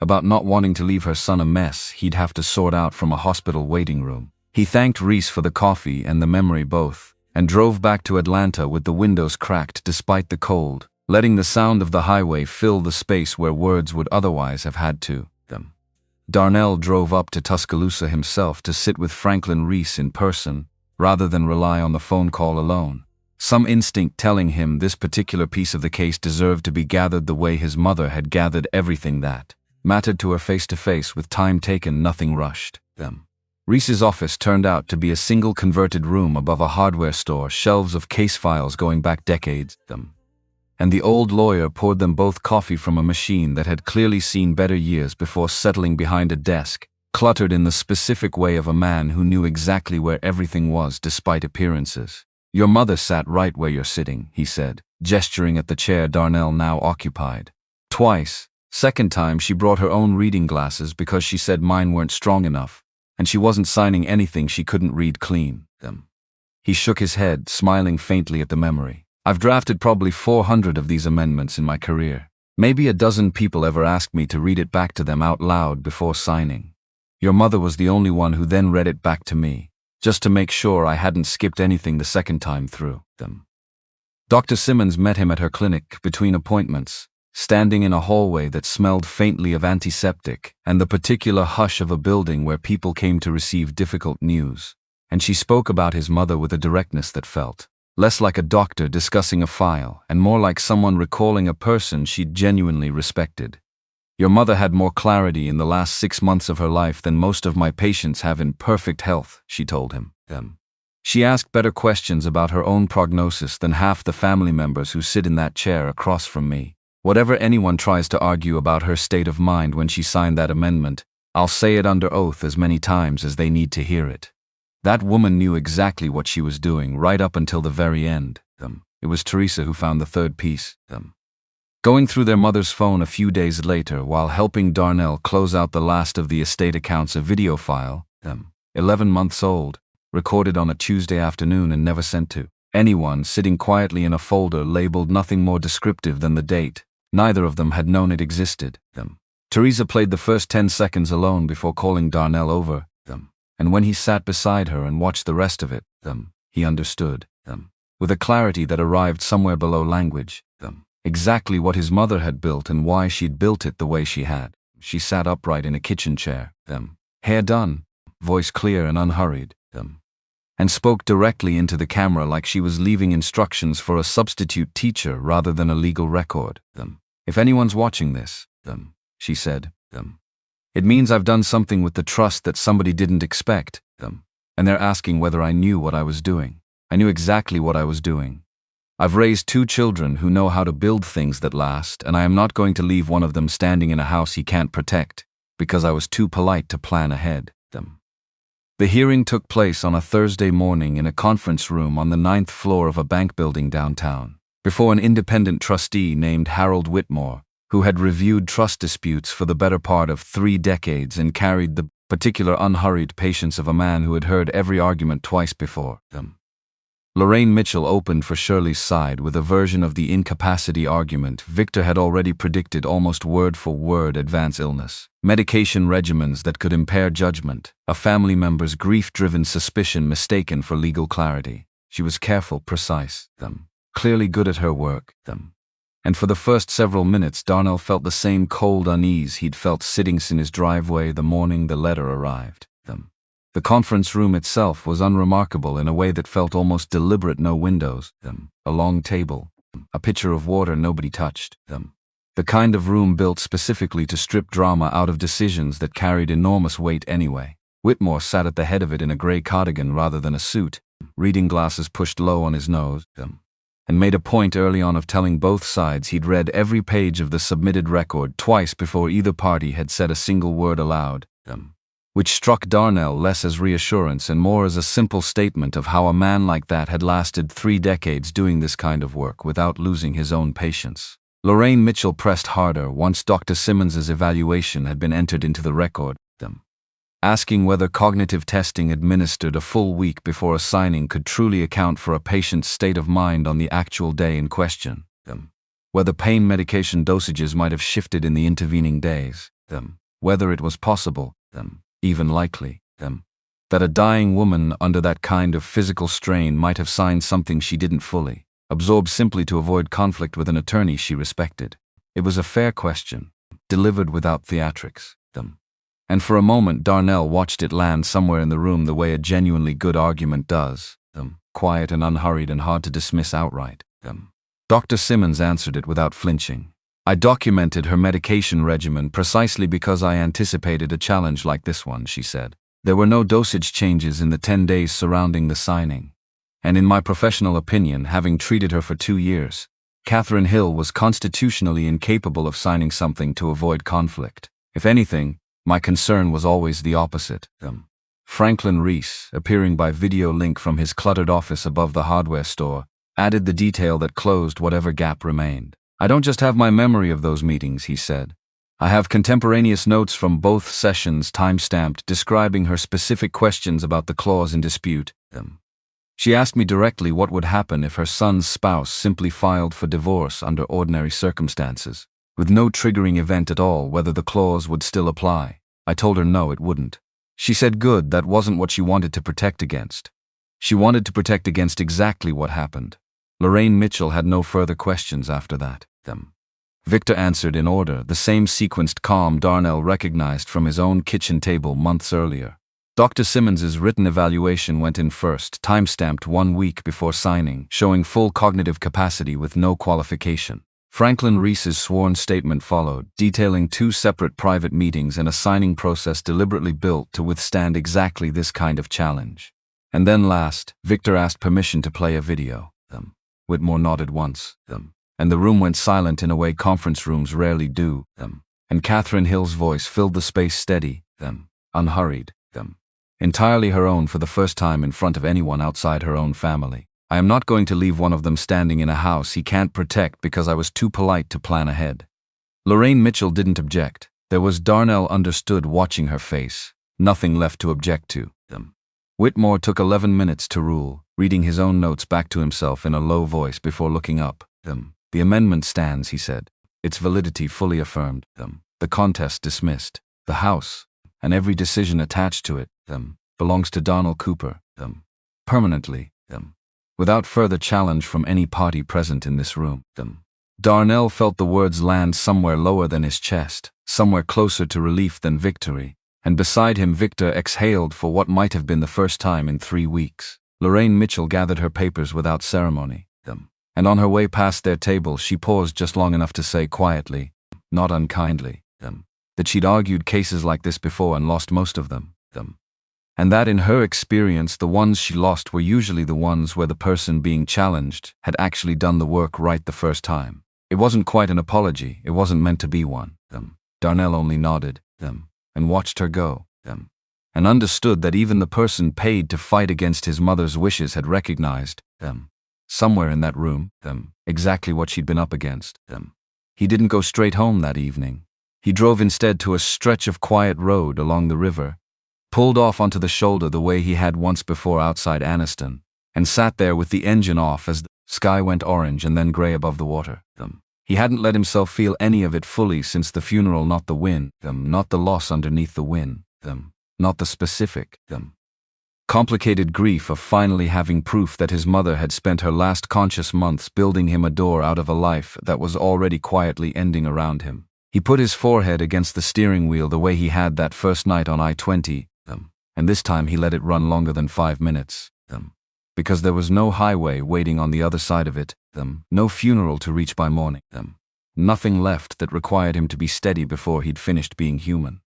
[SPEAKER 1] about not wanting to leave her son a mess he'd have to sort out from a hospital waiting room. He thanked Reese for the coffee and the memory both, and drove back to Atlanta with the windows cracked despite the cold, letting the sound of the highway fill the space where words would otherwise have had to. Darnell drove up to Tuscaloosa himself to sit with Franklin Reese in person, rather than rely on the phone call alone. Some instinct telling him this particular piece of the case deserved to be gathered the way his mother had gathered everything that mattered to her face-to-face with time taken, nothing rushed. Reese's office turned out to be a single converted room above a hardware store, shelves of case files going back decades. And the old lawyer poured them both coffee from a machine that had clearly seen better years before settling behind a desk, cluttered in the specific way of a man who knew exactly where everything was despite appearances. "Your mother sat right where you're sitting," he said, gesturing at the chair Darnell now occupied. "Twice. Second time she brought her own reading glasses because she said mine weren't strong enough, and she wasn't signing anything she couldn't read clean." He shook his head, smiling faintly at the memory. "I've drafted probably 400 of these amendments in my career. Maybe a dozen people ever asked me to read it back to them out loud before signing. Your mother was the only one who then read it back to me, just to make sure I hadn't skipped anything the second time through." Dr. Simmons met him at her clinic between appointments, standing in a hallway that smelled faintly of antiseptic and the particular hush of a building where people came to receive difficult news, and she spoke about his mother with a directness that felt less like a doctor discussing a file and more like someone recalling a person she'd genuinely respected. "Your mother had more clarity in the last 6 months of her life than most of my patients have in perfect health," she told him. She asked better questions about her own prognosis than half the family members who sit in that chair across from me. Whatever anyone tries to argue about her state of mind when she signed that amendment, I'll say it under oath as many times as they need to hear it. That woman knew exactly what she was doing right up until the very end. It was Teresa who found the third piece. Going through their mother's phone a few days later while helping Darnell close out the last of the estate accounts, a video file, 11 months old, recorded on a Tuesday afternoon and never sent to anyone, sitting quietly in a folder labeled nothing more descriptive than the date. Neither of them had known it existed. Teresa played the first 10 seconds alone before calling Darnell over. And when he sat beside her and watched the rest of it, he understood, with a clarity that arrived somewhere below language, exactly what his mother had built and why she'd built it the way she had. She sat upright in a kitchen chair, hair done, voice clear and unhurried, and spoke directly into the camera like she was leaving instructions for a substitute teacher rather than a legal record. "If anyone's watching this," she said, "it means I've done something with the trust that somebody didn't expect, and they're asking whether I knew what I was doing. I knew exactly what I was doing. I've raised 2 children who know how to build things that last, and I am not going to leave one of them standing in a house he can't protect, because I was too polite to plan ahead." The hearing took place on a Thursday morning in a conference room on the 9th floor of a bank building downtown, before an independent trustee named Harold Whitmore, who had reviewed trust disputes for the better part of 3 decades and carried the particular unhurried patience of a man who had heard every argument twice before. Lorraine Mitchell opened for Shirley's side with a version of the incapacity argument Victor had already predicted, almost word for word: advance illness, medication regimens that could impair judgment, a family member's grief-driven suspicion mistaken for legal clarity. She was careful, precise, clearly good at her work. And for the first several minutes, Darnell felt the same cold unease he'd felt sitting in his driveway the morning the letter arrived. The conference room itself was unremarkable in a way that felt almost deliberate. No windows, a long table, a pitcher of water nobody touched. The kind of room built specifically to strip drama out of decisions that carried enormous weight anyway. Whitmore sat at the head of it in a gray cardigan rather than a suit, reading glasses pushed low on his nose, and made a point early on of telling both sides he'd read every page of the submitted record twice before either party had said a single word aloud, which struck Darnell less as reassurance and more as a simple statement of how a man like that had lasted 3 decades doing this kind of work without losing his own patience. Lorraine Mitchell pressed harder once Dr. Simmons's evaluation had been entered into the record, asking whether cognitive testing administered a full week before a signing could truly account for a patient's state of mind on the actual day in question, whether pain medication dosages might have shifted in the intervening days, whether it was possible, even likely, that a dying woman under that kind of physical strain might have signed something she didn't fully absorb simply to avoid conflict with an attorney she respected. It was a fair question, delivered without theatrics, and for a moment Darnell watched it land somewhere in the room the way a genuinely good argument does, quiet and unhurried and hard to dismiss outright. Dr. Simmons answered it without flinching. I documented her medication regimen precisely because I anticipated a challenge like this one, she said. There were no dosage changes in the 10 days surrounding the signing. And in my professional opinion, having treated her for 2 years, Catherine Hill was constitutionally incapable of signing something to avoid conflict. If anything, my concern was always the opposite. Franklin Reese, appearing by video link from his cluttered office above the hardware store, added the detail that closed whatever gap remained. I don't just have my memory of those meetings, he said. I have contemporaneous notes from both sessions time-stamped describing her specific questions about the clause in dispute. She asked me directly what would happen if her son's spouse simply filed for divorce under ordinary circumstances, with no triggering event at all, whether the clause would still apply. I told her no, it wouldn't. She said good, that wasn't what she wanted to protect against. She wanted to protect against exactly what happened. Lorraine Mitchell had no further questions after that. Victor answered in order, the same sequenced calm Darnell recognized from his own kitchen table months earlier. Dr. Simmons's written evaluation went in first, time-stamped 1 week before signing, showing full cognitive capacity with no qualification. Franklin Reese's sworn statement followed, detailing 2 separate private meetings and a signing process deliberately built to withstand exactly this kind of challenge. And then last, Victor asked permission to play a video. Whitmore nodded once, and the room went silent in a way conference rooms rarely do, and Catherine Hill's voice filled the space steady, unhurried, entirely her own for the first time in front of anyone outside her own family. I am not going to leave one of them standing in a house he can't protect because I was too polite to plan ahead. Lorraine Mitchell didn't object. There was, Darnell understood, watching her face, nothing left to object to. Whitmore took 11 minutes to rule, reading his own notes back to himself in a low voice before looking up. The amendment stands, he said, its validity fully affirmed, the contest dismissed. The House, and every decision attached to it, belongs to Donald Cooper, permanently, without further challenge from any party present in this room. Darnell felt the words land somewhere lower than his chest, somewhere closer to relief than victory, and beside him Victor exhaled for what might have been the first time in 3 weeks. Lorraine Mitchell gathered her papers without ceremony, and on her way past their table she paused just long enough to say quietly, not unkindly, that she'd argued cases like this before and lost most of them, and that in her experience the ones she lost were usually the ones where the person being challenged had actually done the work right the first time. It wasn't quite an apology, it wasn't meant to be one. Darnell only nodded, and watched her go, and understood that even the person paid to fight against his mother's wishes had recognized, somewhere in that room, exactly what she'd been up against. He didn't go straight home that evening. He drove instead to a stretch of quiet road along the river, pulled off onto the shoulder the way he had once before outside Anniston, and sat there with the engine off as the sky went orange and then gray above the water. He hadn't let himself feel any of it fully since the funeral, not the win, not the loss underneath the win, not the specific, Complicated grief of finally having proof that his mother had spent her last conscious months building him a door out of a life that was already quietly ending around him. He put his forehead against the steering wheel the way he had that first night on I-20, and this time he let it run longer than 5 minutes, because there was no highway waiting on the other side of it, no funeral to reach by morning, nothing left that required him to be steady before he'd finished being human.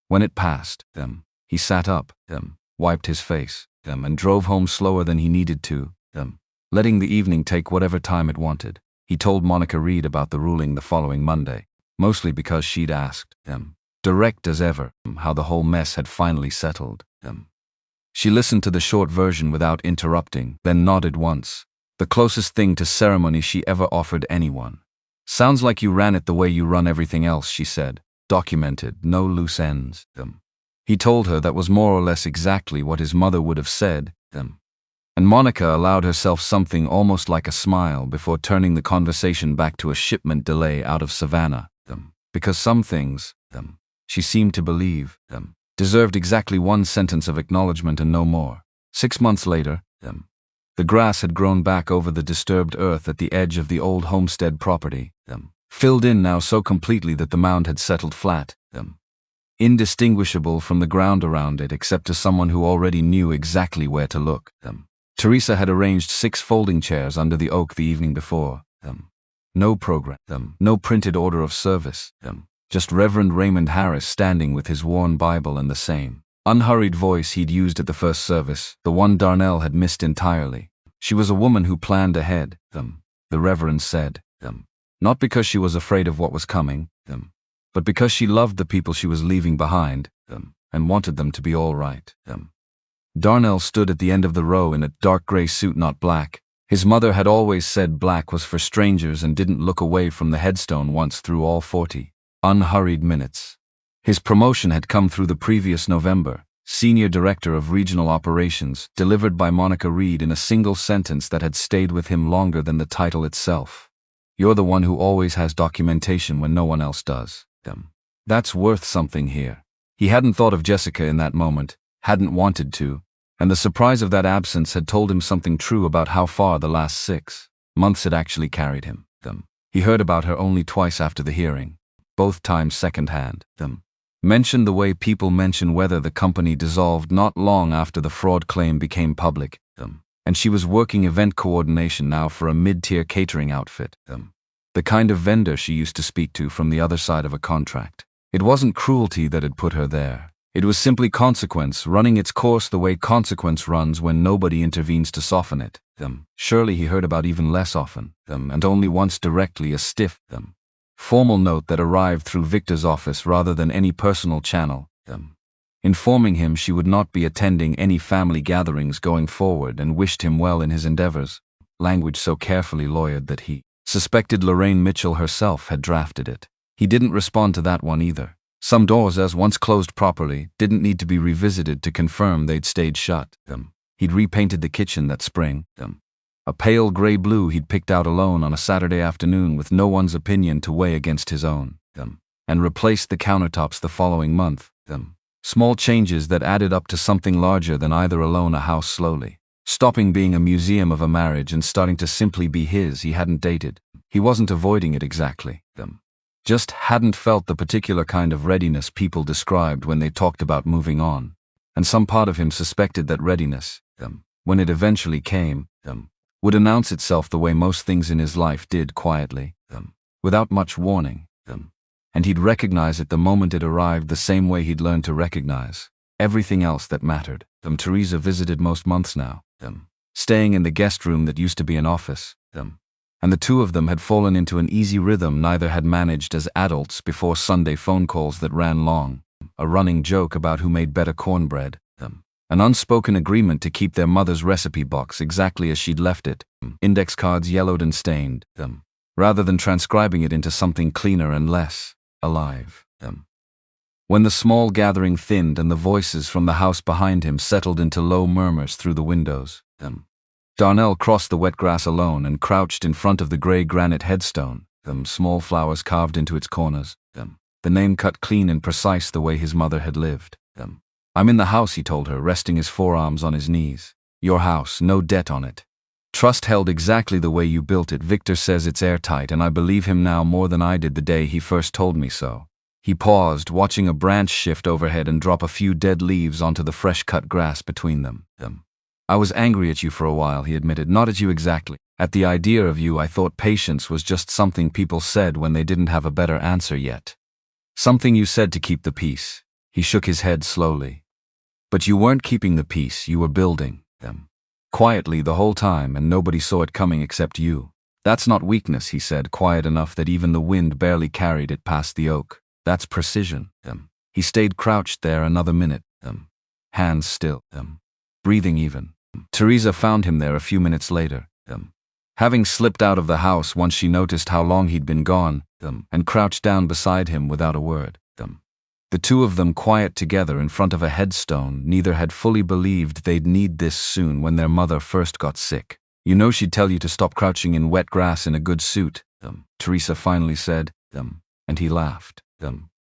[SPEAKER 1] When it passed, he sat up, wiped his face, and drove home slower than he needed to, letting the evening take whatever time it wanted. He told Monica Reed about the ruling the following Monday, mostly because she'd asked, direct as ever, how the whole mess had finally settled. She listened to the short version without interrupting, then nodded once, the closest thing to ceremony she ever offered anyone. Sounds like you ran it the way you run everything else, she said, documented, no loose ends. He told her that was more or less exactly what his mother would have said, and Monica allowed herself something almost like a smile before turning the conversation back to a shipment delay out of Savannah, because some things, she seemed to believe, deserved exactly one sentence of acknowledgement and no more. 6 months later, the grass had grown back over the disturbed earth at the edge of the old homestead property, filled in now so completely that the mound had settled flat, indistinguishable from the ground around it except to someone who already knew exactly where to look. Teresa had arranged 6 folding chairs under the oak the evening before. No program, no printed order of service, just Reverend Raymond Harris standing with his worn Bible and the same unhurried voice he'd used at the first service, the one Darnell had missed entirely. She was a woman who planned ahead, the Reverend said, not because she was afraid of what was coming, but because she loved the people she was leaving behind, and wanted them to be all right. Darnell stood at the end of the row in a dark gray suit, not black. His mother had always said black was for strangers and didn't look away from the headstone once through all 40 unhurried minutes. His promotion had come through the previous November, Senior Director of Regional Operations, delivered by Monica Reed in a single sentence that had stayed with him longer than the title itself. You're the one who always has documentation when no one else does. That's worth something here. He hadn't thought of Jessica in that moment, hadn't wanted to, and the surprise of that absence had told him something true about how far the last 6 months had actually carried him. He heard about her only twice after the hearing, both times secondhand. Mentioned the way people mention whether the company dissolved not long after the fraud claim became public, and she was working event coordination now for a mid-tier catering outfit, the kind of vendor she used to speak to from the other side of a contract. It wasn't cruelty that had put her there. It was simply consequence running its course the way consequence runs when nobody intervenes to soften it. Surely he heard about even less often, and only once directly, a stiff, formal note that arrived through Victor's office rather than any personal channel, informing him she would not be attending any family gatherings going forward and wished him well in his endeavors, language so carefully lawyered that he suspected Lorraine Mitchell herself had drafted it. He didn't respond to that one either. Some doors, as once closed properly, didn't need to be revisited to confirm they'd stayed shut. He'd repainted the kitchen that spring, a pale gray blue he'd picked out alone on a Saturday afternoon with no one's opinion to weigh against his own, and replaced the countertops the following month. Small changes that added up to something larger than either alone a house slowly, stopping being a museum of a marriage and starting to simply be his. He hadn't dated. He wasn't avoiding it exactly. Just hadn't felt the particular kind of readiness people described when they talked about moving on. And some part of him suspected that readiness, when it eventually came, would announce itself the way most things in his life did, quietly, without much warning, and he'd recognize it the moment it arrived, the same way he'd learned to recognize everything else that mattered. Teresa visited most months now, staying in the guest room that used to be an office, and the two of them had fallen into an easy rhythm neither had managed as adults before Sunday phone calls that ran long, a running joke about who made better cornbread, an unspoken agreement to keep their mother's recipe box exactly as she'd left it, index cards yellowed and stained, rather than transcribing it into something cleaner and less alive. When the small gathering thinned and the voices from the house behind him settled into low murmurs through the windows, Darnell crossed the wet grass alone and crouched in front of the gray granite headstone, small flowers carved into its corners, the name cut clean and precise the way his mother had lived. I'm in the house, he told her, resting his forearms on his knees. Your house, no debt on it. Trust held exactly the way you built it. Victor says it's airtight, and I believe him now more than I did the day he first told me so. He paused, watching a branch shift overhead and drop a few dead leaves onto the fresh-cut grass between them. I was angry at you for a while, he admitted. Not at you exactly. At the idea of you. I thought patience was just something people said when they didn't have a better answer yet. Something you said to keep the peace. He shook his head slowly. But you weren't keeping the peace, you were building them. Quietly the whole time, and nobody saw it coming except you. That's not weakness, he said, quiet enough that even the wind barely carried it past the oak. That's precision. He stayed crouched there another minute. Hands still. Breathing even. Teresa found him there a few minutes later. Having slipped out of the house once she noticed how long he'd been gone, and crouched down beside him without a word. The two of them quiet together in front of a headstone. Neither had fully believed they'd need this soon when their mother first got sick. You know she'd tell you to stop crouching in wet grass in a good suit, Teresa finally said, and he laughed,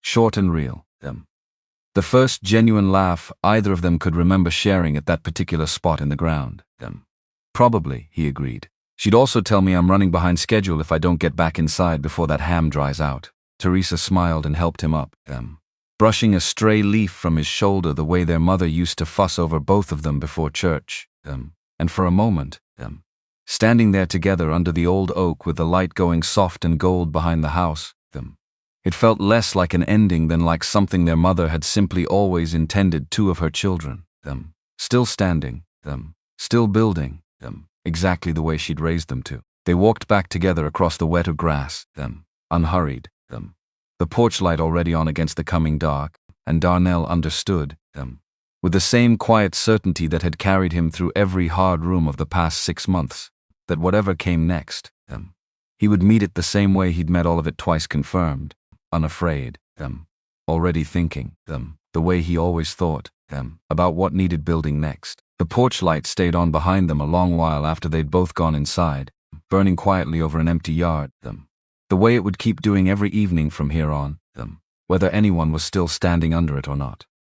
[SPEAKER 1] short and real, the first genuine laugh either of them could remember sharing at that particular spot in the ground, Probably, he agreed. She'd also tell me I'm running behind schedule if I don't get back inside before that ham dries out. Teresa smiled and helped him up, brushing a stray leaf from his shoulder the way their mother used to fuss over both of them before church, and for a moment, standing there together under the old oak with the light going soft and gold behind the house, it felt less like an ending than like something their mother had simply always intended. Two of her children, still standing, still building, exactly the way she'd raised them to. They walked back together across the wetter grass, unhurried, the porch light already on against the coming dark, and Darnell understood, with the same quiet certainty that had carried him through every hard room of the past 6 months, that whatever came next, he would meet it the same way he'd met all of it twice confirmed, unafraid, already thinking, the way he always thought, about what needed building next. The porch light stayed on behind them a long while after they'd both gone inside, burning quietly over an empty yard, the way it would keep doing every evening from here on, whether anyone was still standing under it or not.